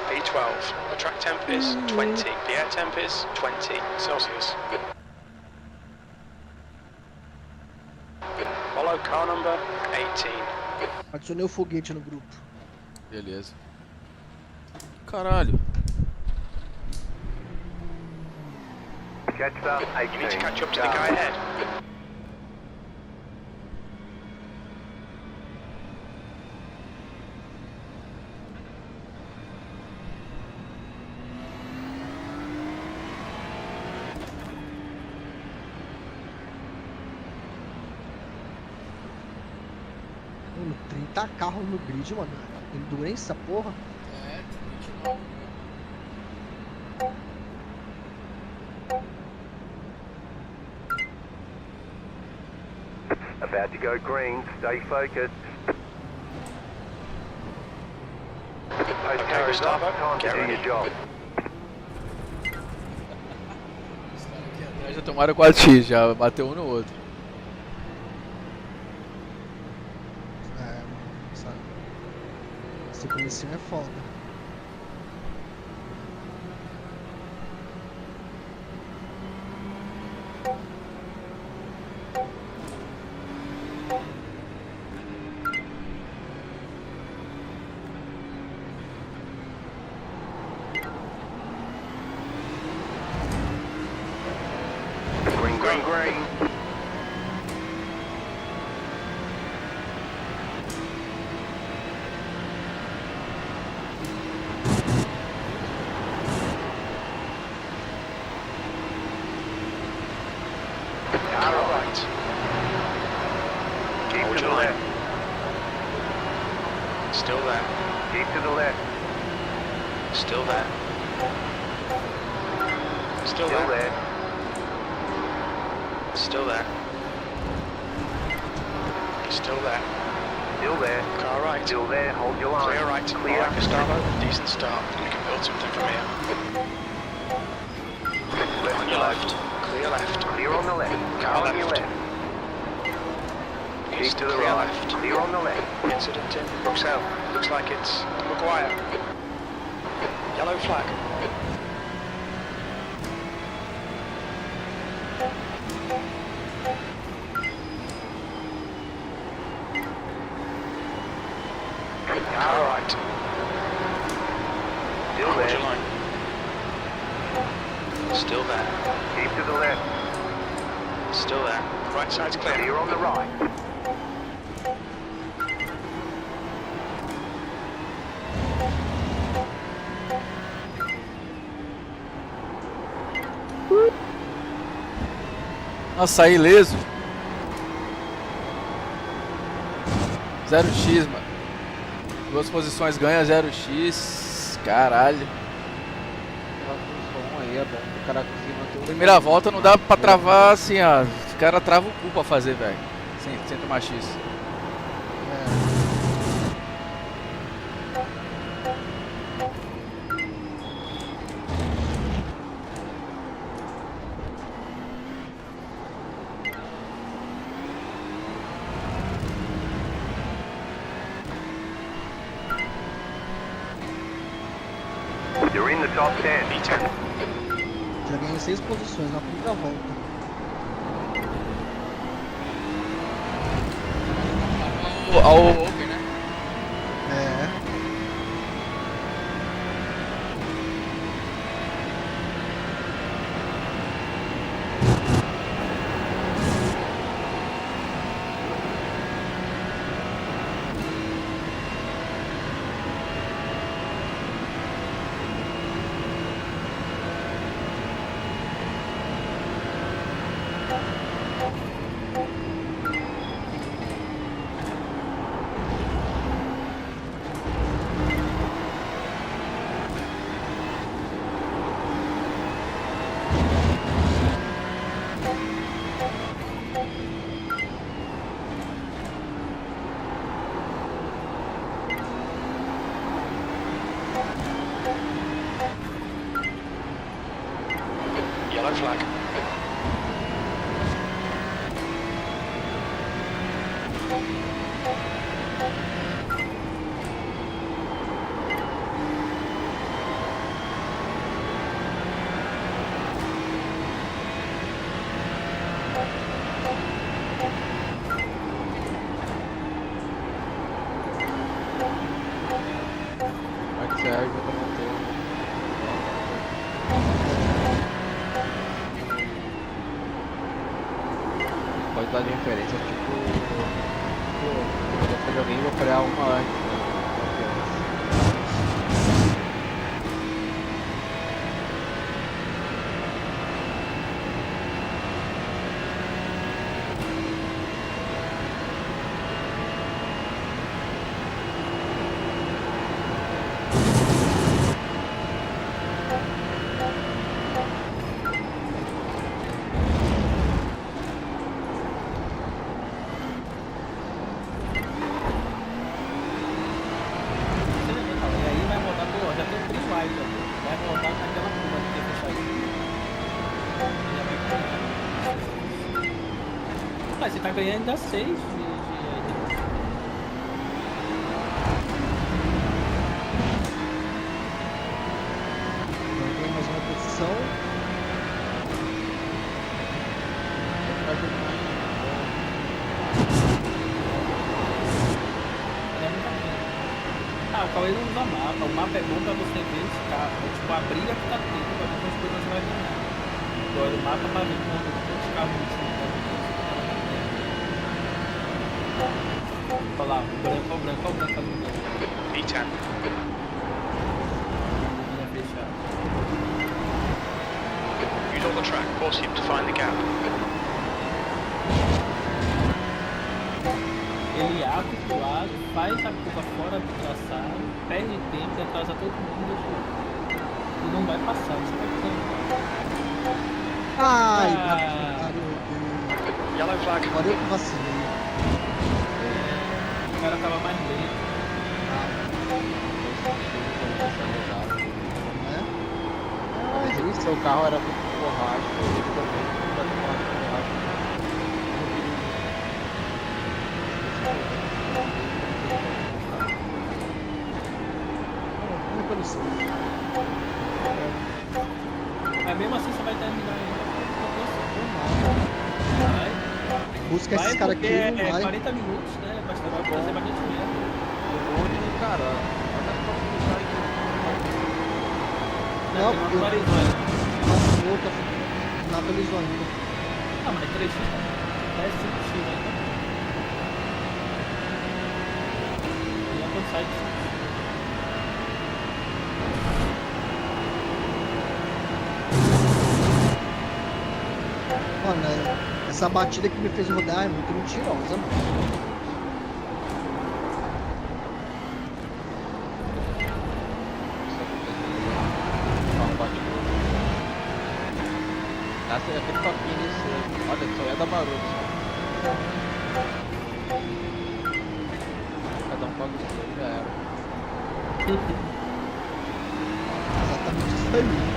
P12. The track temp is 20. The air temp is 20 Celsius. Follow car number 18. Adicionei o foguete no grupo. Beleza. Caralho. Catch up, You need to 18. catch up to the guy ahead. Mano, 30 carros no grid, mano. Endurance essa porra. About to go green, stay focused. Postcode is up, time to do your job. Já tomaram 4x, já bateu um no outro. É, mano, sabe? Esse comecinho é foda. Green, green, green. Car right. Keep Hold to the your line. left. Still there. Keep to the left. Still there. Still Still there. there. Still there. Still there. Still there. Car right. Still there. Hold your line. Clear right. Clear. Like a starboard. Decent start. We can build something from here. Left On your side. left. Clear left. Clear on the left. Car on your left. left. East Keep to the clear right. left. Clear on the left. Incident in Bruxelles. Looks like it's Maguire. Yellow flag. your line. Still there. Keep to the left. Still there. Right side's clear. Clear on the right. Nossa, saí ileso. 0x, mano. Duas posições ganha 0x. Caralho. Aquela posição aí é bom pro cara conseguir manter o. Primeira volta não dá pra travar assim, ó. Os caras travam o cu pra fazer, velho. Sem tomar X. You're in the top 10. P10. Já ganhei 6 posições na primeira volta. Ao Open, né? É. Yellow flag. Mas Sérgio pra manter o. Pode dar de referência, tipo. Eu vou alguém e vou frear uma antes. Né? E aí vai voltar, pô, já tem 3 lives, ó. Vai voltar naquela curva que tem fechado. Já vai ganhar. Mas você tá ganhando ainda 6 de. Então ganhei mais uma posição. Ah, o Cauê não usa mapa. O mapa é bom pra você ver os carros. É tipo a briga que tá tendo pra ver quantas coisas você vai ganhar. Agora o mapa pra ver quantos carros você vai ganhar. Olha lá, o branco, ali no P10. linha fechada. Use all the track. Force him to find the gap. Ele abre pro lado, faz a curva fora do traçado, perde tempo, atrasa todo mundo e não vai passar. Você vai ter. Ai, Ah. Yellow flag. agora eu vacilei. O cara tava mais lento. Né? Mas o seu carro era muito borracho, ele também vai tomar borracho. Vamos pelo sul. Mas mesmo assim você vai terminar ainda. Vai. Busca esses caras aqui, porque não é vai. 40 minutos, né? Vai fazer bastante tempo. O bonde, cara, olha só como sai Não, Não, eu- atualizou ainda. Não, outra não atualizou ainda. Ah, mas 3x é 5x ainda. E é quando sai de 5x. Mano, essa batida que me fez rodar é muito mentirosa, mano. Nossa, é aquele topinho desse. Olha, só ia dar barulho. Cada um paga o seu, já era. Exatamente isso aí.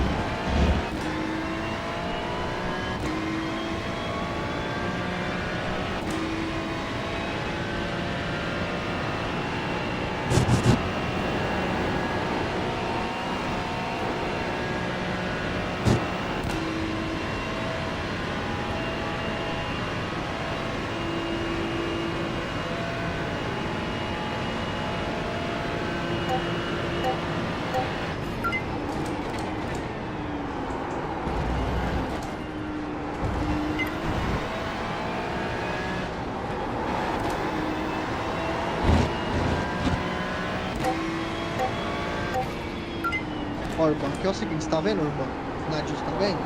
Ó, Urbano, aqui é o seguinte, você tá vendo, Urbano? Nadius, tá vendo?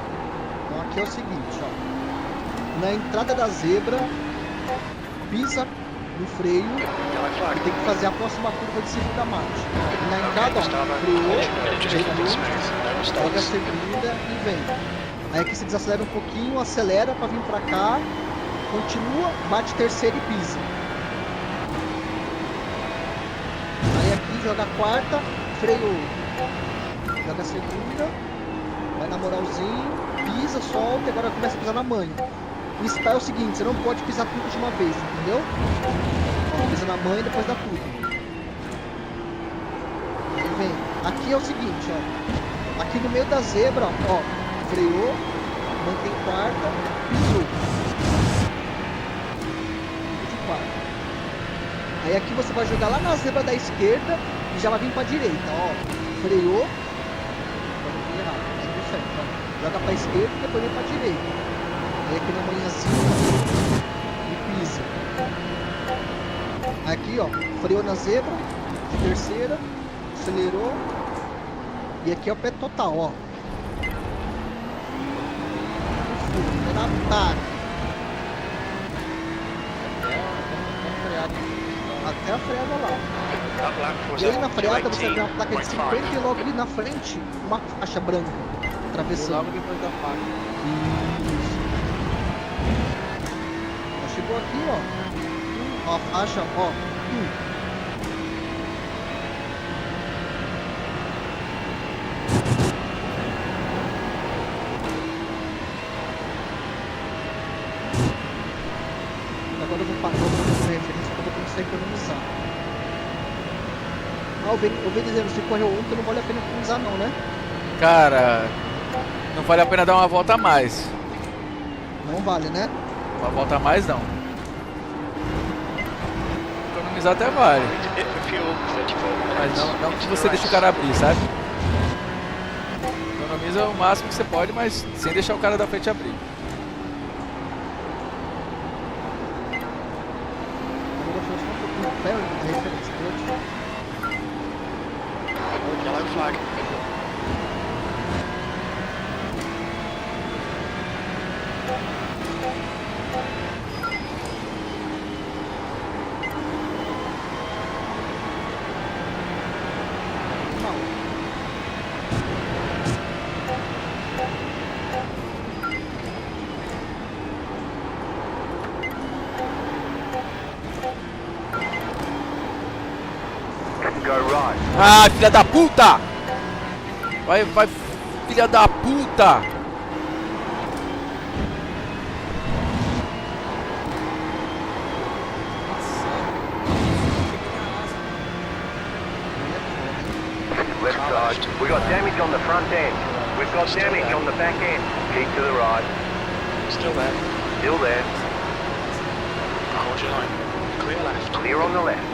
Então aqui é o seguinte, ó. Na entrada da zebra, pisa no freio Yellow e flag. tem que fazer a próxima curva de segunda marcha. E na Okay, entrada, ó, Gustavo. freou, Just keep it freou, smooth. No joga a mistakes. segunda e vem. Aí aqui você desacelera um pouquinho, acelera pra vir pra cá, continua, bate terceira e pisa. Aí aqui joga a quarta, freio, joga a segunda, vai na moralzinho, pisa, solta e agora começa a pisar na manha. O SPA é o seguinte, você não pode pisar tudo de uma vez, entendeu? Ó, pisa na manha e depois dá tudo. Aí vem. Aqui é o seguinte, ó. Aqui no meio da zebra, ó, freou, mantém quarta, pisou. De quarta. Aí aqui você vai jogar lá na zebra da esquerda e já vai vir pra direita, ó. Freou. Pode vir errado, tá tudo certo, ó. Joga pra esquerda e depois vem pra direita. Aí aqui na manhãzinha e pisa. Aqui, ó, freou na zebra, de terceira, acelerou. E aqui é o pé total, ó. É na barra. Até a freada lá. That lap was E aí at na freada você vê uma placa de 50 e 218.5. logo ali na frente uma faixa branca E atravessando. logo depois da faca. Isso. Já chegou aqui, ó. Ó a faixa, ó. Agora eu vou parar uma referência para eu começar a economizar. Ah, eu vi dizendo, se correu ontem não vale a pena economizar não, né? Cara, não vale a pena dar uma volta a mais. Não vale, né? Uma volta a mais não. Economizar até vale. Hit for fuel, 34 Mas minutes. não que into você the deixe o race. cara abrir, sabe? Economiza o máximo que você pode, mas sem deixar o cara da frente abrir. Agora eu só um pouquinho perto da referência. Yellow flag. Go right. Ah, filha da puta! Vai, vai, filha da puta! Left side. We got damage on the front end. We've got damage on the back end. Keep to the right. Still there. Still there. Hold your line. Clear left. Clear on the left.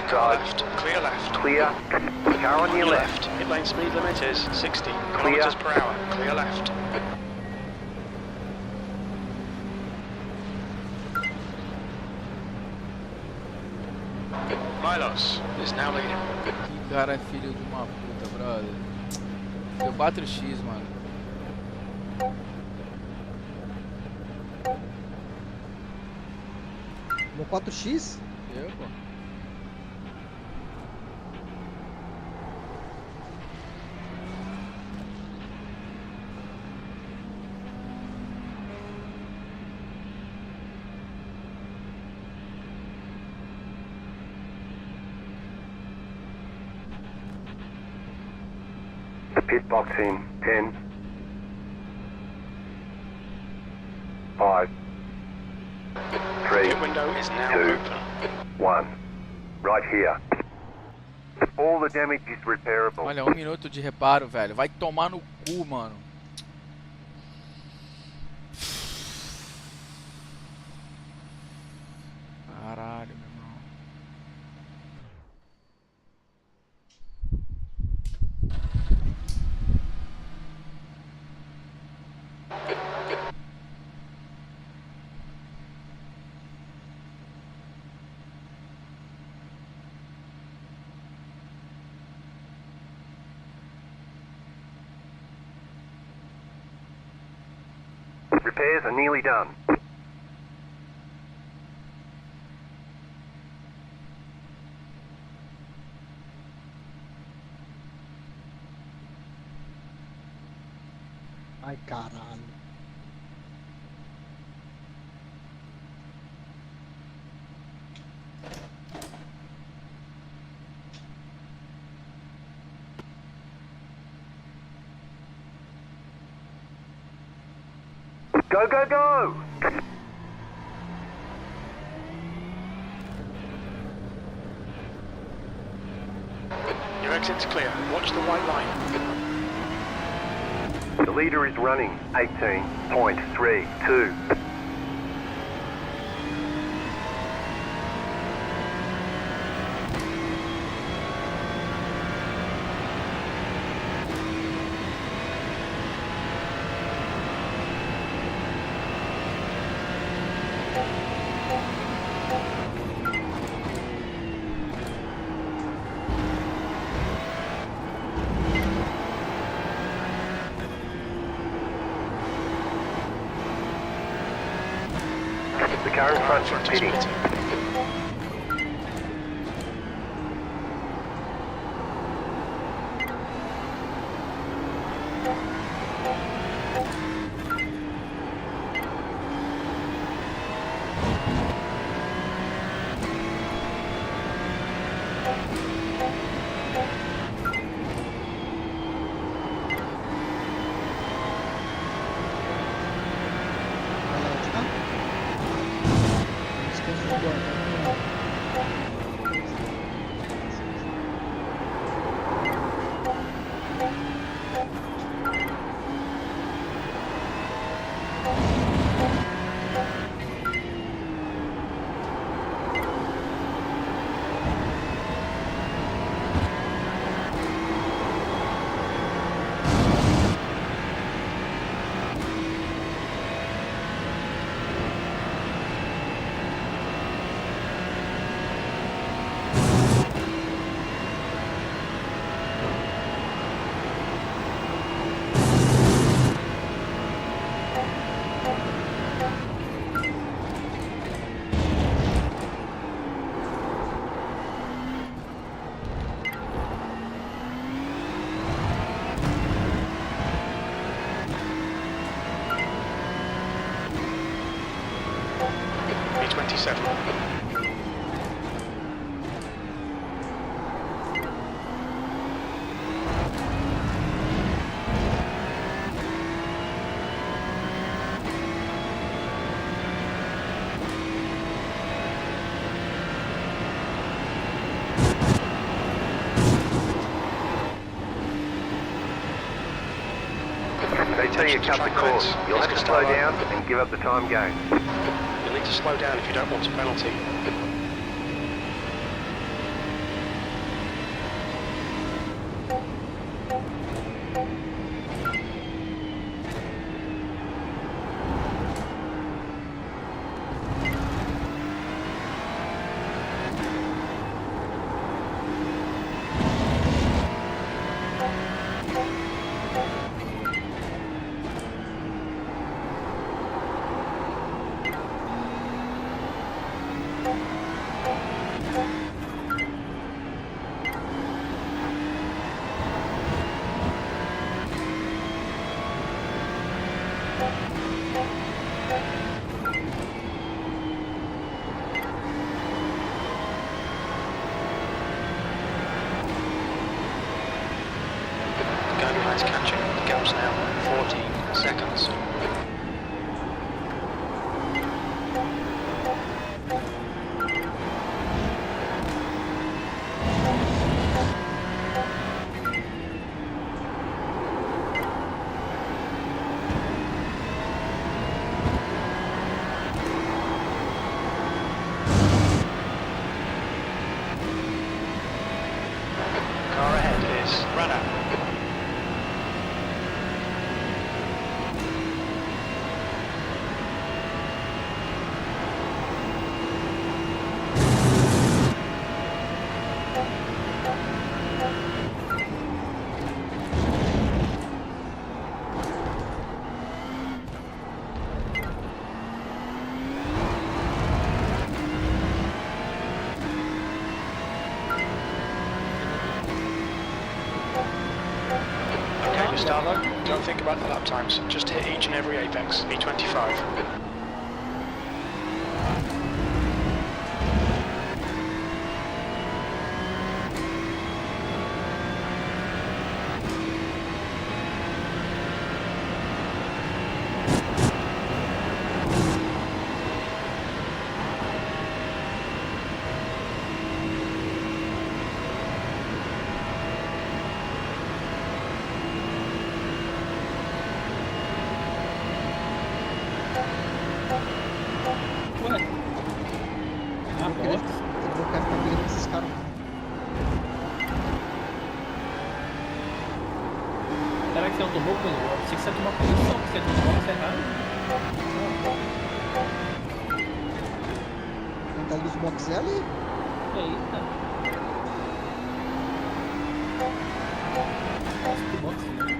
Side. left, clear left. Clear. Car on your left. Pit lane speed limit is 60 kilometers per hour. Clear left. Milos is now leading. Que cara é filho de uma puta, brother. Deu 4x, mano. No 4x? Eu, pô. Pit box in 10, 5, 3, Pit window is now 2, open. 1. Right here. All the damage is repairable. Olha, 1 minuto de reparo, velho. Vai tomar no cu, mano. Caralho, meu irmão. Repairs are nearly done. Ai, caralho. Go, go, go! Your exit's clear. Watch the white line. The leader is running 18.32. The car in front is pitting. B27. They tell you cut the course. You'll have to slow down and give up the time gain. You'll need to slow down if you don't want a penalty. Guy behind's catching. The gap's now 14 seconds. Car ahead is Rana. Okay, Gustavo, don't think about the lap times. Just hit each and every apex. E25. Ué. Ah, Porque bosta. eu não quero ficar brigando com esses caras. Será que você não tomou pelo? Eu pensei que você tomou punição, porque você tomou uma Ferrari. Quem tá ali os boxes é ali. Eita. Nossa, que box, né?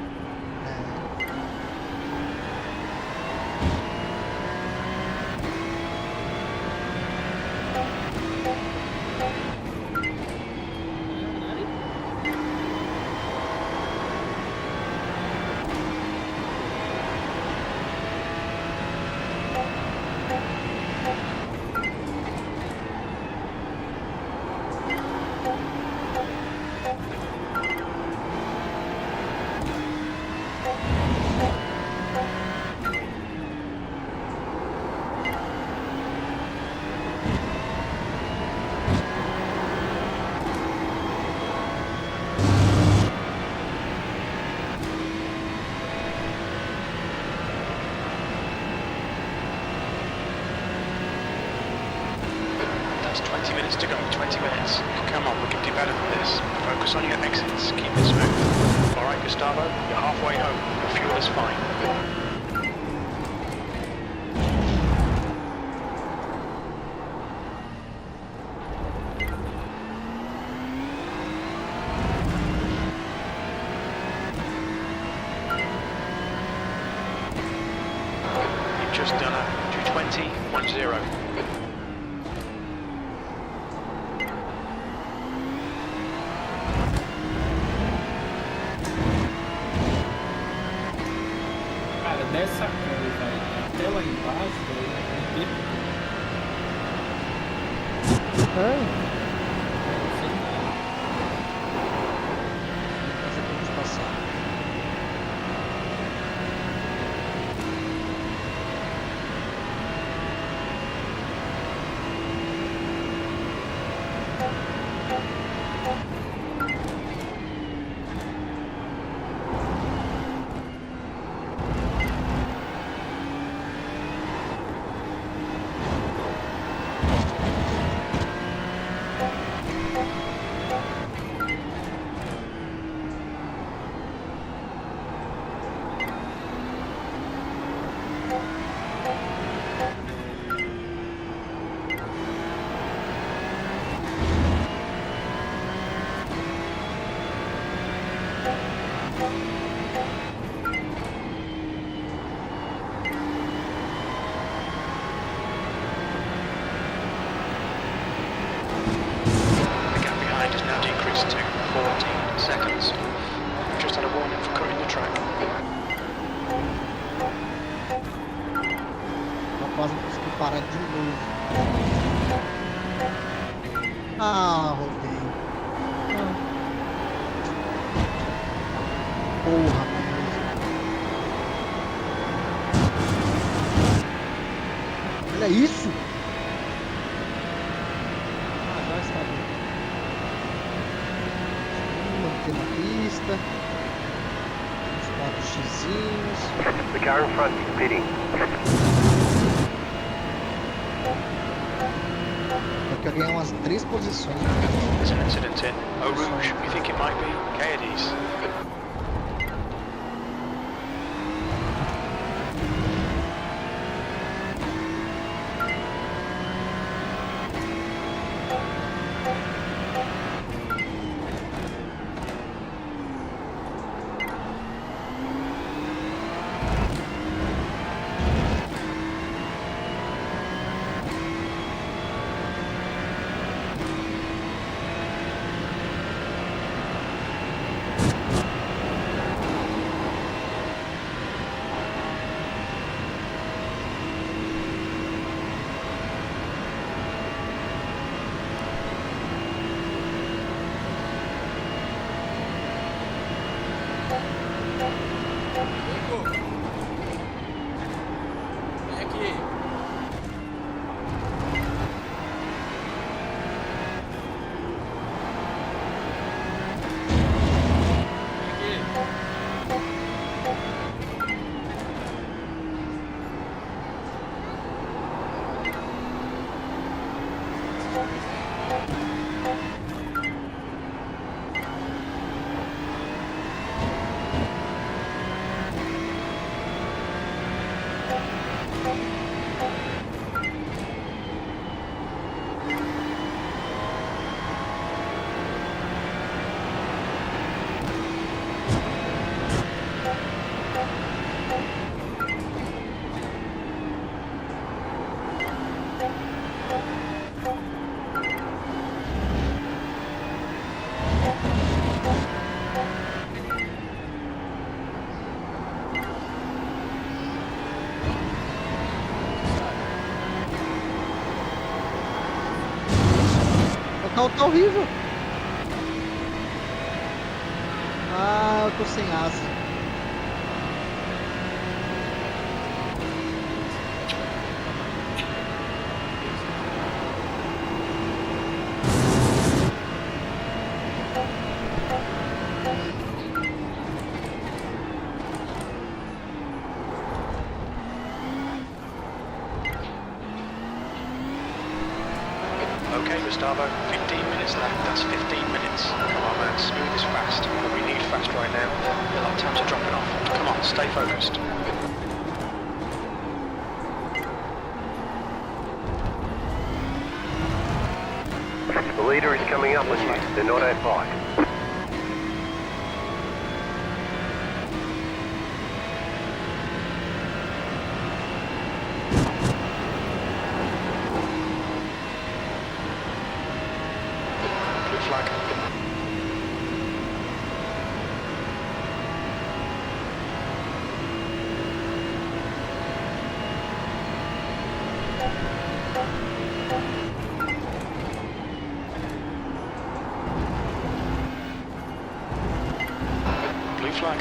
That's 20 minutes to go. 20 minutes. Come on, we can do better than this. Focus on your exits. Keep it smooth. All right, Gustavo, you're halfway home. The fuel is fine. You've just done a 220.10. Cara, dessa curva aí até lá embaixo, eu não sei nada. Essa aqui vamos passar. quase não conseguiu parar de novo. Ah, rodei. Porra, mano. Olha isso! Ah, já está bem. Mantendo a pista. Os 4xzinhos. The car in front is pitting. Eu quero ganhar umas 3 posições. There's an incident in Eau Rouge. You think it might be Cadiz? Vem aqui. Vem aqui. Tá horrível. Ah, eu tô sem asa. Okay, Gustavo, 15 minutes left. That's 15 minutes. Come on, man, smooth is fast. But we need fast right now. A lot of times are dropping off. Come on, stay focused. The leader is coming up on you. They're not at bike. Blue flag. Blue flag.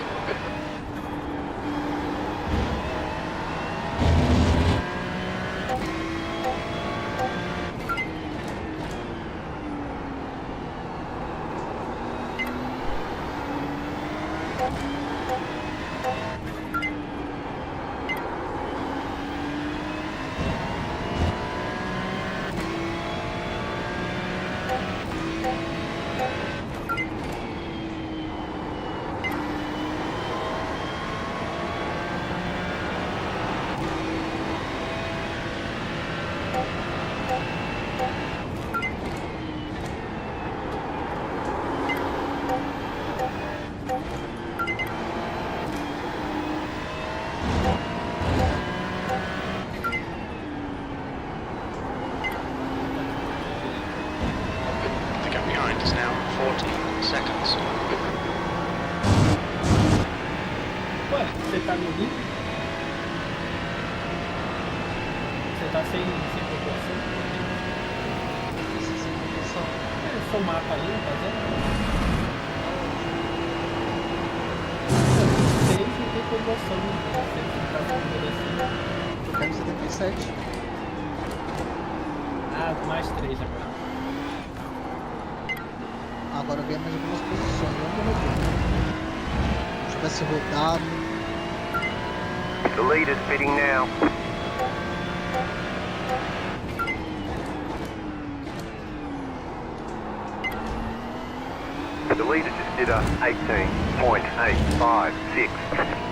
The gap behind is now 14 seconds. Ué, você tá me ouvindo? Você tá sem proporção? Essa proporção. É, seu mapa aí, tá zero. Vocês não tem proporção, você tá fazendo assim. Eu quero 77. Ah, mais 3 agora. Agora eu ganhei mais algumas posições. Vamos rodar. Se eu tivesse rodado. The leader's pitting now. The leader just did a 18.856.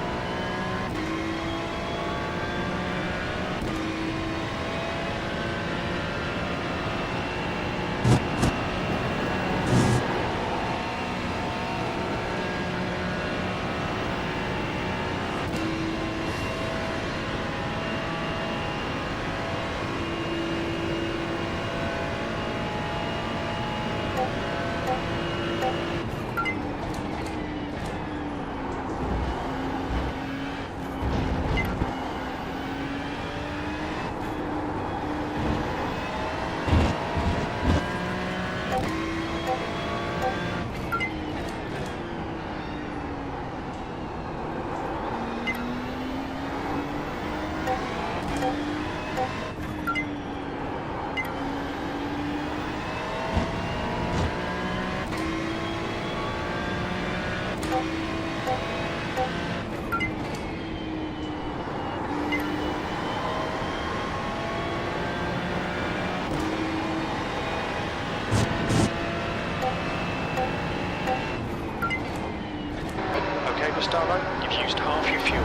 Okay, Gustavo, you've used half your fuel.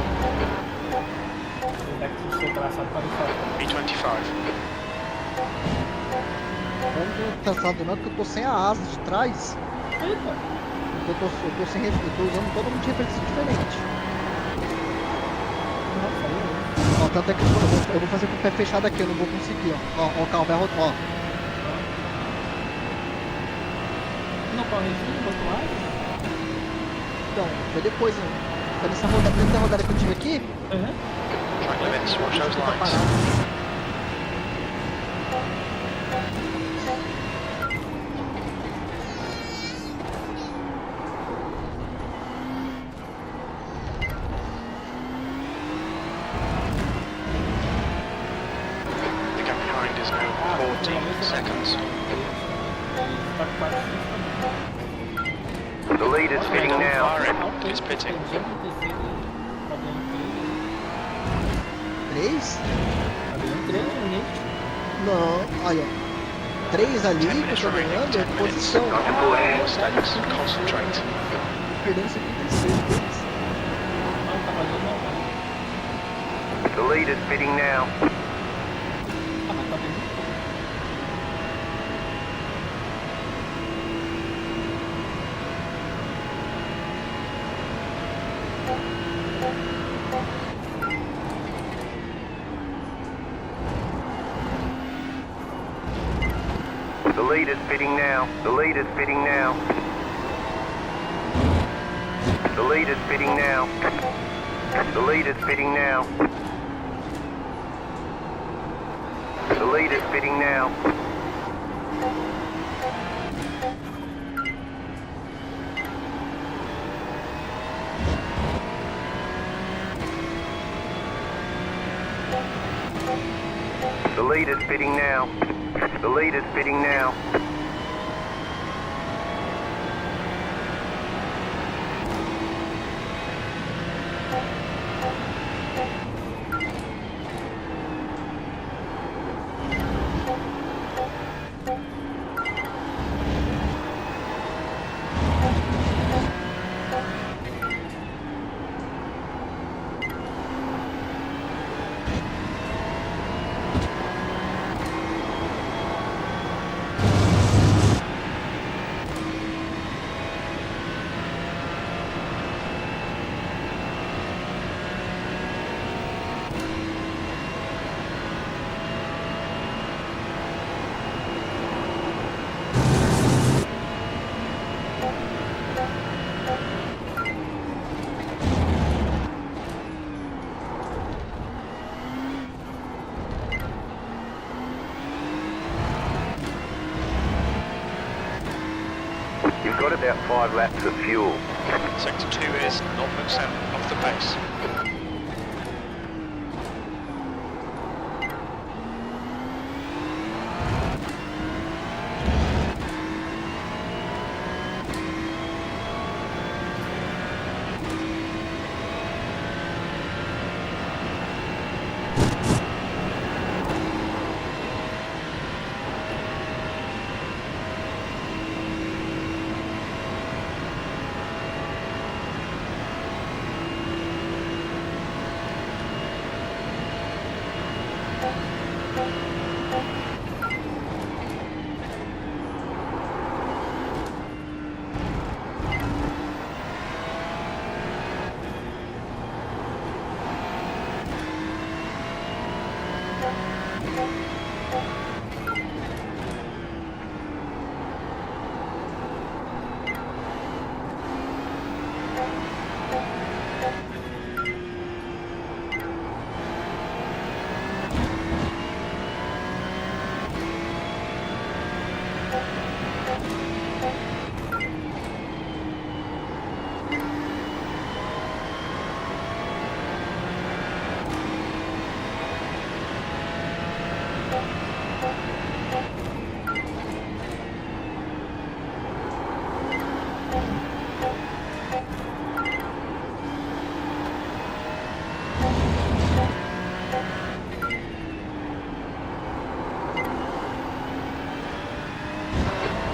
Onde é que o seu traçado para me falar? B25. Vamos traçado não, porque eu tô sem a asa de trás. Eita! Eu tô usando totalmente referência diferente. Ó, tanto é que eu vou fazer com o pé fechado aqui, eu não vou conseguir, ó. Ó, o carro vai rodar, ó. Não corre aqui, do outro lado? Então, foi depois, ó. Foi nessa rodada que eu tive aqui. Uhum. Track limits, watch those Tá lines. parado. The gap behind is now 14 seconds. Tá com 4 The leader's pitting now. Firing is pitting. Três? Tá ganhando 3, gente. Não, olha. Três ali, 10 que eu minutes tô remaining, ganhando, 10 é minutes. posição. Not to push. Mistakes, concentrate. Perdendo 56 deles. Não, tá valendo não, cara. The leader's pitting now. Ah, mas tá vendo? The leader's pitting now. The leader's pitting now. The leader's pitting now. The leader's pitting now. The leader's pitting now. The leader's pitting now. The leader's pitting now. got about 5 laps of fuel. Sector 2 is 0.7 off the pace.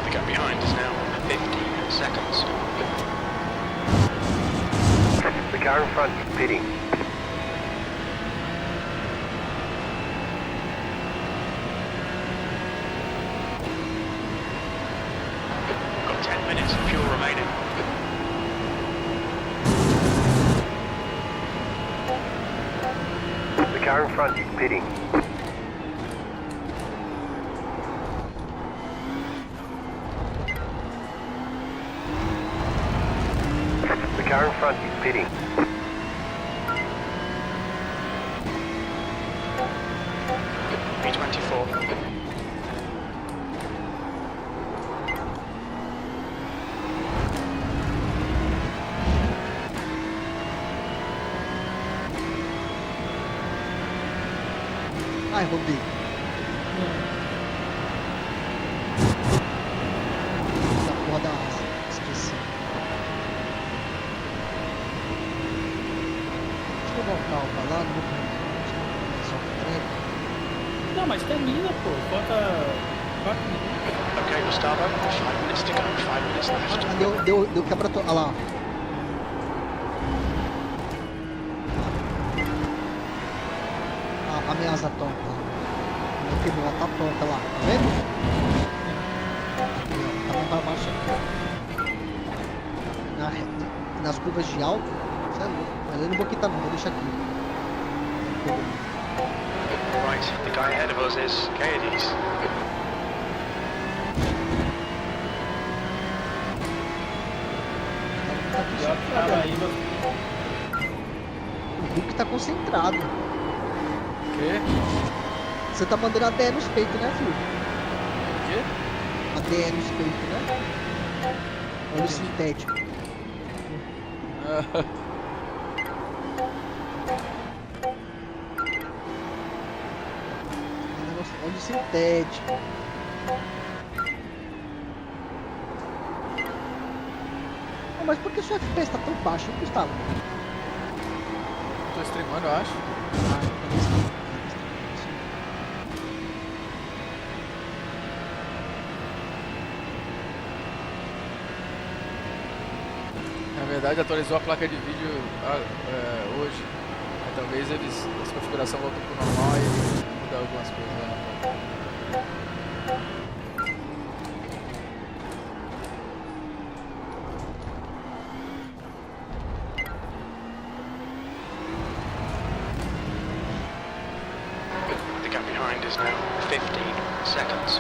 The gap behind is now 15 seconds. The car in front is pitting. Got 10 minutes of fuel remaining. The car in front is pitting. The car in front is pitting. B24. Ai, rodei. Essa porra da asa. Esqueci. Deixa eu voltar pra lá, não vou só treino. Não, mas termina, pô. Falta 4 minutos. Okay, Gustavo, 5 minutes to go, 5 minutes left. Ah, deu quebra toda. Olha lá. A minha asa tonta. Não quebrou, ela tá tonta lá. Tá vendo? Aqui, ó, tá mais pra baixo aqui. Nas curvas de alto. Você é louco. Mas eu não vou quitar não, vou deixar aqui. Right, the guy ahead of us is Cades. Tá aqui Já só tava pra- aí, O Hulk tá concentrado. O quê? Você tá mandando ADE nos peitos, né, filho? O quê? ADE nos peitos, né? Óleo sintético. Ah, Óleo sintético. Ah, mas por que sua FPS tá tão baixa, hein, Gustavo? tô streamando, eu acho. Na verdade, atualizou a placa de vídeo hoje. Aí, talvez essa configuração voltou pro normal e muda algumas coisas lá na placa. The gap behind is now 15 seconds.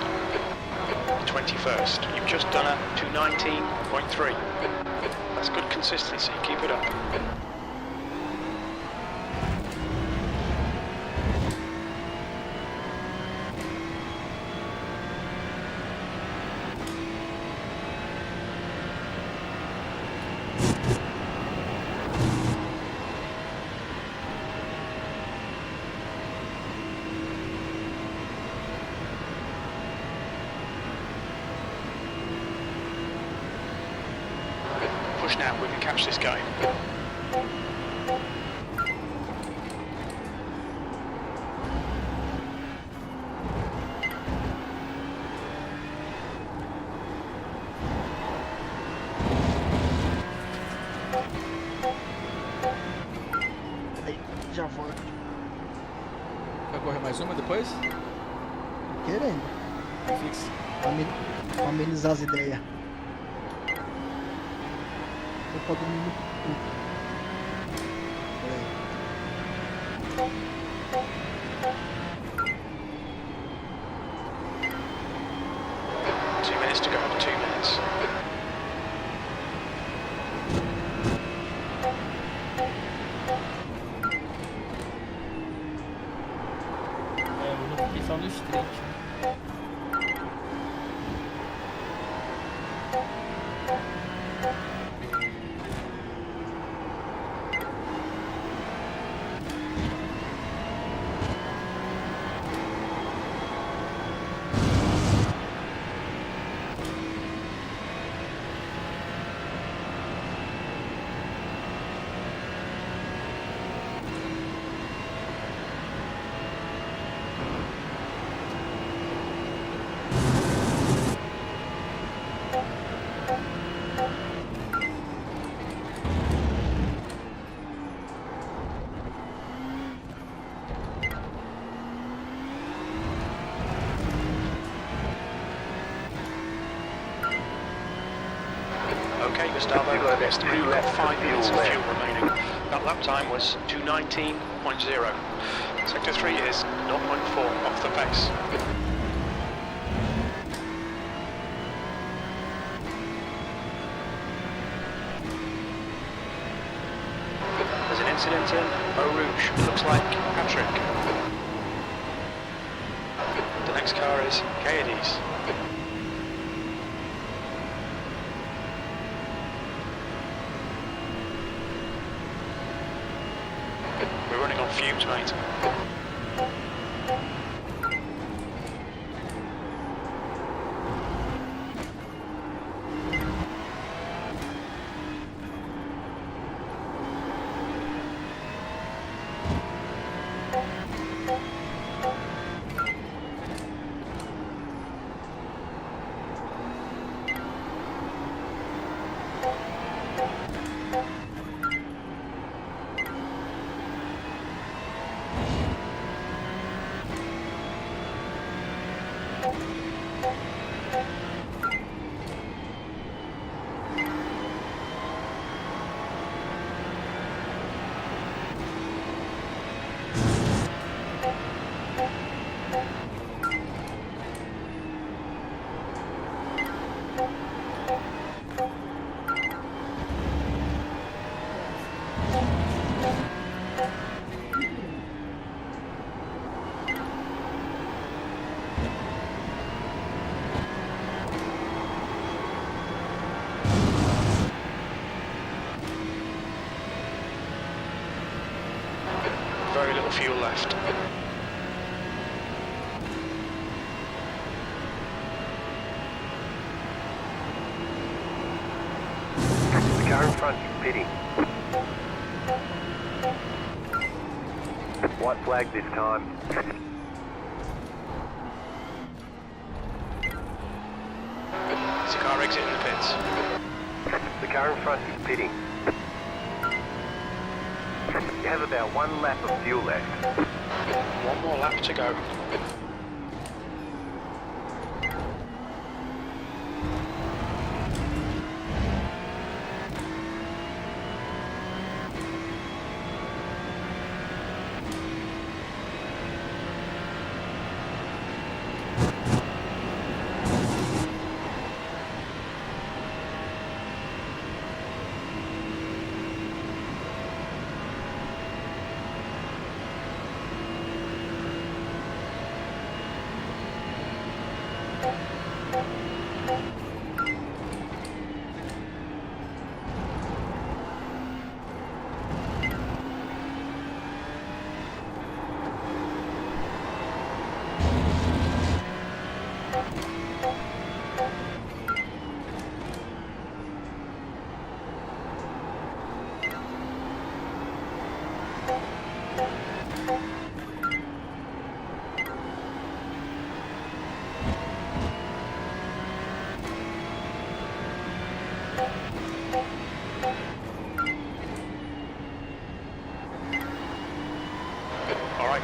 21st. You've just done a 219.3. That's good consistency. Keep it up. catch this guy. Aí, já volto. Vai correr mais uma depois? Tô querendo. Fixe. Pra amenizar as ideias. Tô pra dormir muito puto. Peraí. 2 minutes to go, 2 minutes. Eu não fiquei só no street. Okay, Gustavo, You've got August, two you've got laps 5 of minutes of fuel fuel left. remaining. That lap time was 2:19.0. Sector 3 is 0.4 off the pace. There's an incident in Eau Rouge. It looks like Patrick. The next car is Cadiz. We're running on fumes, mate. Very little fuel left. The car in front is pitting. White flag this time. There's a car exiting the pits. The car in front is pitting. You have about 1 lap of fuel left. 1 more lap to go.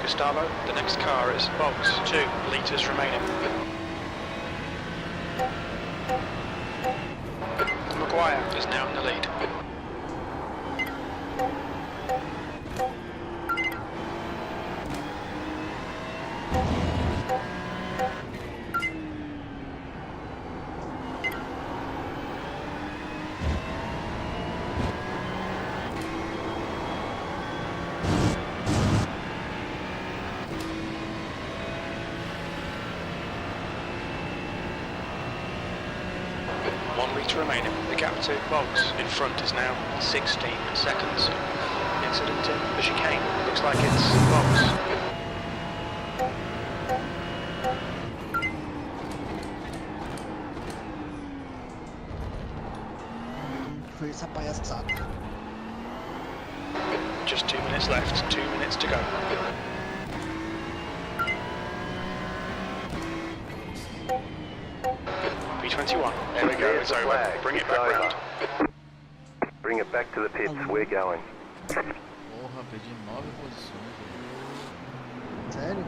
Gustavo, the next car is box 2 litres remaining. Maguire is now in the lead. Remaining. The gap to box in front is now 16 seconds. Incident in the chicane. Looks like it's box. Foi essa palhaçada. Just 2 minutes left. 2 minutes to go. B21. There we go. It's over. Flag. Bring it It's back over. round. Bring it back to the pits. We're going. Porra, perdi 9 posições, velho. Sério?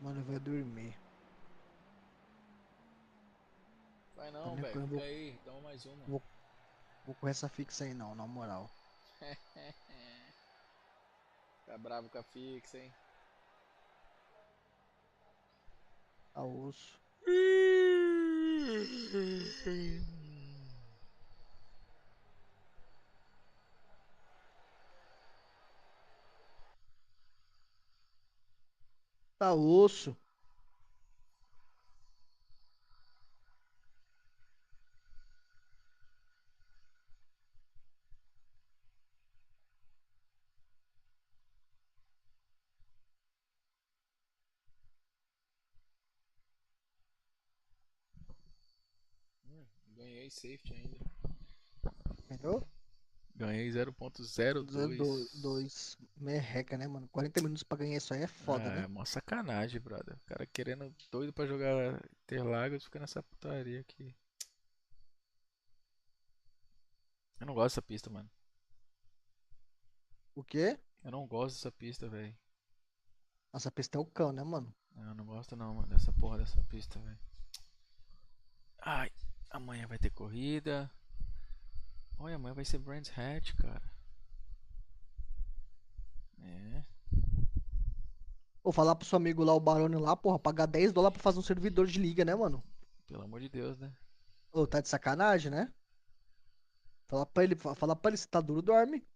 Mano, vai dormir. Vai não, Também velho. eu Fica vou- aí, toma mais uma. Vou com essa fixa aí não, na moral. Tá bravo com a fixa, hein? A osso. Tá osso. Ganhei safety ainda. Entendeu? Ganhei 0.02. 2. Merreca, né, mano? 40 minutos pra ganhar isso aí é foda, É né? mó sacanagem, brother. O cara querendo doido pra jogar Interlagos fica nessa putaria aqui. Eu não gosto dessa pista, mano. O quê? Eu não gosto dessa pista, velho. Nossa, pista é o cão, né, mano? Eu não gosto não, mano, dessa porra dessa pista, velho. Ai, amanhã vai ter corrida. Olha, amanhã vai ser Brands Hatch, cara. É. Vou falar pro seu amigo lá, o Barone lá, porra, pagar $10 pra fazer um servidor de liga, né, mano? Pelo amor de Deus, né? Ô, tá de sacanagem, né? Fala pra ele, se tá duro, dorme.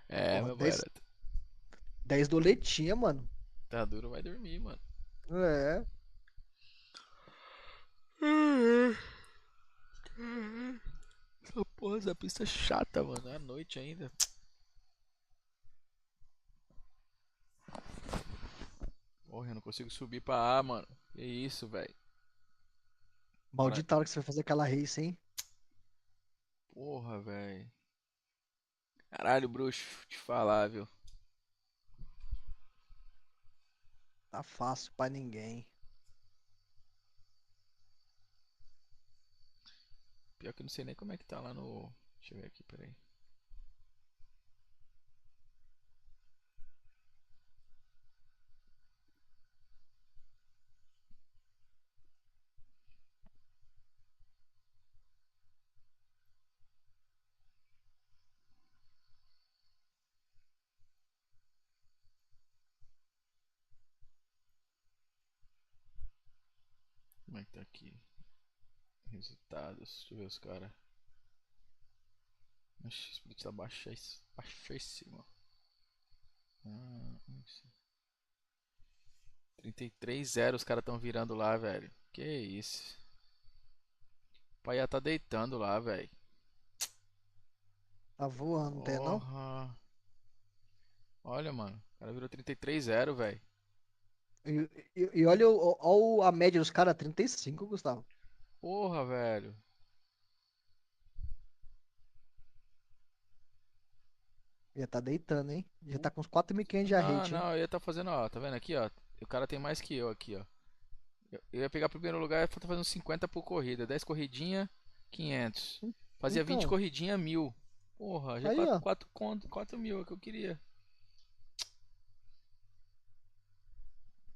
É, Porra, meu 10, barato. 10 doletinha, mano. Tá duro, vai dormir, mano. É. Essa porra, essa pista é chata, mano. É à noite ainda. Porra, eu não consigo subir pra A, mano. Que isso, velho. Maldita hora que você vai fazer aquela race, hein? Porra, velho. Caralho, bruxo, te falar, viu? Tá fácil pra ninguém. Pior que eu não sei nem como é que tá lá no. Deixa eu ver aqui, peraí. Como é que tá aqui? Resultados, deixa eu ver os caras. O split tá baixíssimo. 33-0 os caras tão virando lá, velho. Que isso? O pai já tá deitando lá, velho. Tá voando, não tem não? Porra. Olha, mano. O cara virou 33-0, velho. E olha a média dos caras, 35, Gustavo. Porra, velho. Já tá deitando, hein? Já tá com uns 4.500 de rate, hein? Não, eu ia estar fazendo, ó. Tá vendo aqui, ó? O cara tem mais que eu aqui, ó. Eu ia pegar primeiro lugar e tô fazendo 50 por corrida. 10 corridinha, 500. Fazia 20 Então. corridinha, 1.000. Porra, já Aí, 4 mil é o que eu queria.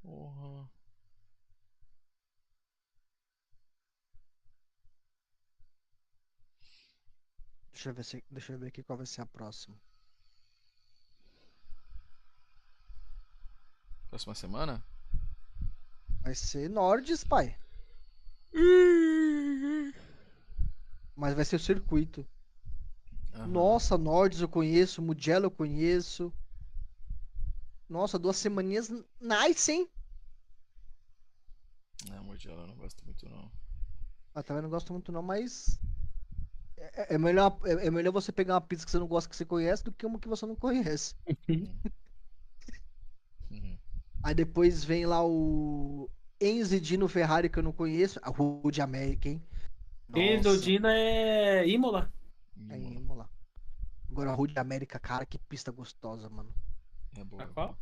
Porra. Deixa eu ver aqui qual vai ser a próxima. Próxima semana? Vai ser Nordes, pai. Mas vai ser o circuito. Aham. Nossa, Nordes eu conheço, Mugello eu conheço. Nossa, 2 semaninhas nice, hein? Não, Mugello eu não gosto muito não. Eu também não gosto muito não, mas é melhor você pegar uma pizza que você não gosta, que você conhece, do que uma que você não conhece. Uhum. Aí depois vem lá o Enzo e Dino Ferrari, que eu não conheço. A Road America, hein? Enzo Nossa, Dina é Imola. é Imola. Imola. Agora a Road America, cara, que pista gostosa, mano. É boa. A É qual? boa.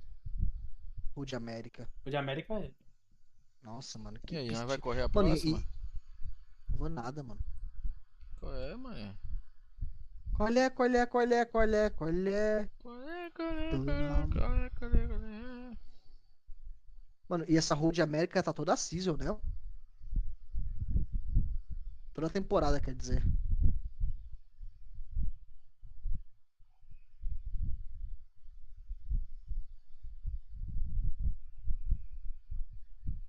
Road America. O de América é. Nossa, mano, E que aí, pista. mas vai correr a Mano, próxima? não vou nada, mano. Qual é, mano? Colé, colé, colé, colé, colé. Mano, e essa Road America tá toda season, né? Toda temporada, quer dizer.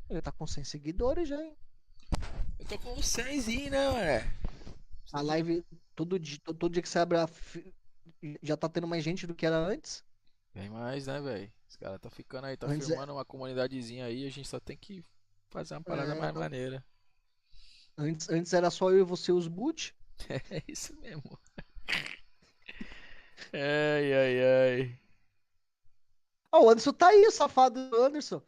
Ele tá com 100 seguidores já, hein? Eu tô com o 100zinho, né, mano? A live, todo dia que você abre já tá tendo mais gente do que era antes. Tem mais, né, velho? Os caras tá ficando aí, tá Antes firmando uma comunidadezinha aí, a gente só tem que fazer uma parada mais é, maneira. antes era só eu e você os boot. É isso mesmo. Ai, ai, ai. Ah, o Anderson tá aí, o safado do Anderson.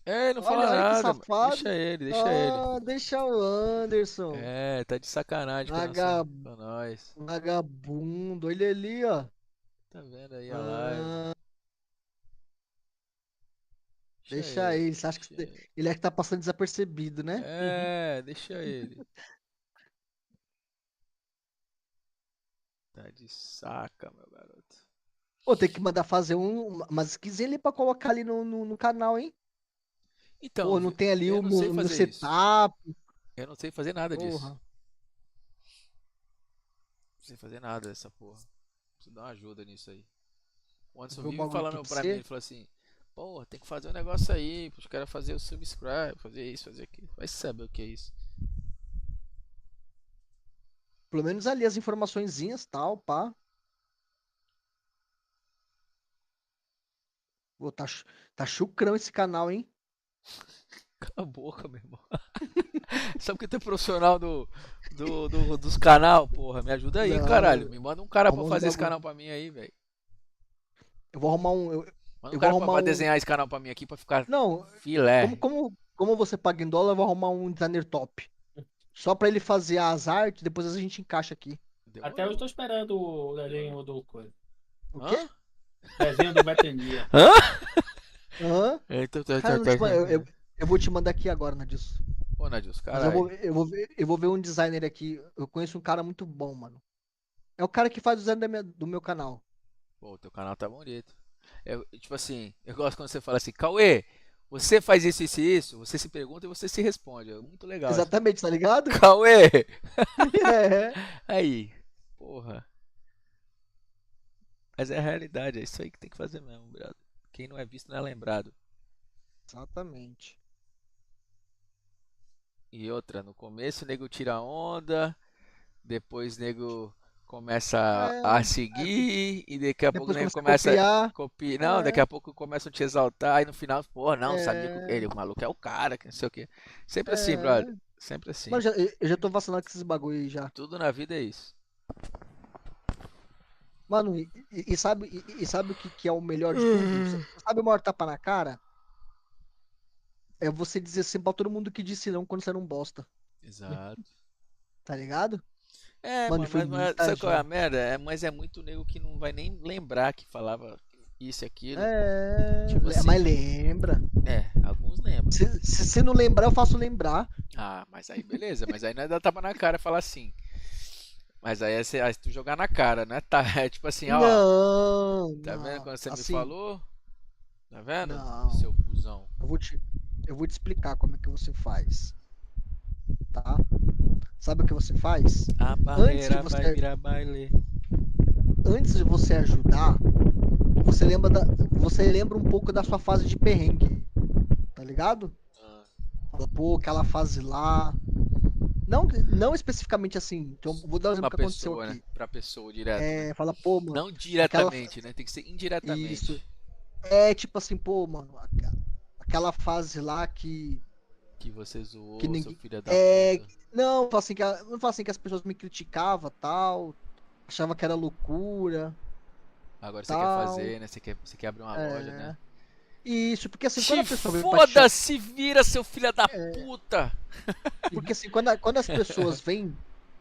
É, não fala Olha que nada, mano. safado. Deixa ele, deixa ele. Ah, deixa o Anderson. É, tá de sacanagem Vaga- com nós. Vagabundo. Olha ali, ó. Tá vendo aí a live? Ah, Deixa deixa ele. ele. Você acha que Deixa ele. ele é que tá passando desapercebido, né? É, deixa ele. Tá de saca, meu garoto. Pô, tem que mandar fazer umas skins ali pra colocar ali no canal, hein? Então, Pô, não tem ali eu o não sei meu fazer isso. setup. Eu não sei fazer nada disso. Porra. Não sei fazer nada dessa porra. Preciso dar uma ajuda nisso aí. O Anderson Ver um vive bagulho falando aqui pra pra mim, você. ele falou assim, porra, tem que fazer um negócio aí, os caras fazer o subscribe, fazer isso, fazer aquilo. Vai saber o que é isso. Pelo menos ali as informaçõezinhas, tal, pá. Pô, tá chucrão esse canal, hein? Cala a boca, meu irmão. Sabe que tu é profissional dos canal, porra. Me ajuda aí, Não, caralho. Me manda um cara pra arruma uns fazer esse bagulho. canal pra mim aí, velho. Eu vou arrumar um. Manda um Eu vou cara arrumar pra um. desenhar esse canal pra mim aqui pra ficar Não, filé. como você paga em dólar, eu vou arrumar um designer top. Só pra ele fazer as artes, depois a gente encaixa aqui. Até eu tô esperando o desenho do coisa. O Hã? quê? Desenho do Betania. Hã? Hã? Cara, eu vou te mandar aqui agora, Nadilson. Ô, Nadilson, Mas eu caralho. eu vou ver um designer aqui. Eu conheço um cara muito bom, mano. É o cara que faz o design do meu canal. Pô, o teu canal tá bonito. Tipo assim, eu gosto quando você fala assim, Cauê, você faz isso, isso e isso, você se pergunta e você se responde. É muito legal. Exatamente, tá ligado? Cauê! É. Aí, porra. Mas é a realidade, é isso aí que tem que fazer mesmo, brother. Quem não é visto não é lembrado. Exatamente. E outra, no começo o nego tira onda, depois o nego começa a É, seguir, e daqui a pouco o depois nego começa a começa a copiar. copiar. Não, daqui a pouco começam a te exaltar, e no final, porra, não, sabia que É, o maluco é o cara, que não sei o quê. Sempre assim, é. brother. Sempre assim. Mano, eu já tô vacinado com esses bagulho aí já. Tudo na vida é isso. Mano, sabe o que é o melhor de tudo? Sabe o maior tapa na cara? É você dizer assim pra todo mundo que disse não quando você não bosta, Exato. tá ligado? É, Mano, mano, foi mas muita sabe qual é a gente. merda? Mas é muito nego que não vai nem lembrar que falava isso e aquilo. É, Tipo mas assim, lembra. alguns lembram. Se você não lembrar, eu faço lembrar. Ah, mas aí beleza, mas aí não é dar tapa na cara e falar assim. Mas aí é tu jogar na cara, né? Tá, é tipo assim, ó, Não, tá vendo não. quando você me Assim, falou? Tá vendo? não. Seu cuzão. Eu vou te explicar como é que você faz, tá? Sabe o que você faz? A Antes de barreira vai você, virar baile. antes de você ajudar, você lembra um pouco da sua fase de perrengue, tá ligado? Ah, Fala, pô, aquela fase lá. Não especificamente assim. Então, vou dar um exemplo Pra que aconteceu pessoa, né? aqui. Pra pessoa direto, né? É, fala, pô, mano, Não aquela. diretamente, né? Tem que ser Isso. indiretamente. É tipo assim, pô, mano, aquela fase lá Que você que zoou, seu ninguém. filho da É. puta. Não, fala assim, não fala assim que as pessoas me criticavam, tal, achava que era loucura, Agora você quer tal. fazer, né? Você quer abrir uma loja, né? É. Isso, porque assim, quando Te a pessoa vem pra te foda, chamar. se vira, seu filho da puta! Porque assim, quando as pessoas vêm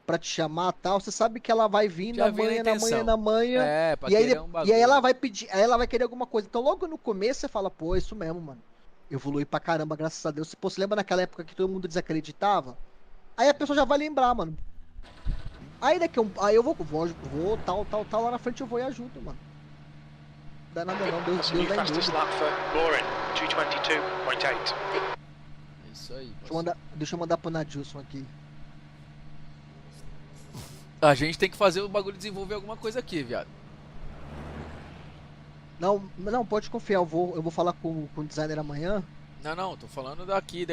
pra te chamar, tal, você sabe que ela vai vir Já na vi na manhã, na manhã, intenção. na manhã. É, pra E aí, querer um e aí ela bagulho. vai pedir, aí ela vai querer alguma coisa. Então, logo no começo, você fala, pô, isso mesmo, mano. Evolui pra caramba, graças a Deus. Pô, você lembra naquela época que todo mundo desacreditava? Aí a pessoa já vai lembrar, mano. Aí aí eu vou tal, lá na frente eu vou e ajudo, mano. Não dá nada não, That's a Deus new dá em fastest dobro. lap for Lauren, 222.8. É isso aí, Deixa eu mandar pro Nadilson aqui. A gente tem que fazer o bagulho desenvolver alguma coisa aqui, viado. Não, pode confiar, eu vou falar com o designer amanhã. Não, tô falando daqui.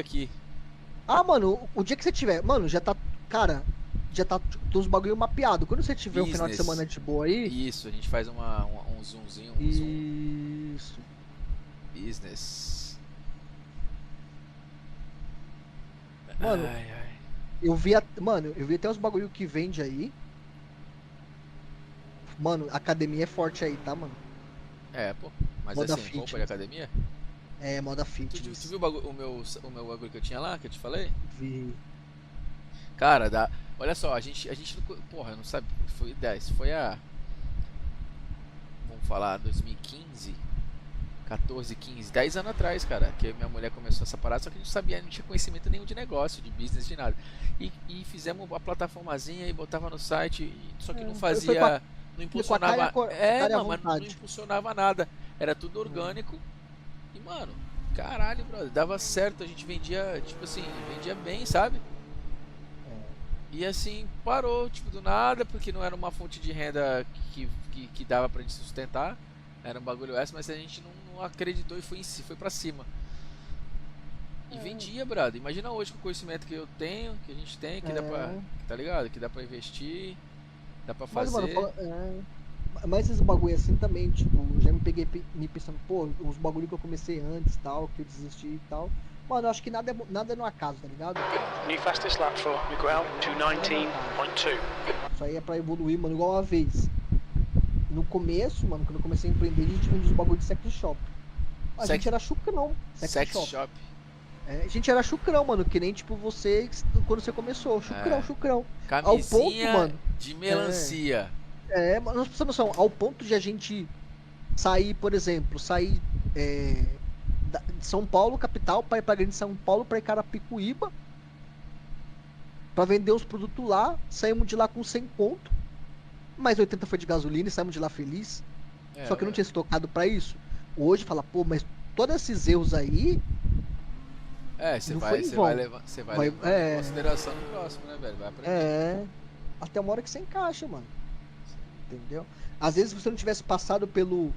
Ah, mano, o dia que você tiver, mano, já tá, cara, já tá tem uns bagulho mapeado. Quando você tiver um final de semana de boa aí, Isso, a gente faz um zoomzinho, um zoom isso. business. Mano, Ai. eu vi até uns bagulho que vende aí. Mano, a academia é forte aí, tá, mano? É, pô. Mas Moda assim, roupa de fitness. academia? É, moda Tu fitness. viu o meu bagulho que eu tinha lá, que eu te falei? Vi. Cara, olha só, a gente não, porra, não sabe, foi ideia, isso foi vamos falar, 2015, 14, 15, 10 anos atrás, cara, que minha mulher começou essa parada, só que a gente sabia, não tinha conhecimento nenhum de negócio, de business, de nada. E fizemos a plataformazinha e botava no site, só que não fazia, não impulsionava, mas não impulsionava nada, era tudo orgânico. E mano, caralho, brother, dava certo, a gente vendia, tipo assim, vendia bem, sabe? E assim, parou, tipo, do nada, porque não era uma fonte de renda que dava pra gente sustentar. Era um bagulho extra, mas a gente não acreditou e foi pra cima. E vendia, brother. Imagina hoje com o conhecimento que eu tenho, que a gente tem, que dá pra. Tá ligado? Que dá pra investir, dá pra fazer. Mas esses bagulho assim também, tipo, já me peguei me pensando, pô, os bagulho que eu comecei antes, tal, que eu desisti e tal. Mano, eu acho que nada é no acaso, tá ligado? New fastest lap for Miguel, 219.2. Isso aí é pra evoluir, mano, igual uma vez. No começo, mano, quando eu comecei a empreender, a gente vendia os bagulho de sex shop. A gente era chucrão. Sex shop. É, a gente era chucrão, mano, que nem tipo você quando você começou. Chucrão. Camisinha Ao ponto, mano, de melancia. Mas nós precisamos noção, ao ponto de a gente sair, por exemplo, de São Paulo, capital, pra ir pra Grande São Paulo, pra ir Carapicuíba, pra vender uns produtos lá, saímos de lá com 100 conto, mais 80 foi de gasolina e saímos de lá feliz. Só que não tinha se tocado pra isso. Hoje fala, pô, mas todos esses erros aí. Você vai levar em consideração no próximo, né, velho? Vai aprender. Até uma hora que você encaixa, mano. Entendeu? Às vezes, se você não tivesse passado pelo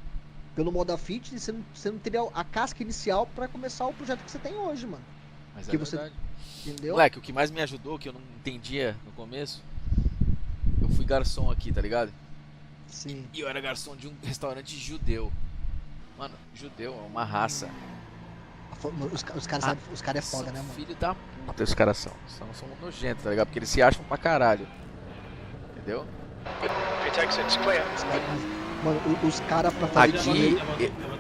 Moda Fitness, você não teria a casca inicial pra começar o projeto que você tem hoje, mano. Mas que é verdade. Entendeu? Moleque, o que mais me ajudou, que eu não entendia no começo, eu fui garçom aqui, tá ligado? Sim. E eu era garçom de um restaurante judeu. Mano, judeu é uma raça. Os caras é foda, né, mano? Filho da puta, os caras são nojentos, tá ligado? Porque eles se acham pra caralho. Entendeu? Pit exit's clear. Mano, os caras pra fazer Aqui, dinheiro,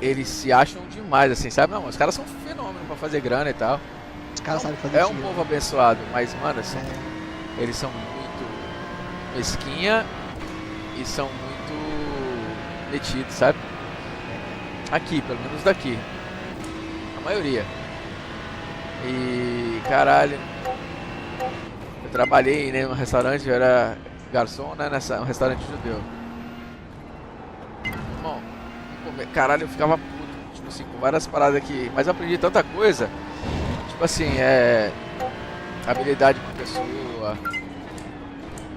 eles se acham demais, assim, sabe? Não, os caras são um fenômeno pra fazer grana e tal. os caras sabem fazer É um dinheiro. povo abençoado, mas, mano, assim, É, eles são muito mesquinha e são muito metidos, sabe? Aqui, pelo menos daqui. A maioria. E, caralho, eu trabalhei, né, num restaurante, eu era garçom, né, um restaurante judeu. Bom, caralho, eu ficava puto, tipo assim, com várias paradas aqui, mas eu aprendi tanta coisa, tipo assim, habilidade com a pessoa,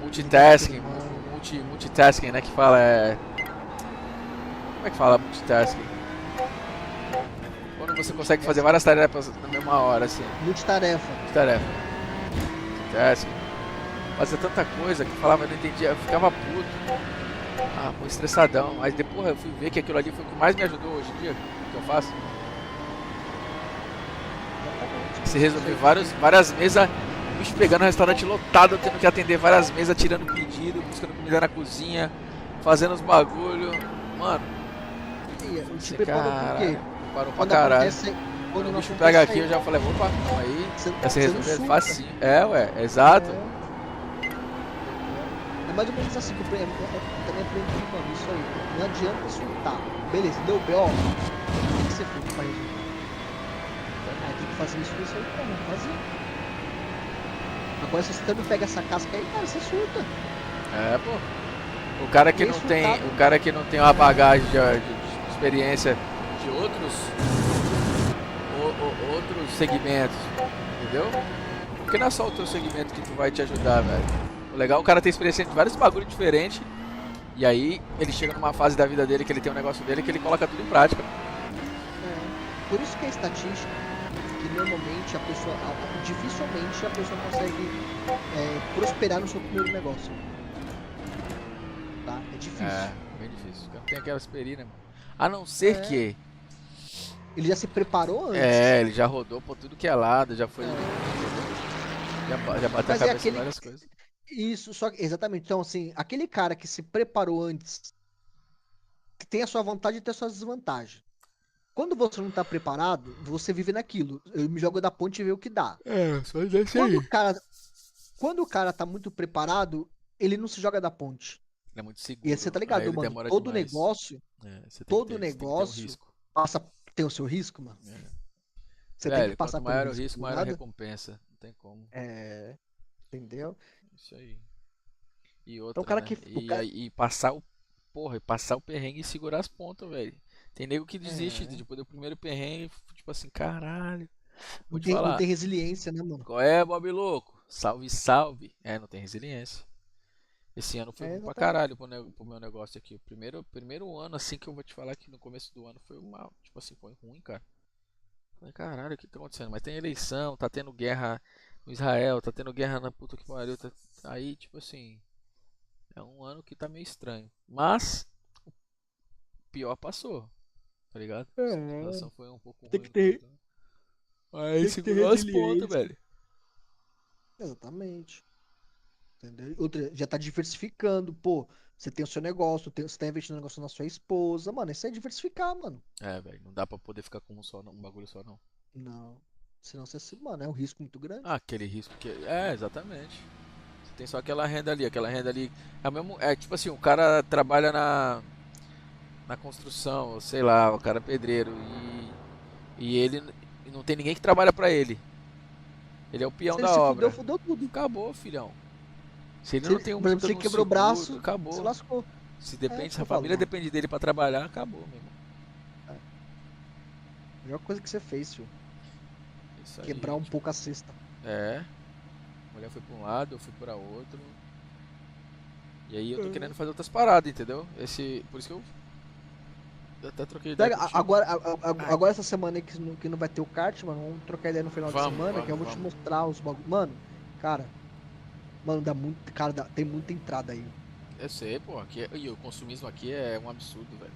multitasking, multitasking, né, que fala, como é que fala multitasking? Quando você consegue fazer várias tarefas na mesma hora, assim. multitarefa. Tarefa. Multitasking. Fazia tanta coisa que eu falava, eu não entendia, eu ficava puto. Ah, pô, estressadão. Mas depois eu fui ver que aquilo ali foi o que mais me ajudou hoje em dia, que eu faço. Se resolver várias mesas, o bicho pegando um restaurante lotado, tendo que atender várias mesas, tirando pedido, buscando comida na cozinha, fazendo os bagulho. Mano, E te você, preparou por quê? parou pra Quando caralho. acontece, quando Quando o não bicho acontece pega aqui, aí, eu já falei, opa, aí você- vai se você não resolver surta. facinho. Ué, exato. É mais ou menos assim que eu também aprendi, mano, isso aí. Não adianta surtar. Beleza, deu B.O. O que você fez pra resolver? Ah, tem que fazer isso aí, pô, não fazer. Agora se você também pega essa casca aí, cara, você surta. É, pô. O cara que Bem não tem, surtado. o cara que não tem uma bagagem de experiência de outros outros segmentos, entendeu? Porque não é só o teu segmento que tu vai te ajudar, velho. O legal é o cara ter experiência de vários bagulhos diferentes. E aí ele chega numa fase da vida dele que ele tem um negócio dele que ele coloca tudo em prática. Por isso que a estatística, que normalmente a pessoa, dificilmente a pessoa consegue prosperar no seu primeiro negócio. Tá? É difícil. É, bem difícil. Porque não tem aquela experiência, mano. A não ser que Ele já se preparou antes. ele já rodou por tudo que é lado, já foi. Já bateu a Mas cabeça em aquele- várias coisas. Isso, só que, exatamente. Então, assim, aquele cara que se preparou antes, que tem a sua vantagem e tem a sua desvantagem. Quando você não tá preparado, você vive naquilo. Eu me jogo da ponte e vê o que dá. É, só desse Quando o cara tá muito preparado, ele não se joga da ponte. Ele é muito seguro. E você tá aí ligado, ele mano? demora Todo demais. negócio Você tem todo que ter, você tem que ter um negócio risco. tem o seu risco, mano. É. Você tem Velho, que passar quanto pelo maior o risco, risco, tá maior a ligado? recompensa. Não tem como. Entendeu? Isso aí. E outra, Então o cara né? que. O cara... E passar o. Porra, e passar o perrengue e segurar as pontas, velho. Tem nego que desiste depois do primeiro perrengue, tipo assim, caralho. Vou te não falar. tem resiliência, né, mano? Qual é, Bob Louco? Salve, salve. Não tem resiliência. Esse ano foi bom pra caralho pro meu negócio aqui. O primeiro ano, assim, que eu vou te falar que no começo do ano foi uma. Tipo assim, foi ruim, cara. Falei, caralho, o que tá acontecendo? Mas tem eleição, tá tendo guerra no Israel, tá tendo guerra na puta que pariu. Aí, tipo assim. É um ano que tá meio estranho. Mas. O pior passou. Tá ligado? A situação foi um pouco Tem ruim. que ter- Aí tem que ter segurou as pontas, resiliência. velho. Exatamente. Entendeu? Outra, já tá diversificando, pô. Você tem o seu negócio, você tá investindo no negócio na sua esposa, mano. Isso é diversificar, mano. Velho, não dá pra poder ficar com um bagulho só, não. Não. Senão mano, é um risco muito grande. Aquele risco que. Exatamente. Você tem só aquela renda ali. É, o mesmo, tipo assim, o cara trabalha na construção, sei lá, o cara é pedreiro. E ele não tem ninguém que trabalha pra ele. Ele é o peão Se da ele se obra. fudeu tudo. Acabou, filhão. Se ele Se não ele- tem um por exemplo, puta se ele de um quebrou o seguro, braço, acabou. se lascou. Se depende, isso se que a eu falo, família mano. depende dele pra trabalhar, acabou, meu irmão. Melhor coisa que você fez, filho. Isso aí, Quebrar um pouco a cesta. A mulher foi pra um lado, eu fui pra outro. E aí eu tô querendo fazer outras paradas, entendeu? Por isso que eu até troquei ideia Pega, contigo. agora essa semana aí que não vai ter o kart, mano, vamos trocar ideia no final de semana, que eu vou te vamos. mostrar os bagulhos. Mano, dá muito. Cara, tem muita entrada aí. Eu sei, pô. E o consumismo aqui é um absurdo, velho.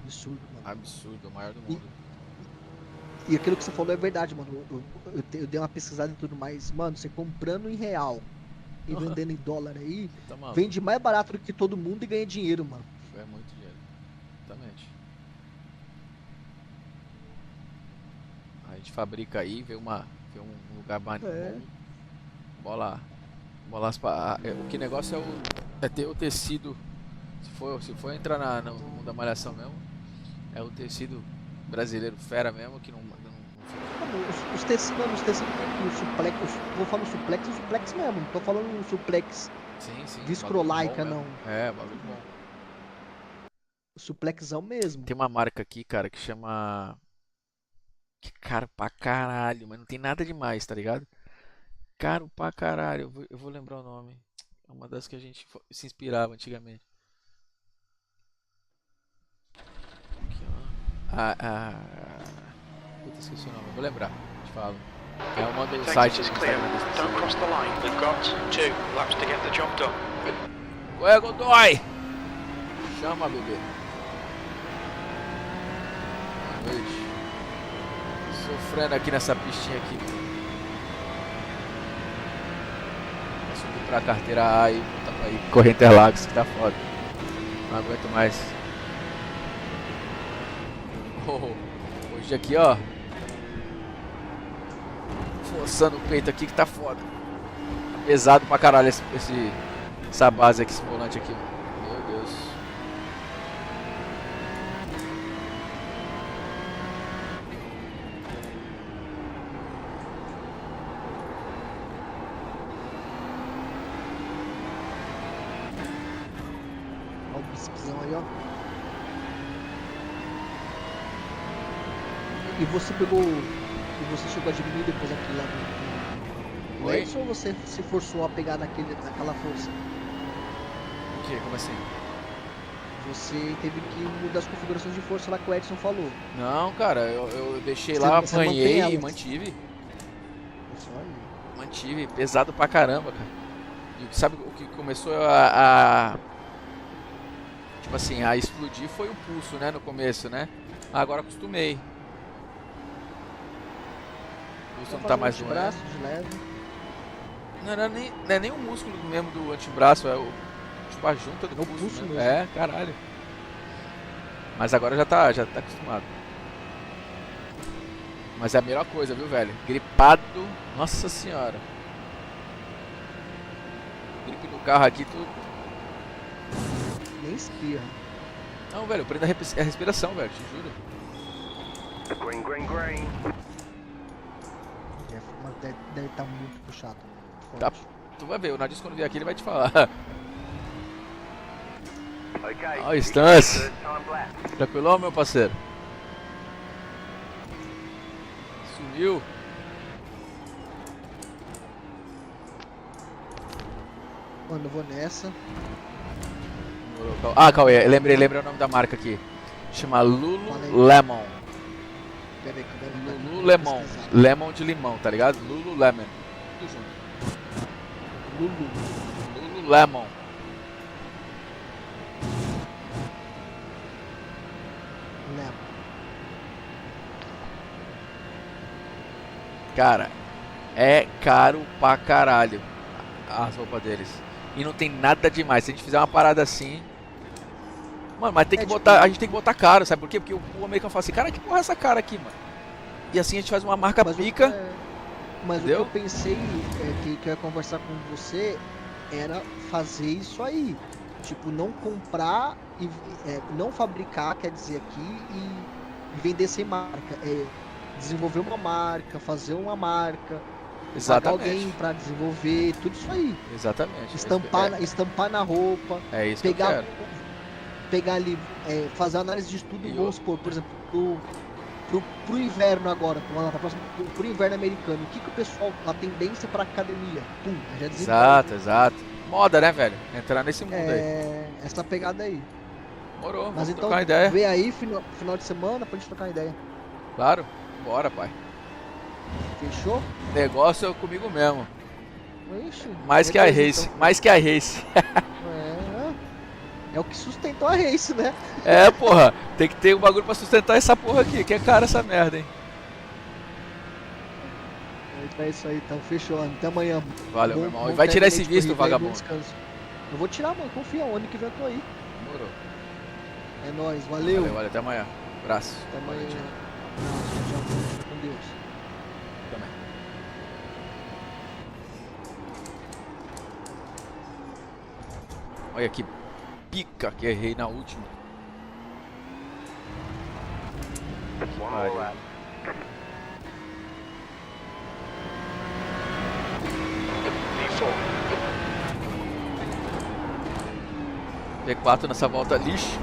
Absurdo, mano. Absurdo, o maior do mundo. E aquilo que você falou é verdade, mano. Eu dei uma pesquisada e tudo mais. Mano, você comprando em real e vendendo em dólar aí, Tá maluco. vende mais barato do que todo mundo e ganha dinheiro, mano. É muito dinheiro. Exatamente. A gente fabrica aí, vê um lugar mais É. bom. Bola o que negócio é ter o tecido. Se for entrar no mundo da malhação mesmo, é o tecido brasileiro fera mesmo que não Mano, os tecidos, o suplex, vou falar no suplex mesmo, não tô falando no suplex sim, viscrolaica, bagulho bom não. mesmo. É, bagulho bom. O suplexão mesmo. Tem uma marca aqui, cara, que chama. Que é caro pra caralho, mas não tem nada demais, tá ligado? Caro pra caralho, eu vou lembrar o nome. É uma das que a gente se inspirava antigamente. Aqui, ó. Puta, esqueci o nome, eu vou lembrar, te falo. É uma do Exit site is do clear. Instagram desse Don't cross the line. We've got 2 laps to get the job done. Ué, Godoy! Chama, bebê. Boa noite. Sofrendo aqui nessa pistinha aqui. Vou subir pra carteira A e voltar pra ir correr Interlagos, que tá foda. Não aguento mais. Hoje aqui, ó. Forçando o peito aqui que tá foda. Tá pesado pra caralho essa base aqui, esse volante aqui. Meu Deus. Olha o bisquizão aí, ó. E você pegou. E você chegou a diminuir depois aquilo lá no Oi? Edson, ou você se forçou a pegar naquela força? O que? Como assim? Você teve que mudar as configurações de força lá que o Edson falou. Não, cara, eu deixei Você- lá, você mantém apanhei e elas? mantive. Isso aí. Mantive, pesado pra caramba, cara. E sabe o que começou tipo assim, a explodir foi o pulso, né, no começo, né? Agora acostumei. O pulso não tá mais doendo. braço de leve. Não é nem o músculo mesmo do antebraço, é tipo a junta do É o pulso, pulso mesmo. mesmo. É, caralho. Mas agora já tá acostumado. Mas é a melhor coisa, viu, velho? Gripado, nossa senhora. Gripe no carro aqui, tudo. Nem espirra. Não, velho, eu prendo a respiração, velho, te juro. Green, green, green. Mas deve estar muito puxado. Tá. Forte. Tu vai ver, o Nadis quando vier aqui ele vai te falar. Okay. Oh, Stans. Third time lap. Tranquilão, meu parceiro? Sumiu. Mano, eu vou nessa. Ah, Cauê, lembrei o nome da marca aqui. Chama Lululemon. Pera aí, que eu devo dar- Lululemon. pesquisar. Lemon de limão, tá ligado? Lululemon. Tudo junto. Lululemon. Leva. Cara, é caro pra caralho as roupas deles. E não tem nada demais. Se a gente fizer uma parada assim. Mano, mas tem que tipo- botar. A gente tem que botar caro, sabe por quê? Porque o americano fala assim, cara, que porra é essa cara aqui, mano? E assim a gente faz uma marca Mas pica. Mas Entendeu? o que eu pensei que eu ia conversar com você era fazer isso aí. Tipo, não comprar e não fabricar, quer dizer, aqui e vender sem marca. É desenvolver uma marca, fazer uma marca, pagar Exatamente. alguém pra desenvolver, tudo isso aí. Exatamente. Estampar na roupa, É isso que eu pegar, quero. pegar ali, fazer análise de estudo, E vamos supor, por exemplo, pro inverno agora, pro inverno americano, o que o pessoal, a tendência pra academia? Pum, já desenvolve. Exato. Moda, né, velho? Entrar nesse mundo aí. Essa pegada aí. Morou, Mas vamos então, trocar uma ideia. vê aí final de semana pra gente trocar uma ideia. Claro. Bora, pai. Fechou? Negócio é comigo mesmo. Ixi, Mais que a beleza, Race. então. Mais que a Race. É o que sustentou a Race, né? É, porra. Tem que ter um bagulho pra sustentar essa porra aqui. Que é cara essa merda, hein? É isso aí, então. Fechou. Até amanhã. Valeu, Bom- meu irmão. bom E vai tirar esse término de visto, corrida aí, bom vagabundo. descanso. Eu vou tirar, mano. Confia. O ano que vem eu tô aí. Demorou. É nóis. Valeu. Valeu, até amanhã. Abraço. Até amanhã. Valeu, tio. Abraço, tchau. Fica com Deus. Também. Olha que pica que errei na última. One more lap. P4 nessa volta lixo.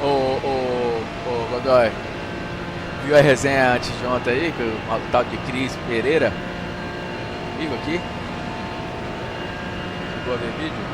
Ô, Godoy, viu a resenha antes de ontem aí, com o tal de Cris Pereira? Comigo aqui? Chegou a ver vídeo?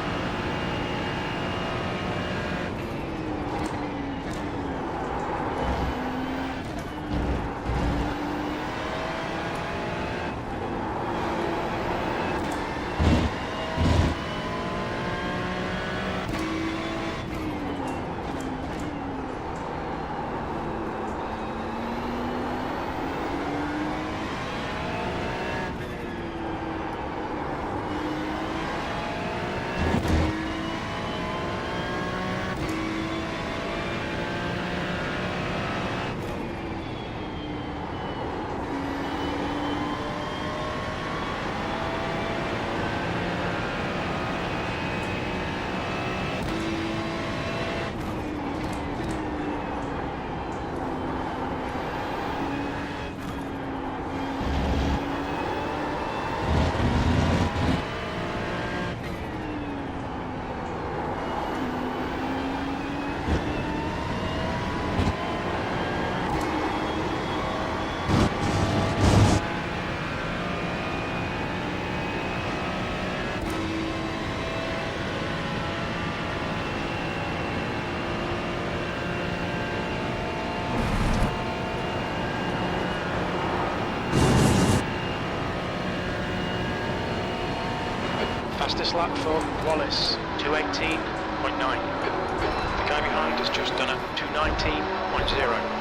Fastest lap for Wallace, 218.9. The guy behind has just done a 219.0.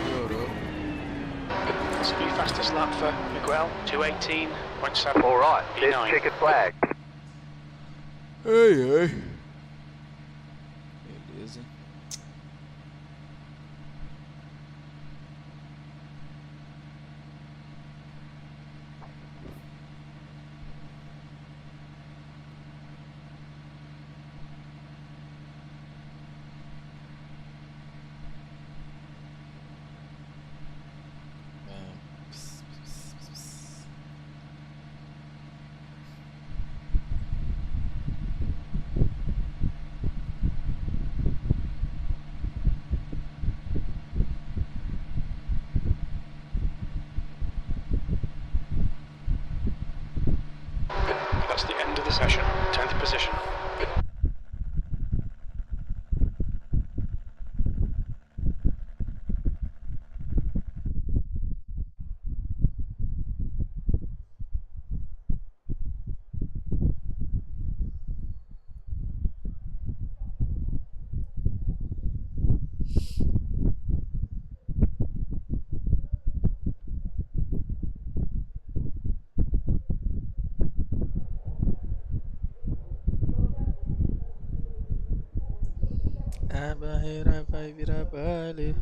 Melhorou. This will be fastest lap for Miguel, 218.7. All right, there's P9. checkered flag. Ai, ai. Beleza. That's the end of the session. 10th position. A barreira vai virar baile.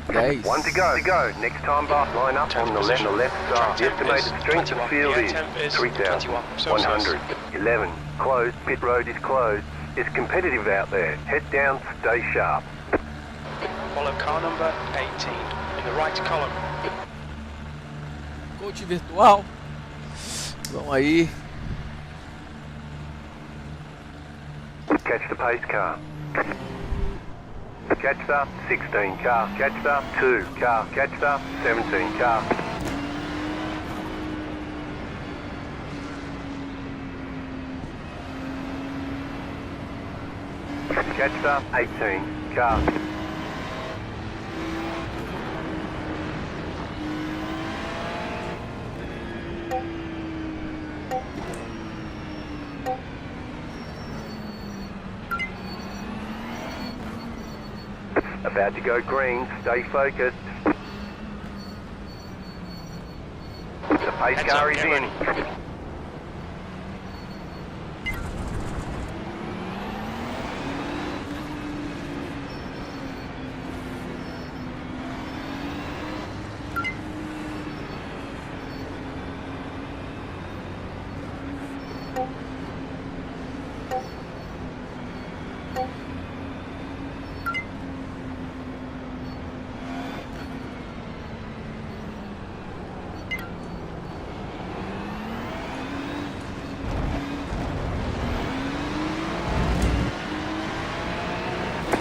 10. One to go. Next time by, line up on the left side. The estimated strength of field is 3,100. 11. Closed. Pit road is closed. It's competitive out there. Head down, stay sharp. Follow car number 18 in the right column. Coach virtual. Vamos aí. Catch the pace car. Catch the 16 car. Catch the 2 car. Catch the 17 car. Catch the 18 car. About to go green, stay focused. The pace Heads car up, is get in. ready.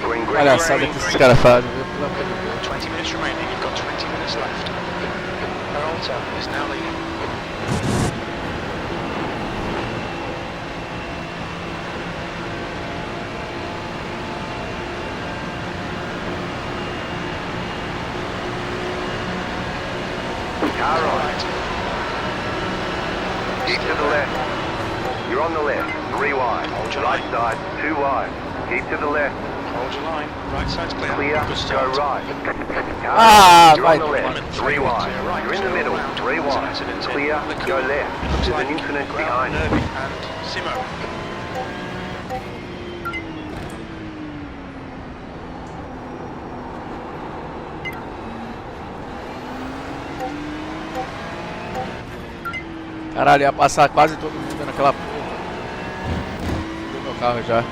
Green, Palhaçada que esses caras fazem, viu? Pelo amor de Deus. 20 minutes remaining, you've got 20 minutes left. Peralta is now leading. Car right. Keep to the left. You're on the left. 3 wide. Hold your Right line. side. 2 wide. Keep to the left. Hold your line. Right side's clear. Clear. Good Go start. right. Car Ah, right. You're vai. on the left. 3 wide. You're in the middle. 3 wide. Clear. Go left. Looks There's like an incident Grant, behind you. Nervy and Simo. Caralho, ia passar quase todo mundo naquela porra. Fudeu meu carro já.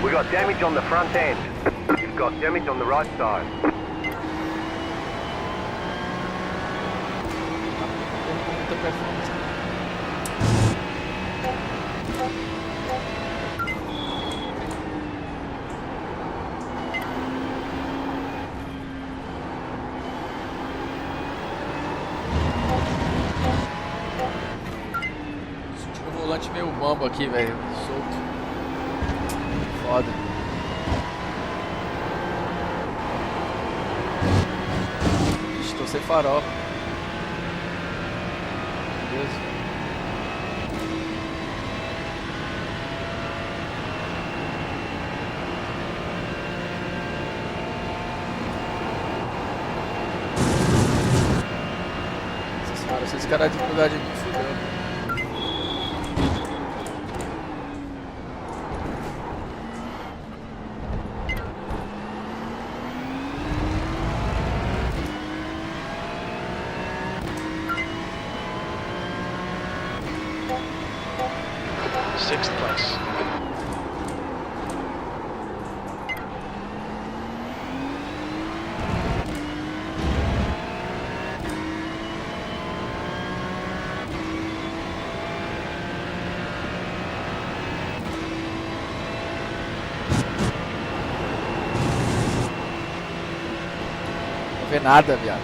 We got damage on the front end. You've got damage on the right side. Muita performance. Sentindo o volante meio bambo aqui, velho. Solto. Foda. Ixi, tô sem farol. Beleza. Nossa senhora, esses caras de dificuldade me fudeu. Sixth place. Não vê nada, viado.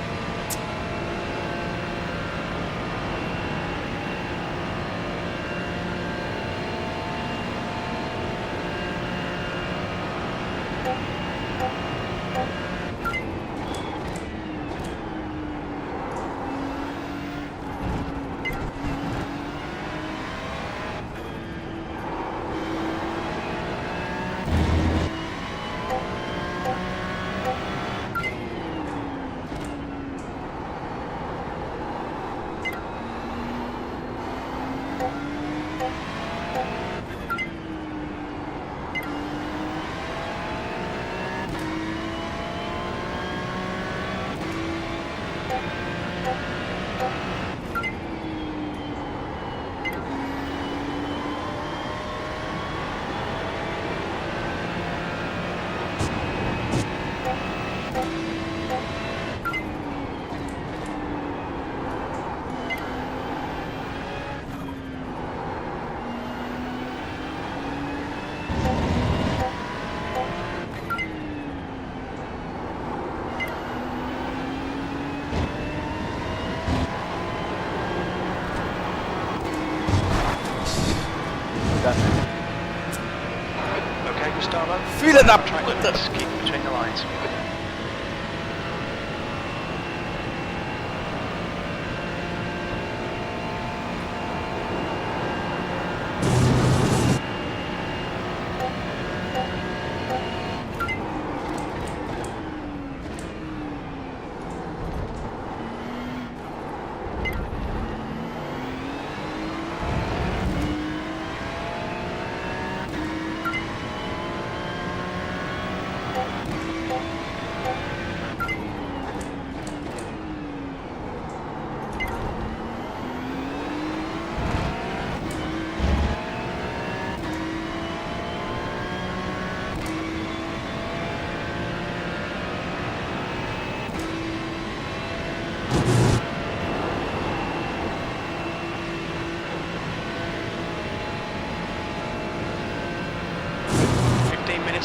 Okay, Gustavo. Filha da Track puta! limits, keep between the lines.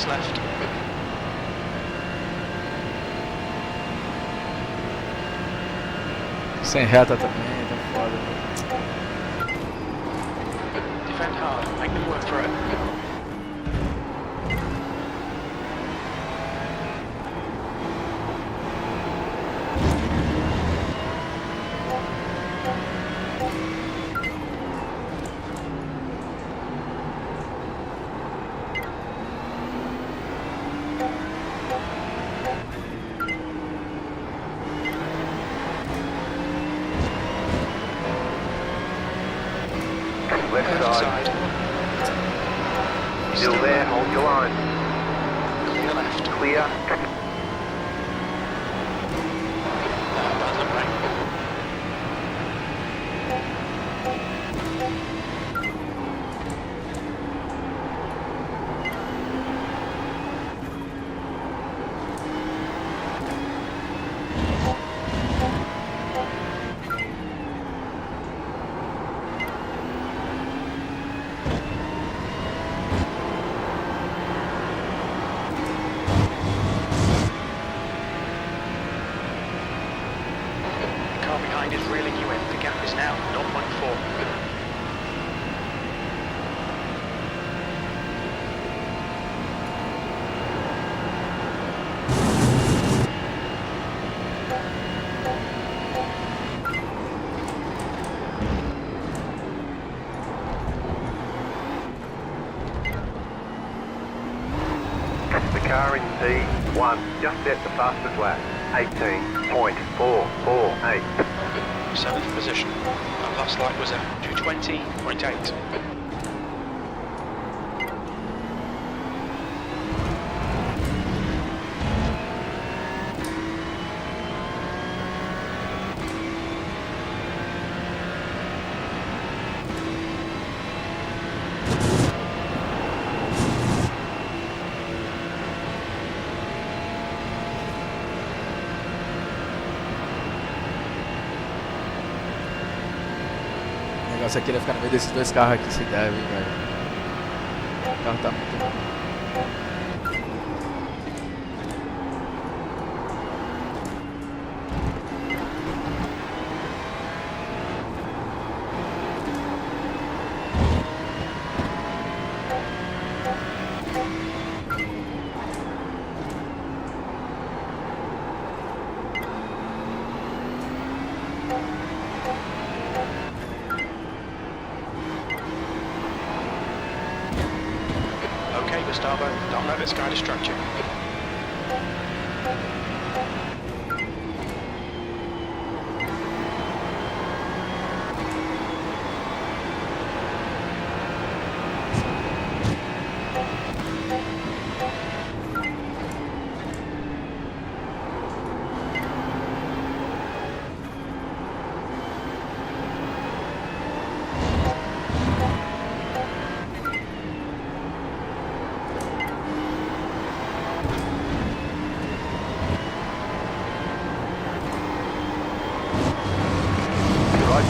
Left. Sem reta também, tá foda. Defend hard, make them work for it. Left side. Still there, hold your line. Clear left. Clear. Bad luck, right? The car behind is reeling you in. The gap is now 0.4. The car in P1 just set the fastest lap. 18.448. 7th position. Our last lap was at 220.8. O negócio aqui é ficar no meio desses dois carros aqui, se deve, velho. O carro tá muito bom. Okay, Gustavo, don't let this guy distract you.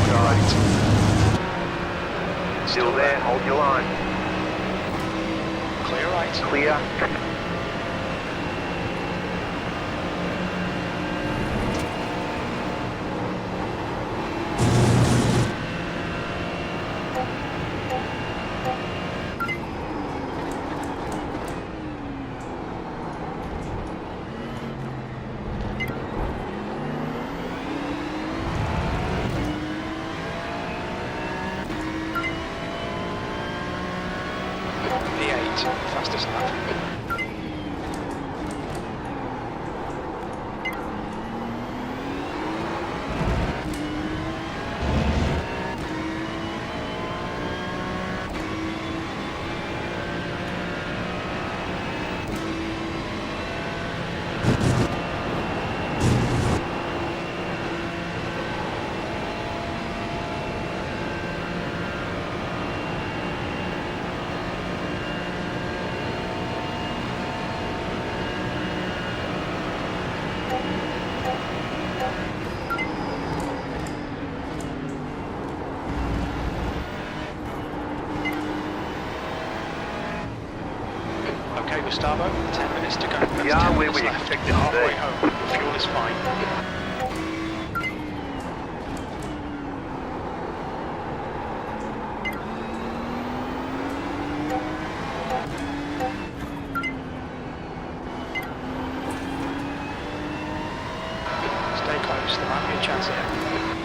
side. Still Still there, hold your line. Clear right. Clear. P8, fastest lap. Okay, Gustavo, 10 minutes to go. That's Yeah, 10 where minutes we left. expected to Halfway be. home. Fuel is fine. Stay close, there might be a chance here.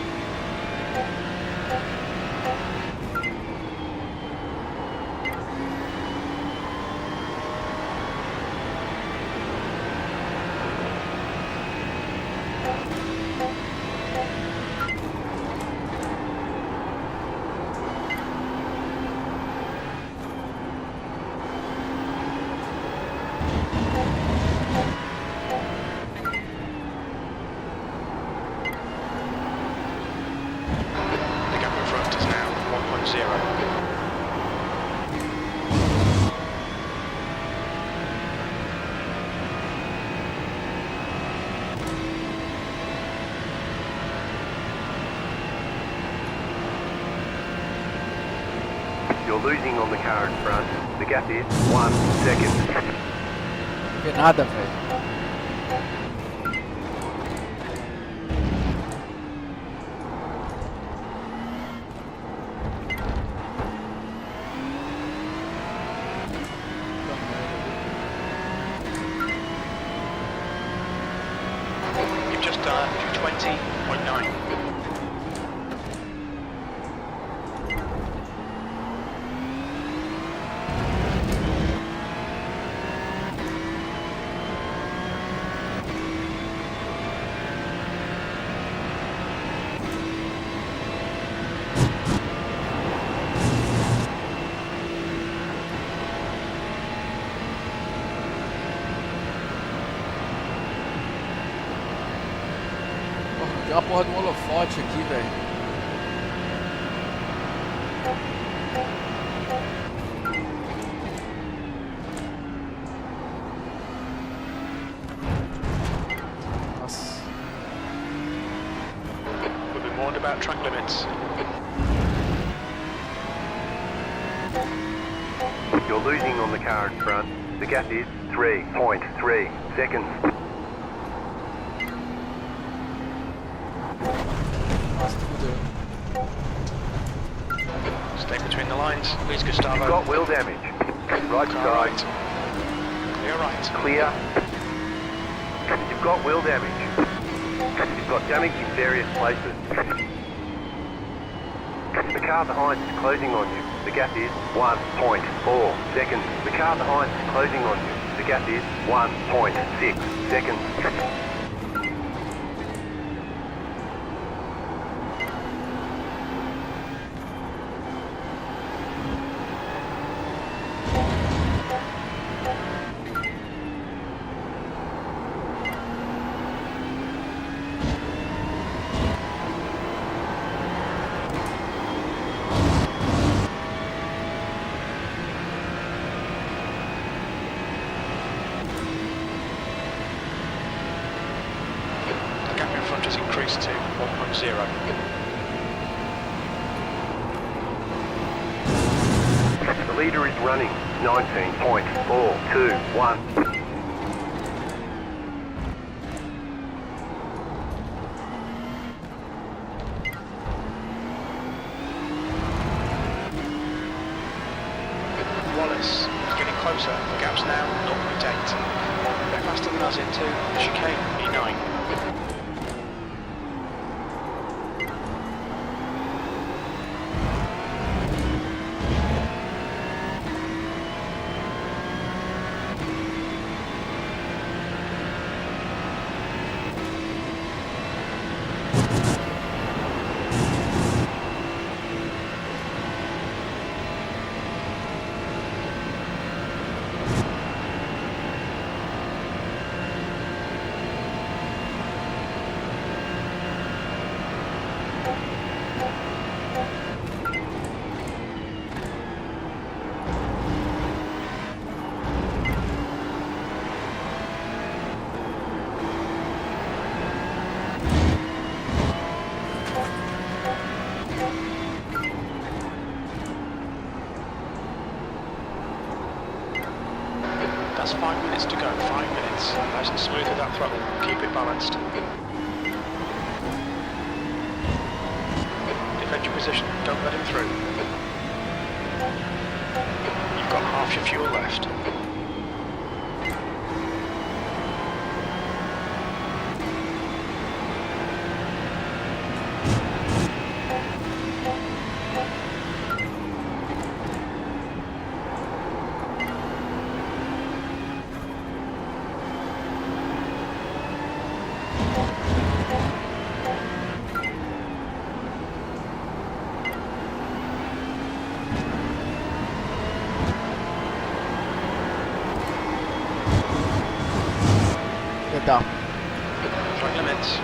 The gap in front is now 1.0. You're losing on the car in front. The gap is 1 second. Não vê nada, velho. You've just done 20.9. Porra, tem uma porra de um holofote aqui, velho. Nossa. We've been warned about track limits. You're losing on the car in front. The gap is 3.3 seconds. Nossa, fudeu. Stay between the lines, please, You've Gustavo. got wheel damage. Right Car side. right. Clear right. Clear. You've got wheel damage. You've got damage in various places. The car behind is closing on you. The gap is 1.4 seconds. The car behind is closing on you. The gap is 1.6 seconds. The gap in front has increased to 1.0. The leader is running 19.421. Wallace is getting closer. The gap's now 0.8. They're faster than us into the chicane, E9. That's 5 minutes to go, 5 minutes. Nice and smooth with that throttle. Keep it balanced. Defend your position, don't let him through. You've got half your fuel left. Tá. Track limits.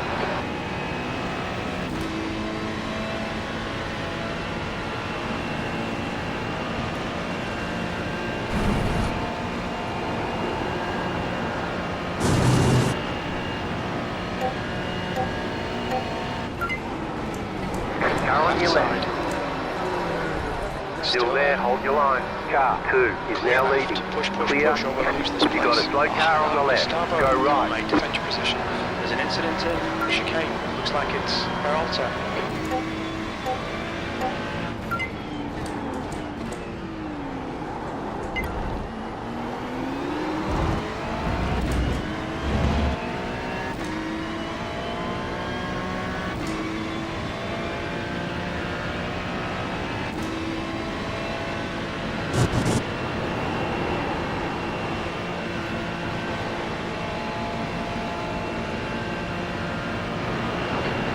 Car on your left. Still there, hold your line. Car 2 is now leading. Push, push, Clear. push, or we'll lose this You've got a place. slow car on the left. Gustavo, Go right. mate, defend your position. There's an incident in the chicane. Looks like it's Peralta.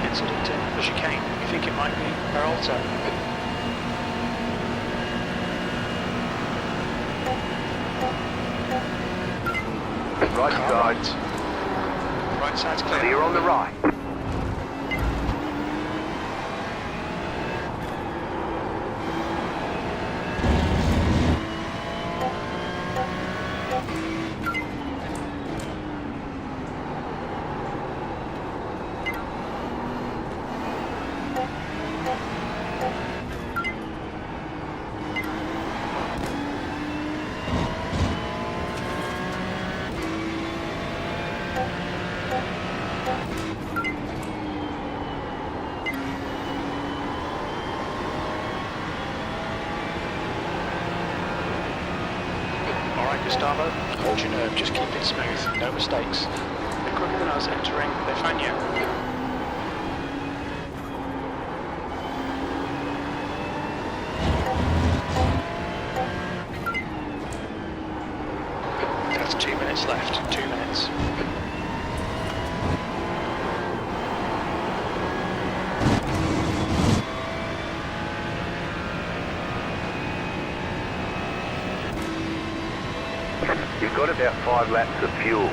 Incident in the chicane. You think it might be Peralta? Right Car side. Right side's clear. Clear on the right. Alright, Gustavo, hold your nerve, just keep it smooth, no mistakes. They're quicker than us entering Befania. That's 2 minutes left, 2 minutes. You've got about 5 laps of fuel.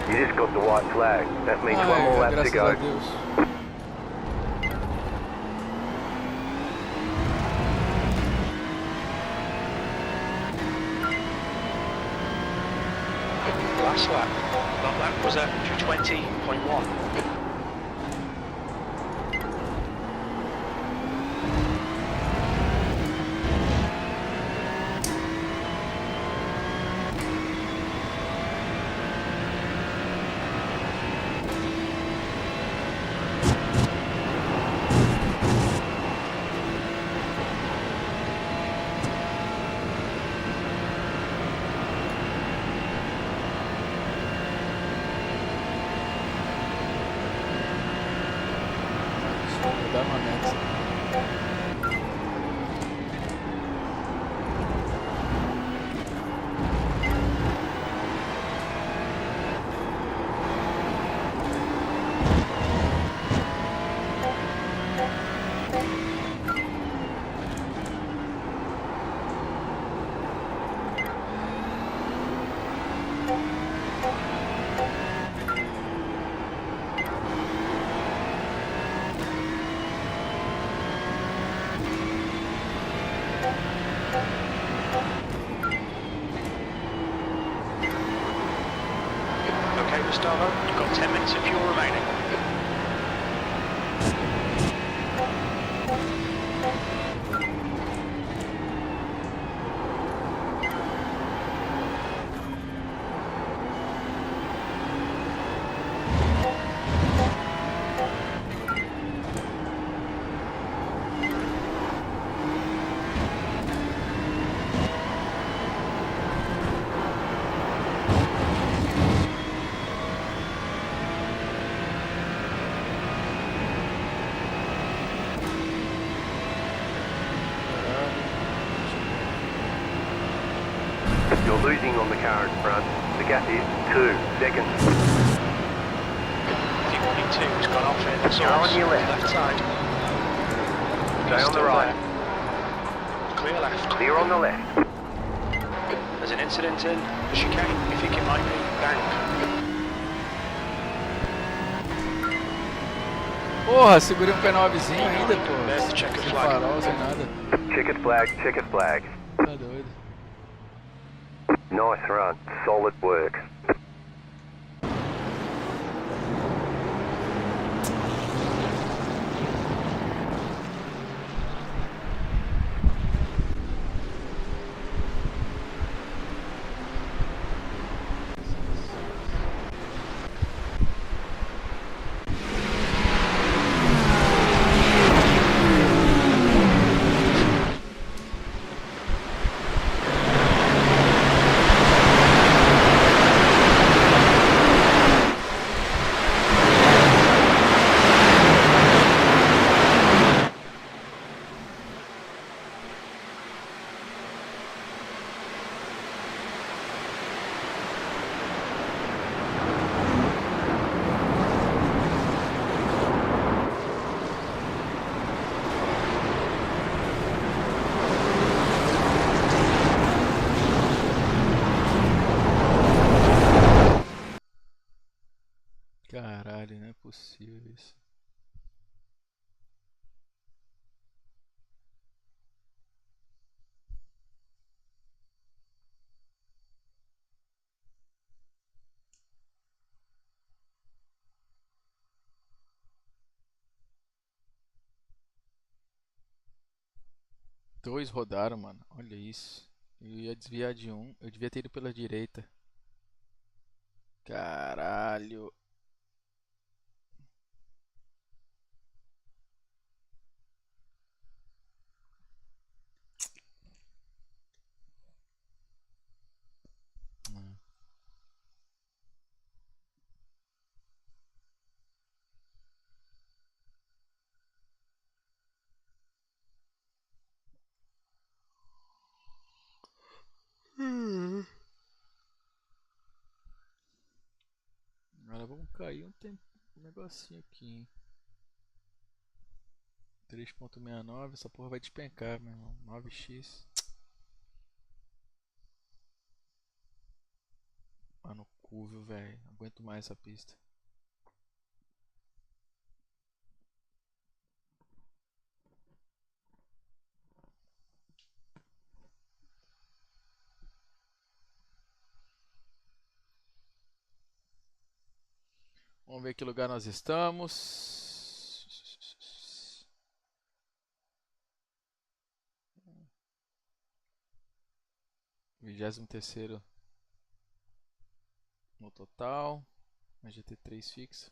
You just got the white flag. That means one more lap to graças go. a Deus. last lap. Well, that was at 220.1. Dá uma meta. Okay, Gustavo, you've got 10 minutes of fuel remaining. You're losing on the car in front. The gap is 2 seconds. I think 1-2's gone off in the You're on source. your left. Left side. Stay He's on the still right. there. Clear left. Clear on the left. There's an incident in the chicane. You think it might be bank? Porra, segurei um P9zinho ainda, pô. There's the checkered Sem flag. farol, sem nada. Checkered flag, checkered flag. Tá doido. Nice run. Solid work. Caralho, não é possível isso. Dois rodaram, mano. Olha isso. Eu ia desviar de um. Eu devia ter ido pela direita. Caralho. Agora vamos cair um negocinho aqui, hein. 3.69, essa porra vai despencar, meu irmão. 9x. Ah, no cu, viu, velho. Não aguento mais essa pista. Vamos ver que lugar nós estamos. 23º no total. A GT3 fixa.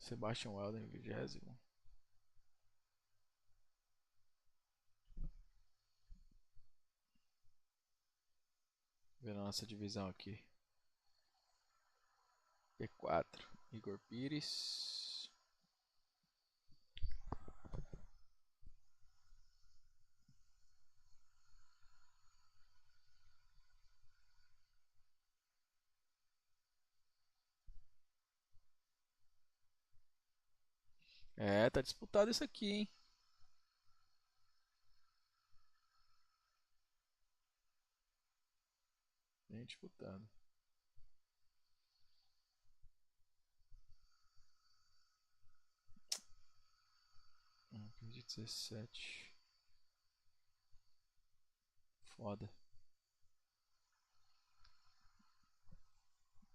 Sebastian Weldon em 20º. Vendo a nossa divisão aqui. P4, Igor Pires. É, tá disputado isso aqui, hein? Bem disputado. De 17. Foda.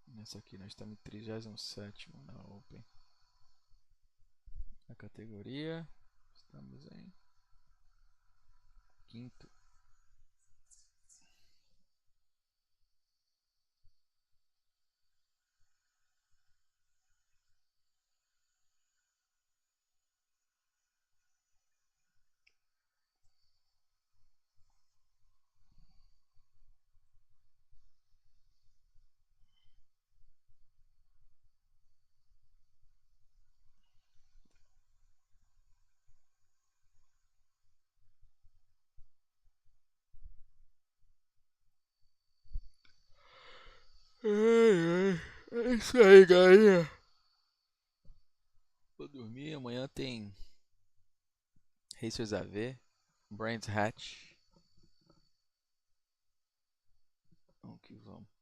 Nessa aqui nós estamos em 37º na Open. Na categoria estamos em 5º. É isso aí, galera. Vou dormir. Amanhã tem Racers AV, Brands Hatch. Vamos que vamos.